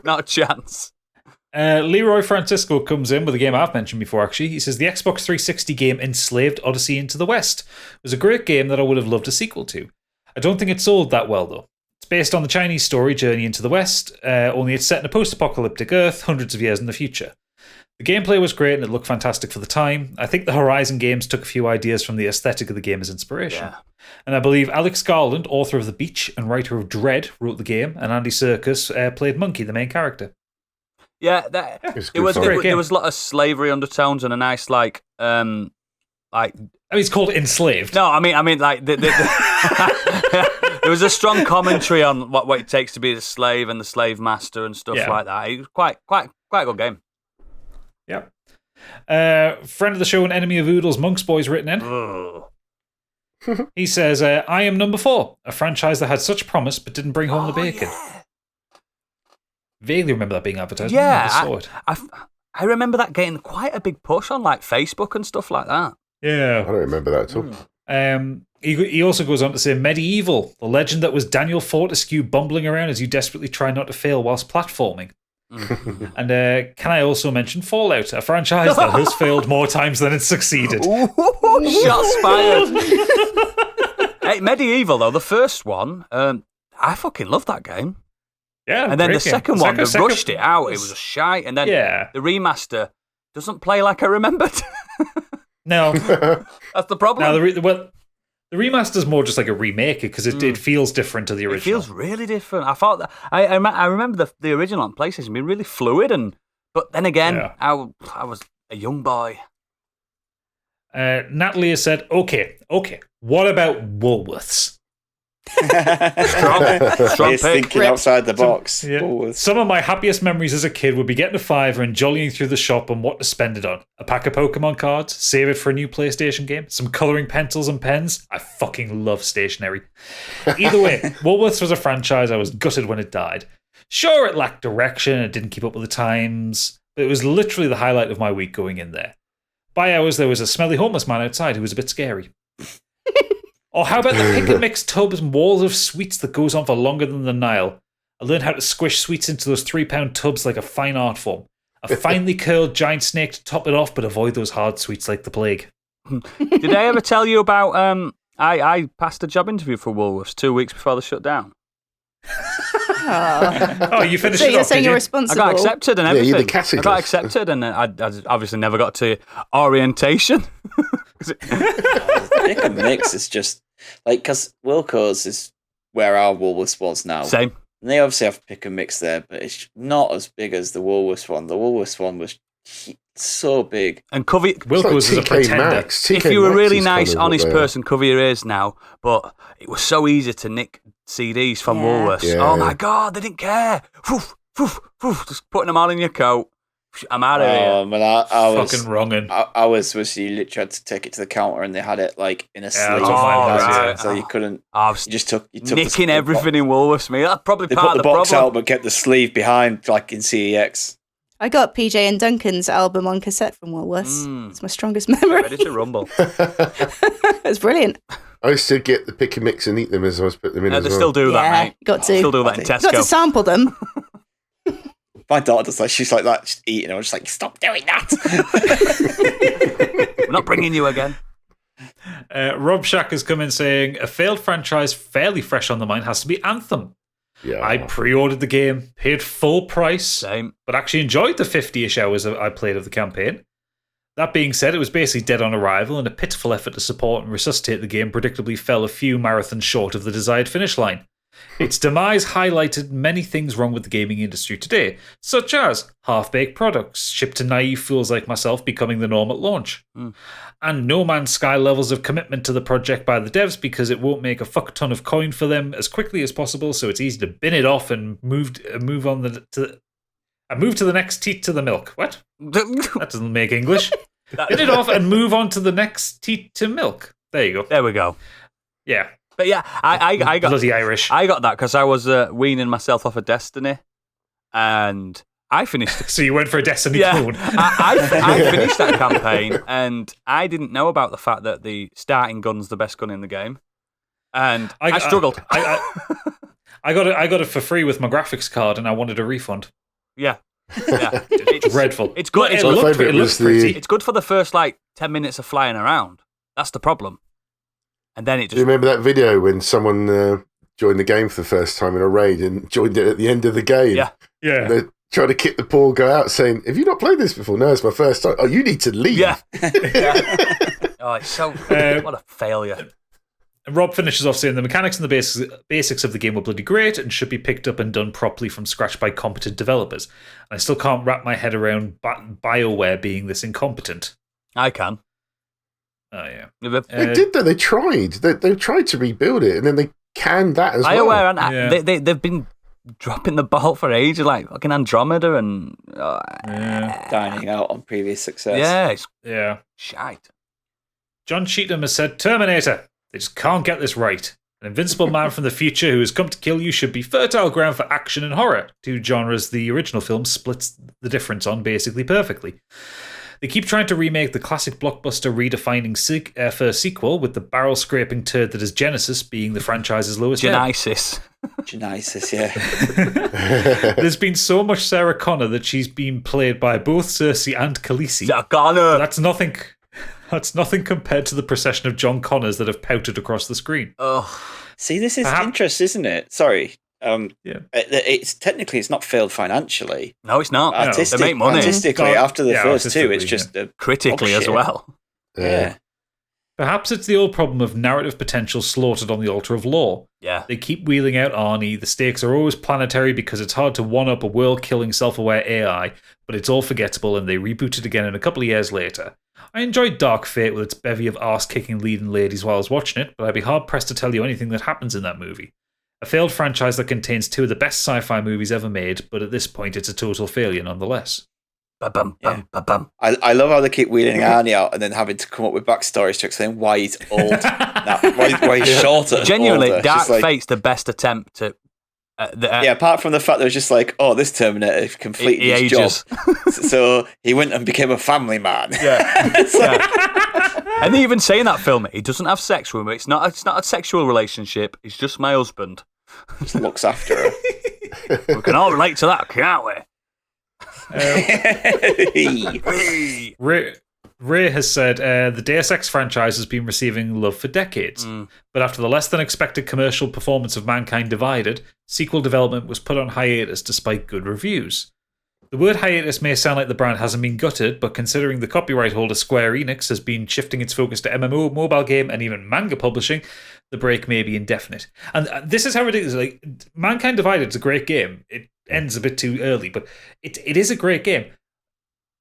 Not a chance. Leroy Francisco comes in with a game I've mentioned before, actually. He says, the Xbox 360 game Enslaved Odyssey into the West was a great game that I would have loved a sequel to. I don't think it sold that well, though. It's based on the Chinese story Journey into the West, only it's set in a post-apocalyptic Earth hundreds of years in the future. The gameplay was great and it looked fantastic for the time. I think the Horizon games took a few ideas from the aesthetic of the game as inspiration. Yeah. And I believe Alex Garland, author of The Beach and writer of Dread, wrote the game, and Andy Serkis played Monkey, the main character. Yeah, there was a lot of slavery undertones and a nice it's called Enslaved. No, I mean like there was a strong commentary on what it takes to be the slave and the slave master and stuff like that. It was quite a good game. Yeah. Friend of the show and enemy of Oodles, Monk's Boy's written in. He says, I Am Number 4, a franchise that had such promise but didn't bring home the bacon. Yeah. Vaguely remember that being advertised. Yeah, I never saw it. I remember that getting quite a big push on like Facebook and stuff like that. Yeah. I don't remember that at all. He also goes on to say Medieval, the legend that was Daniel Fortescue bumbling around as you desperately try not to fail whilst platforming. And can I also mention Fallout, a franchise that has failed more times than it's succeeded. Shots fired. Hey, Medieval, though, the first one, I fucking love that game. Yeah, and then the second one, they rushed it out. It was a shite. And then the remaster doesn't play like I remembered. No. That's the problem. Now, the remaster's more just like a remake because it feels different to the original. It feels really different. I thought that I remember the original on PlayStation being really fluid, but then again, I was a young boy. Natalie has said, okay, what about Woolworths? Strong pick. Thinking outside the box. Some of my happiest memories as a kid would be getting a fiver and jollying through the shop on what to spend it on. A pack of Pokemon cards, save it for a new PlayStation game, some colouring pencils and pens. I fucking love stationery. Either way, Woolworths was a franchise I was gutted when it died. Sure, it lacked direction, it didn't keep up with the times, but it was literally the highlight of my week going in there. By hours, there was a smelly homeless man outside who was a bit scary. Or how about the pick and mix tubs and walls of sweets that goes on for longer than the Nile? I learned how to squish sweets into those 3-pound tubs like a fine art form. A finely curled giant snake to top it off, but avoid those hard sweets like the plague. Did I ever tell you about, I passed a job interview for Woolworths 2 weeks before the shutdown? Oh, you finished so it you're off, saying did you're you? responsible. I got accepted and everything. You're the category. I got accepted and I obviously never got to orientation. Pick and mix is just like, because Wilco's is where our Woolworths was now. Same. And they obviously have pick and mix there, but it's not as big as the Woolworths one. The Woolworths one was so big. And cover. Wilco was a TK pretender. Maxx. TK If you were a Maxx really is nice, kind of honest what they are. person, cover your ears now. But it was so easy to nick CDs from Yeah. Woolworths. Yeah. Oh my God, they didn't care. Woof, woof, woof, just putting them all in your coat. I'm out of here. Man, I was Fucking wronging. I was you literally had to take it to the counter and they had it like in a sleeve. that's what mine was, yeah. So you couldn't. I was You just took nicking the everything in Woolworths. Me, that's probably They part put of the the box problem. out but kept the sleeve behind, like in CEX. I got PJ and Duncan's album on cassette from Woolworths. Mm. It's my strongest memory. Ready to rumble. It's brilliant. I used to get the pick and mix and eat them as I was putting them in Yeah, as they well. still do that, Yeah, mate. got to. Still do that in Got Got to Tesco. sample them. My daughter does like she's like that, just eating. I was just like, stop doing that. We're not bringing you again. Rob Shack has come in saying a failed franchise fairly fresh on the mind has to be Anthem. Yeah. I pre-ordered the game, paid full price, Same. but actually enjoyed the 50-ish hours I played of the campaign. That being said, it was basically dead on arrival, and a pitiful effort to support and resuscitate the game predictably fell a few marathons short of the desired finish line. Its demise highlighted many things wrong with the gaming industry today, such as half-baked products shipped to naive fools like myself becoming the norm at launch, and No Man's Sky levels of commitment to the project by the devs because it won't make a fuck ton of coin for them as quickly as possible, so it's easy to bin it off and move to the next teat to the milk. What? That doesn't make English. Bin it off and move on to the next teat to milk. There you go. There we go. Yeah. But yeah, I got Bloody Irish. I got that because I was weaning myself off of Destiny, and I finished the So you went for a Destiny yeah, clone. I finished that campaign, and I didn't know about the fact that the starting gun's the best gun in the game, and I struggled. I got it for free with my graphics card, and I wanted a refund. yeah, it's Dreadful. It's good. It My looked favourite was pretty. It's good for the first 10 minutes of flying around. That's the problem, and then it Do you just remember that video when someone joined the game for the first time in a raid and joined it at the end of the game? Yeah. Yeah. They're trying to kick the poor guy out saying, have you not played this before? No, it's my first time. Oh, you need to leave. yeah. Oh, it's so what a failure. Rob finishes off saying the mechanics and the basics of the game were bloody great and should be picked up and done properly from scratch by competent developers. And I still can't wrap my head around BioWare being this incompetent. I can. Oh, yeah. They did though. They tried. They tried to rebuild it and then they canned that as well. BioWare, Yeah. they've been dropping the ball for ages, like fucking Andromeda and Dining out on previous success. yeah, it's Yeah. shite. John Cheatham has said, Terminator. They just can't get this right. An invincible man from the future who has come to kill you should be fertile ground for action and horror. Two genres the original film splits the difference on basically perfectly. They keep trying to remake the classic blockbuster redefining first sequel with the barrel-scraping turd that is Genesis being the franchise's lowest ebb. Genesis. Genesis, yeah. There's been so much Sarah Connor that she's been played by both Cersei and Khaleesi. Dracula. That's nothing compared to the procession of John Connors that have pouted across the screen. Oh, See, this is Perhaps- interest, isn't it? Sorry. Yeah. It's technically it's not failed financially. no, it's not. Artistic, They make money artistically, after the Yeah, first two, it's artistically, just a critically as shit. well. yeah. Perhaps it's the old problem of narrative potential slaughtered on the altar of law. Yeah. They keep wheeling out Arnie, the stakes are always planetary because it's hard to one-up a world-killing, self-aware AI, but it's all forgettable and they reboot it again in a couple of years later. I enjoyed Dark Fate with its bevy of arse-kicking leading ladies while I was watching it, but I'd be hard-pressed to tell you anything that happens in that movie. A failed franchise that contains two of the best sci-fi movies ever made, but at this point it's a total failure nonetheless. Ba-bum, Yeah. ba-bum. I love how they keep wheeling Arnie out and then having to come up with backstories to explain why he's old, why he's shorter. and Genuinely, older. Dark Just like- Fate's the best attempt to. Yeah, apart from the fact that it was just like, oh, this Terminator completed he his ages. job, so he went and became a family man. Yeah. It's like- And they even say in that film, he doesn't have sex with me. It's not a sexual relationship. He's just my husband. just looks after her. We can all relate to that, can't we? Ray has said the Deus Ex franchise has been receiving love for decades, but after the less than expected commercial performance of Mankind Divided, sequel development was put on hiatus despite good reviews. The word hiatus may sound like the brand hasn't been gutted, but considering the copyright holder Square Enix has been shifting its focus to MMO, mobile game, and even manga publishing, the break may be indefinite. And this is how ridiculous. Like, Mankind Divided is a great game. It ends a bit too early, but it is a great game.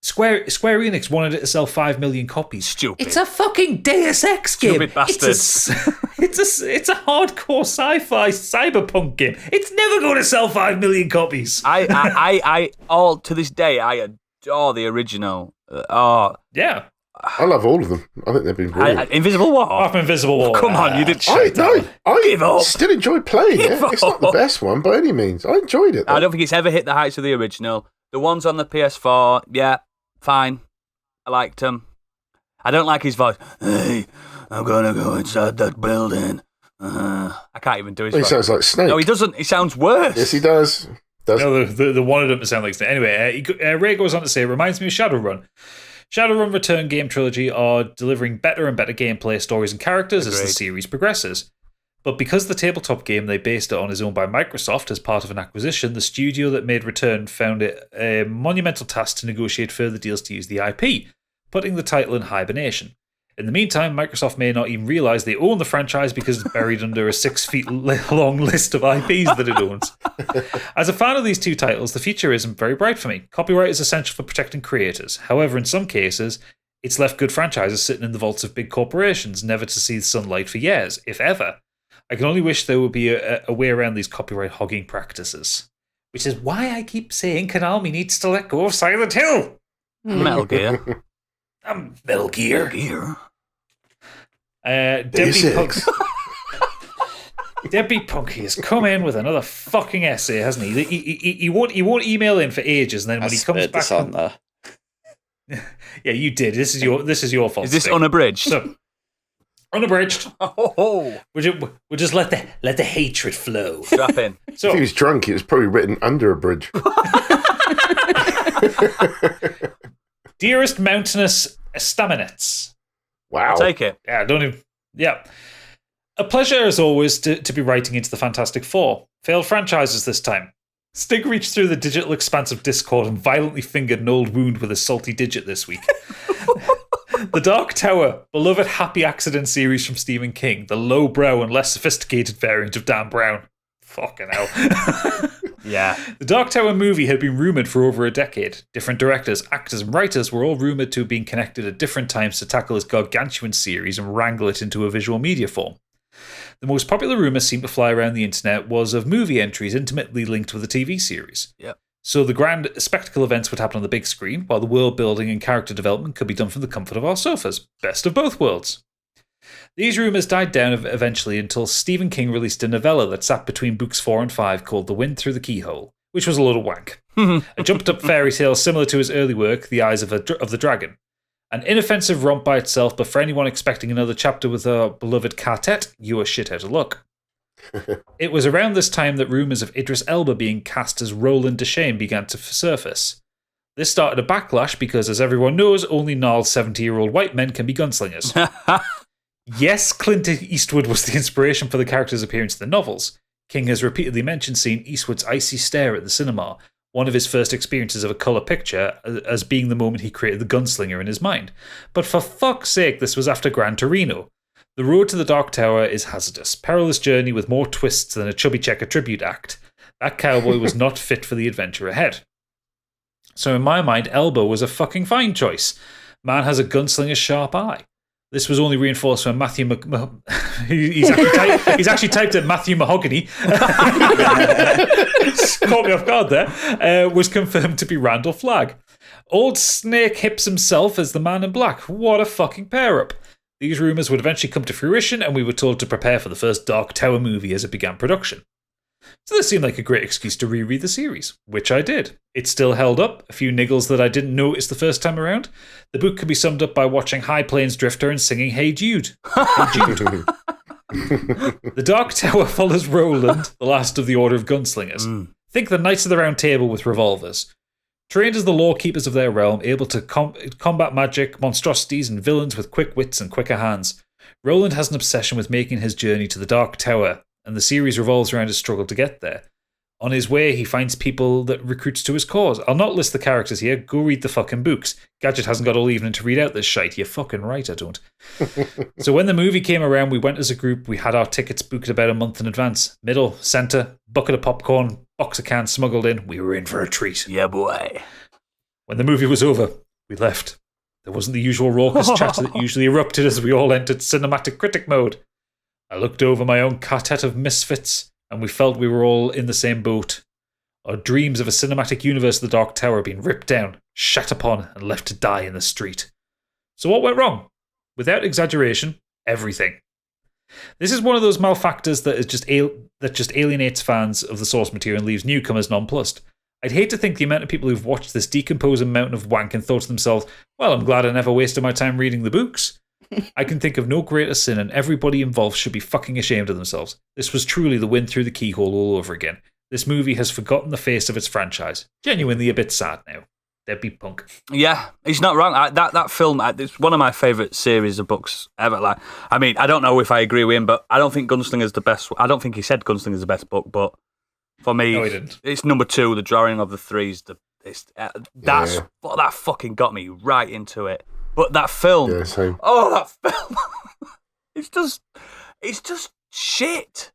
Square Enix wanted it to sell 5 million copies. Stupid. It's a fucking Deus Ex game. Stupid bastards. It's a hardcore sci-fi cyberpunk game. It's never going to sell 5 million copies. I all to this day, I adore the original. Yeah. I love all of them. I think they've been brilliant. Invisible War. Off Invisible War. Come on, you did I Give up. still enjoy playing it. It's not the best one by any means. I enjoyed it, though. I don't think it's ever hit the heights of the original. The ones on the PS4, yeah, fine. I liked them. I don't like his voice. Hey, I'm gonna go inside that building. I can't even do his He voice. sounds like Snake. No, he doesn't. He sounds worse. Yes, he does. No, the wanted him to sound like Snake. Anyway, Ray goes on to say, it reminds me of Shadowrun. Shadowrun Return game trilogy are delivering better and better gameplay, stories, and characters as the series progresses. But because the tabletop game they based it on is owned by Microsoft as part of an acquisition, the studio that made Return found it a monumental task to negotiate further deals to use the IP, putting the title in hibernation. In the meantime, Microsoft may not even realise they own the franchise because it's buried under a 6 feet long list of IPs that it owns. As a fan of these two titles, the future isn't very bright for me. Copyright is essential for protecting creators. However, in some cases, it's left good franchises sitting in the vaults of big corporations, never to see the sunlight for years, if ever. I can only wish there would be a way around these copyright hogging practices. Which is why I keep saying Konami needs to let go of Silent Hill. Metal Gear. Metal Gear. Debbie Punky has come in with another fucking essay, hasn't he? He won't email in for ages, and then when he comes back, this on there. Yeah, you did. This is your fault. Is this unabridged? So, unabridged. Oh, We'll just let the hatred flow. strap in. So If he was drunk, it was probably written under a bridge. Dearest mountainous estaminets. Wow. I'll take it. Yeah, don't even. Yeah. A pleasure, as always, to be writing into the Fantastic Four. Failed franchises this time. Stig reached through the digital expanse of Discord and violently fingered an old wound with a salty digit this week. The Dark Tower, beloved Happy Accident series from Stephen King, the lowbrow and less sophisticated variant of Dan Brown. Fucking hell. Yeah. The Dark Tower movie had been rumoured for over a decade. Different directors, actors, and writers were all rumoured to have been connected at different times to tackle this gargantuan series and wrangle it into a visual media form. The most popular rumour seemed to fly around the internet was of movie entries intimately linked with the TV series. Yep. So the grand spectacle events would happen on the big screen, while the world building and character development could be done from the comfort of our sofas. Best of both worlds. These rumours died down eventually until Stephen King released a novella that sat between books 4 and 5 called The Wind Through the Keyhole, which was a load of wank. A jumped-up fairy tale similar to his early work, The Eyes of the Dragon. An inoffensive romp by itself, but for anyone expecting another chapter with our beloved quartet, you are shit out of luck. It was around this time that rumours of Idris Elba being cast as Roland Deschain began to surface. This started a backlash because, as everyone knows, only gnarled 70-year-old white men can be gunslingers. Yes, Clint Eastwood was the inspiration for the character's appearance in the novels. King has repeatedly mentioned seeing Eastwood's icy stare at the cinema, one of his first experiences of a colour picture, as being the moment he created the gunslinger in his mind. But for fuck's sake, this was after Gran Torino. The road to the Dark Tower is hazardous, perilous journey with more twists than a Chubby Checker tribute act. That cowboy was not fit for the adventure ahead. So in my mind, Elba was a fucking fine choice. Man has a gunslinger's sharp eye. This was only reinforced when Matthew he's actually typed at Matthew Mahogany. Caught me off guard there. Was confirmed to be Randall Flagg. Old Snake Hips himself as the Man in Black. What a fucking pair-up. These rumours would eventually come to fruition, and we were told to prepare for the first Dark Tower movie as it began production. So this seemed like a great excuse to reread the series, which I did. It still held up, a few niggles that I didn't notice the first time around. The book could be summed up by watching High Plains Drifter and singing Hey Jude. Hey Jude. The Dark Tower follows Roland, the last of the Order of Gunslingers. Think the Knights of the Round Table with revolvers. Trained as the law keepers of their realm, able to combat magic, monstrosities, and villains with quick wits and quicker hands. Roland has an obsession with making his journey to the Dark Tower, and the series revolves around his struggle to get there. On his way, he finds people that recruits to his cause. I'll not list the characters here. Go read the fucking books. Gadget hasn't got all evening to read out this shite. You're fucking right, I don't. So when the movie came around, we went as a group. We had our tickets booked about a month in advance. Middle, centre, bucket of popcorn, box of cans smuggled in. We were in for a treat. Yeah, boy. When the movie was over, We left. There wasn't the usual raucous chatter that usually erupted as we all entered cinematic critic mode. I looked over my own quartet of misfits, and we felt we were all in the same boat. Our dreams of a cinematic universe of the Dark Tower being ripped down, shat upon, and left to die in the street. So what went wrong? Without exaggeration, everything. This is one of those malfactors that just alienates fans of the source material and leaves newcomers nonplussed. I'd hate to think the amount of people who've watched this decomposing mountain of wank and thought to themselves, well, I'm glad I never wasted my time reading the books. I can think of no greater sin, and everybody involved should be fucking ashamed of themselves. This was truly the wind through the keyhole all over again. This movie has forgotten the face of its franchise. Genuinely a bit sad now. Deadbeat punk. Yeah, he's not wrong. That film, it's one of my favourite series of books ever. Like, I mean, I don't know if I agree with him, but I don't think Gunslinger's the best. I don't think he said Gunslinger's the best book, but for me, no, he didn't. It's number 2, The Drawing of the Threes. That's what that fucking got me right into it. But that film, Yeah, same. that film, it's just shit.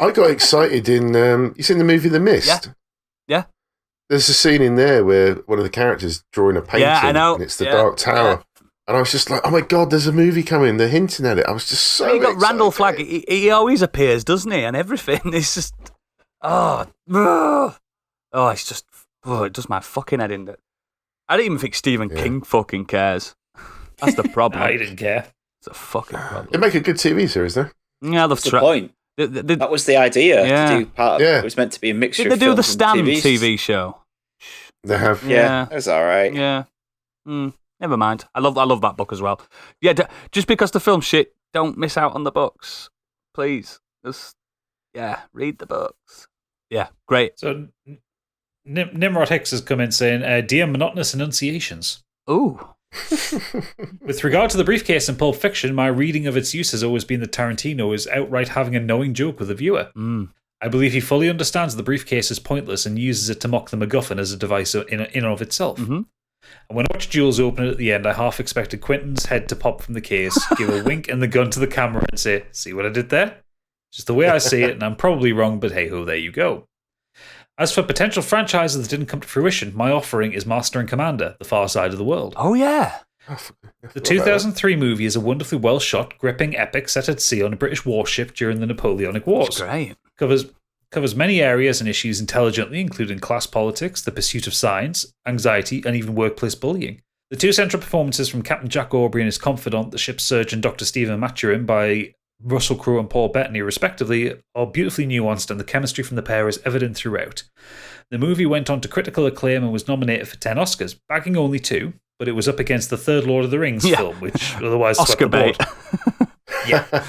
I got excited in. You seen the movie The Mist? Yeah. There's a scene in there where one of the characters drawing a painting. Yeah, I know. And it's the Dark Tower. Yeah. And I was just like, oh my God, there's a movie coming. They're hinting at it. I was just so excited. You got Randall Flagg. He always appears, doesn't he? And everything. It's just, it's just, it does my fucking head in. I don't even think Stephen King fucking cares. That's the problem. No, he didn't care. It's a fucking problem. It'd make a good TV series, though. Yeah, That's the point. That was the idea. Yeah. To do part of it. It was meant to be a mixture Did of they do the films Stand and TV show? They have. Yeah, it was all right. Yeah. Never mind. I love that book as well. Yeah, just because the film's shit, don't miss out on the books. Please. Just, read the books. Yeah, great. So Nimrod Hicks has come in saying, Dear Monotonous Enunciations. Ooh. With regard to the briefcase in Pulp Fiction, my reading of its use has always been that Tarantino is outright having a knowing joke with the viewer. I believe he fully understands the briefcase is pointless and uses it to mock the MacGuffin as a device in and of itself. Mm-hmm. And when I watched Jules open it at the end, I half expected Quentin's head to pop from the case, give a wink and the gun to the camera and say, see what I did there? Just the way I see it, and I'm probably wrong, but hey-ho, there you go. As for potential franchises that didn't come to fruition, my offering is Master and Commander, The Far Side of the World. Oh, yeah. The 2003 movie is a wonderfully well-shot, gripping epic set at sea on a British warship during the Napoleonic Wars. That's great. Covers many areas and issues intelligently, including class politics, the pursuit of science, anxiety, and even workplace bullying. The two central performances from Captain Jack Aubrey and his confidant, the ship's surgeon, Dr. Stephen Maturin, by Russell Crowe and Paul Bettany, respectively, are beautifully nuanced, and the chemistry from the pair is evident throughout. The movie went on to critical acclaim and was nominated for 10 Oscars, bagging only 2, but it was up against the third Lord of the Rings film, which otherwise swept the board. Yeah.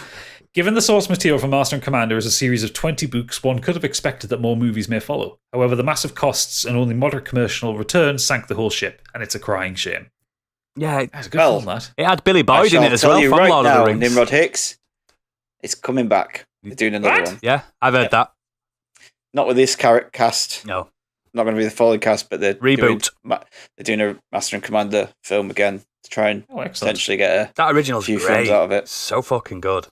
Given the source material for Master and Commander is a series of 20 books, one could have expected that more movies may follow. However, the massive costs and only moderate commercial returns sank the whole ship, and it's a crying shame. Yeah, it's a good film, that. It had Billy Boyd in it as well from Lord of the Rings. Nimrod Hicks, it's coming back. They're doing another one. Yeah, I've heard that. Not with this cast. No. Not going to be the following cast, but they're reboot. They're doing a Master and Commander film again to try and potentially get that original's few great. films out of it. So fucking good.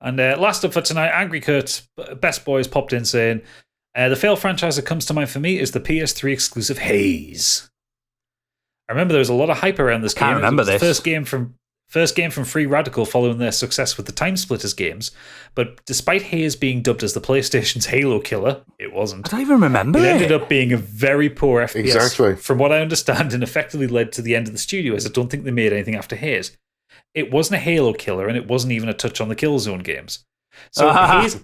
And last up for tonight, Angry Kurt, Best Boys, popped in saying, the failed franchise that comes to mind for me is the PS3 exclusive Haze. I remember there was a lot of hype around this game. I can't remember this. First game from Free Radical following their success with the Time Splitters games, but despite Haze being dubbed as the PlayStation's Halo killer, it wasn't. I don't even remember it. It ended up being a very poor FPS, exactly. From what I understand, and effectively led to the end of the studio, as I don't think they made anything after Haze. It wasn't a Halo killer, and it wasn't even a touch on the Killzone games. So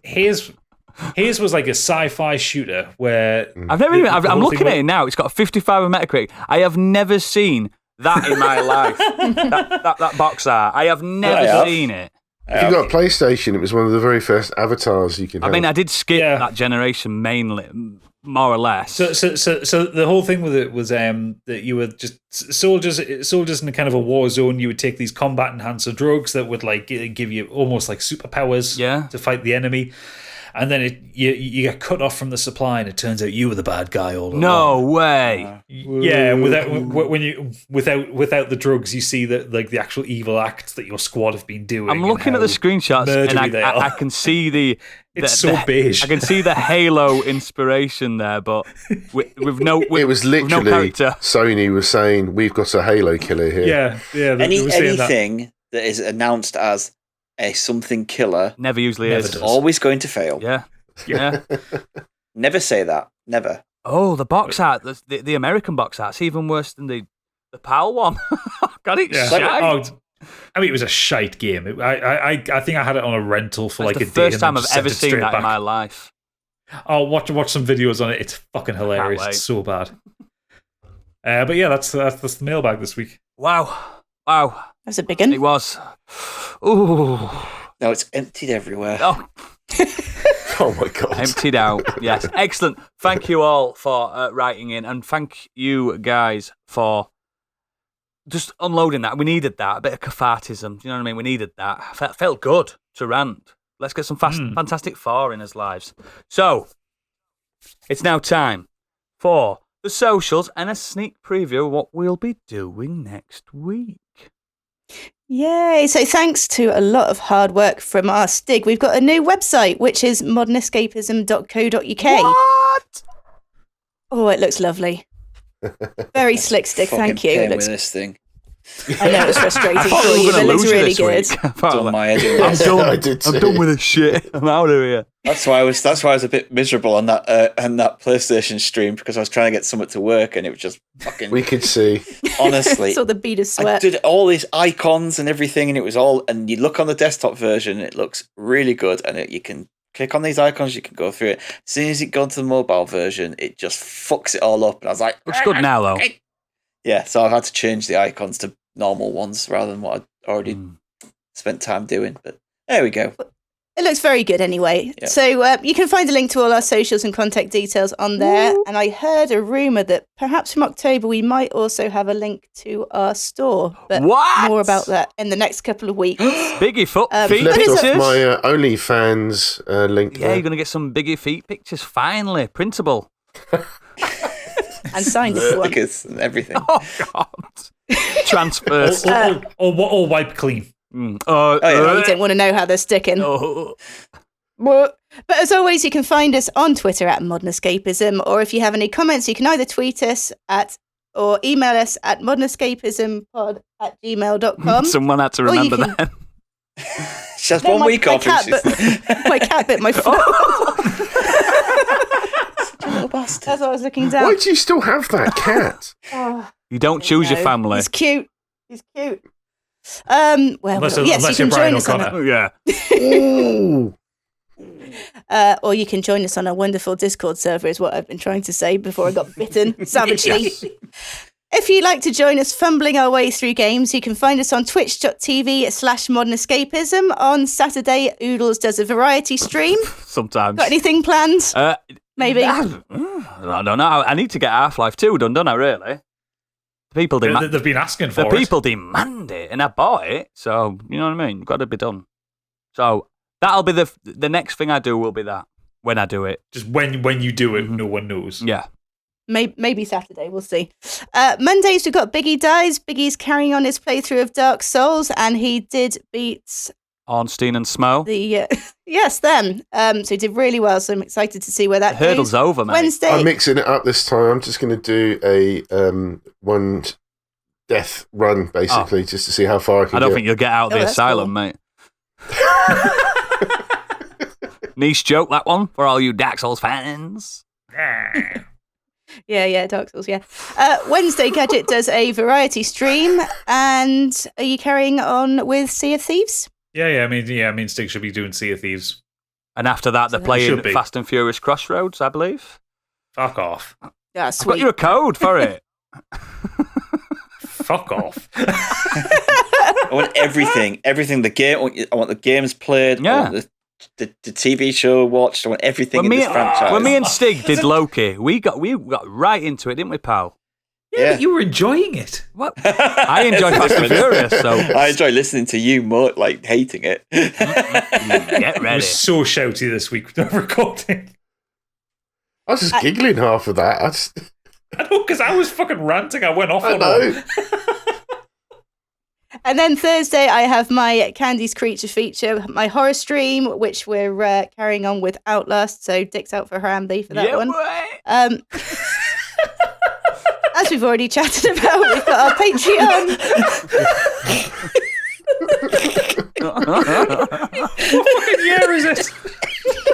Haze was like a sci-fi shooter where... I'm looking at it now. It's got a 55 on Metacritic. I have never seen that in my life. that box art. I have never seen it. If you got a PlayStation, it was one of the very first avatars you can have. I mean, I did skip that generation mainly, more or less. So the whole thing with it was that you were just soldiers in a kind of a war zone. You would take these combat enhancer drugs that would like give you almost like superpowers to fight the enemy. and then you get cut off from the supply, and it turns out you were the bad guy all along. No way. Yeah, and without the drugs, you see that like the actual evil acts that your squad have been doing. I'm looking at the screenshots, and I can see the. It's so beige. I can see the Halo inspiration there, but with no. It was with no literally character. Sony was saying, "We've got a Halo killer here." Yeah. They were saying Anything that is announced as a something killer Never usually Never is. does. always going to fail. Yeah. Yeah. Never say that. Never. Oh, the box art, the American box art's even worse than the PAL one. Got it Yeah. shite. I mean, it was a shite game. I think I had it on a rental for like It's a the day. first time I've ever seen that in my life. life. I'll watch some videos on it. It's fucking hilarious. wait. It's so bad. But yeah, that's the mailbag this week. Wow. That's a big It one. was. Ooh. No, it's emptied everywhere. Oh, Oh my god! emptied out. Yes. Excellent. Thank you all for writing in, and thank you guys for just unloading that. We needed that. A bit of cathartism. Do you know what I mean? We needed that. Felt good to rant. Let's get some fantastic foreigners' lives. So, it's now time for the socials and a sneak preview of what we'll be doing next week. Yay. So thanks to a lot of hard work from our Stig, we've got a new website, which is modernescapism.co.uk. What? Oh, it looks lovely. Very slick, Stig. Thank you. It Fucking looks, with this thing. I know it's frustrating I thought for we you, were but it going to looks lose really this good. week. I thought, Done my head in. I'm done. I did I'm too. done with this shit. I'm out of here. That's why I was a bit miserable on that PlayStation stream, because I was trying to get something to work and it was just fucking. We could see. Honestly, Saw the bead of I sweat. did all these icons and everything, and it was all. And you look on the desktop version, it looks really good, and you can click on these icons, you can go through it. As soon as you go to the mobile version, it just fucks it all up. And I was like, Looks good now, though. yeah. So I've had to change the icons to normal ones rather than what I'd already spent time doing. But there we go. It looks very good anyway. Yeah. So you can find a link to all our socials and contact details on there. And I heard a rumour that perhaps from October we might also have a link to our store. But What? more about that in the next couple of weeks. Biggie foot feet But Left is pictures. off my OnlyFans link. Yeah, there. you're going to get some Biggie feet pictures finally. Printable. And signed if you want. Stickers and everything. Oh, God. Transfers. Or wipe clean. Oh, yeah. You don't want to know how they're sticking. Oh. But as always, you can find us on Twitter at modernescapism, or if you have any comments, you can either tweet us at or email us at modernescapismpod@gmail.com. Someone had to Or you remember can- that. She has No, one my- week my off. cat and she's- my cat bit my foot. Little bastard. That's what I was looking down. Why do you still have that cat? Oh, You don't choose your no. family. He's cute. Well, Unless yes, you you're can Brian join us on O'Connor. Yeah. Ooh. or you can join us on our wonderful Discord server, is what I've been trying to say before I got bitten savagely. If you'd like to join us fumbling our way through games, you can find us on twitch.tv/modernescapism. On Saturday, Oodles does a variety stream. Sometimes. Got anything planned? Maybe. I don't know. I need to get Half-Life 2 done, don't I, really? People demand They've been asking for the it. people demand it, and I bought it, so you know what I mean. Got to be done. So that'll be the next thing I do. Will be that when I do it. Just when you do it, no one knows. Yeah. Maybe Saturday, we'll see. Mondays, we've got Biggie Dies. Biggie's carrying on his playthrough of Dark Souls, and he did beat Ornstein and Smo. the yes, them. So he did really well. So I'm excited to see where that The hurdle's goes. over, mate. Wednesday. I'm mixing it up this time. I'm just going to do a one death run, basically, just to see how far I can I don't get. think you'll get out of the that's asylum, cool. mate. Niche joke, that one, for all you Dark Souls fans. Yeah, Dark Souls, yeah. Wednesday, Gadget does a variety stream. And are you carrying on with Sea of Thieves? Yeah. I mean, Stig should be doing Sea of Thieves. And after that, they're Should playing be. Fast and Furious Crossroads, I believe. Fuck off. Yeah, I've got sweet. you a code for it. Fuck off. I want everything. The game. I want the games played. Yeah. I want the TV show watched. I want everything in this franchise. When me and Stig did Loki, we got right into it, didn't we, pal? Yeah, but you were enjoying it. What? I enjoy Fast and Furious, so I enjoy listening to you more, like hating it. get I ready. was so shouty this week with the recording. I was just giggling half of that. I know, because I was fucking ranting. I went off I on know. it. And then Thursday, I have my Candy's Creature feature, my horror stream, which we're carrying on with Outlast. So dicks out for Harambe for that Yeah, one. boy. As we've already chatted about, we've got our Patreon. What fucking year is it?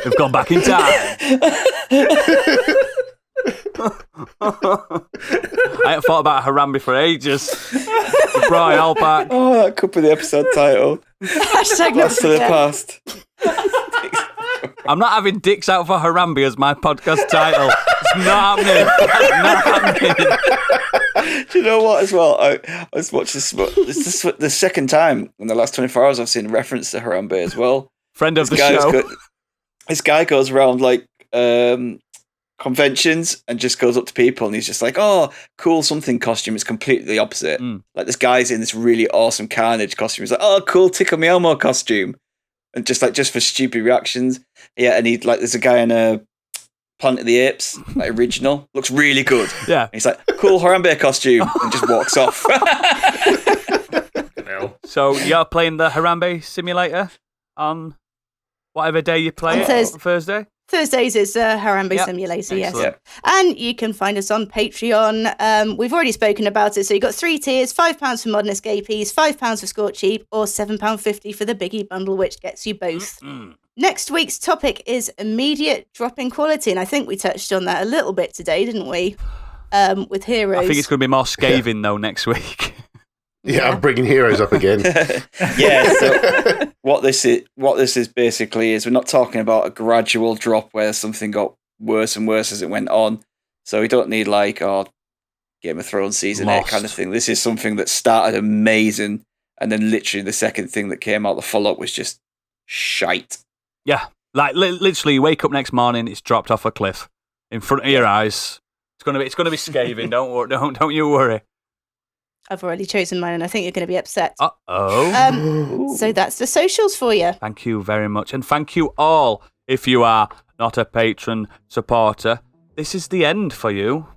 We've gone back in time. I haven't thought about Harambe for ages. We brought it all back. Oh, that could be the episode title. Hashtag Blast to the yeah. past. I'm not having Dicks Out for Harambe as my podcast title. It's not happening. It's not happening. Do you know what, as well? I was watching this the second time in the last 24 hours I've seen a reference to Harambe as well. Friend of the show. This guy goes around like conventions and just goes up to people and he's just like, oh, cool something costume. It's completely the opposite. Like this guy's in this really awesome Carnage costume. He's like, oh, cool Tickle Me Elmo costume. And just for stupid reactions. Yeah, and there's a guy in a Planet of the Apes, like original. Looks really good. Yeah. And he's like, cool Harambe costume. And just walks off. So you're playing the Harambe simulator on whatever day you play On it? Thursday. Thursday? Thursdays is Harambe Yep. Simulator, yes. Excellent. And you can find us on Patreon. We've already spoken about it. So you've got 3 tiers, £5 for Modern Escapees, £5 for Scorched, or £7.50 for the Biggie Bundle, which gets you both. Next week's topic is immediate drop in quality. And I think we touched on that a little bit today, didn't we? With Heroes. I think it's going to be more scathing, though, next week. Yeah, I'm bringing Heroes up again. Yeah, so what this is basically is we're not talking about a gradual drop where something got worse and worse as it went on. So we don't need like Game of Thrones season 8 kind of thing. This is something that started amazing and then literally the second thing that came out, the follow-up was just shite. Yeah. Like literally you wake up next morning, it's dropped off a cliff in front of your eyes. It's gonna be scathing, don't you worry. I've already chosen mine and I think you're going to be upset. Uh-oh. So that's the socials for you. Thank you very much. And thank you all if you are not a patron supporter. This is the end for you.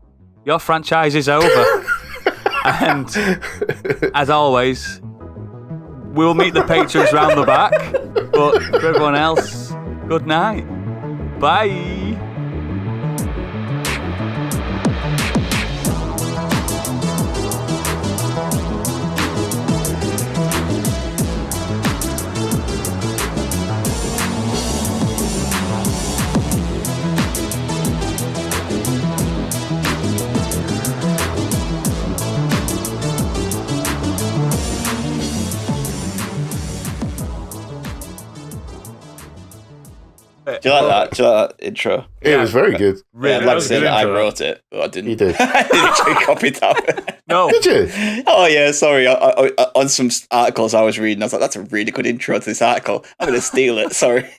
Your franchise is over. And as always, we'll meet the patrons round the back. But for everyone else, good night. Bye. Do you like that intro? It was very good. Yeah, I'd like to say that I intro. wrote it, but I didn't. You did. I literally copied that. No. Did you? Oh yeah, sorry. I, on some articles I was reading, I was like, "That's a really good intro to this article. I'm going to steal it." Sorry.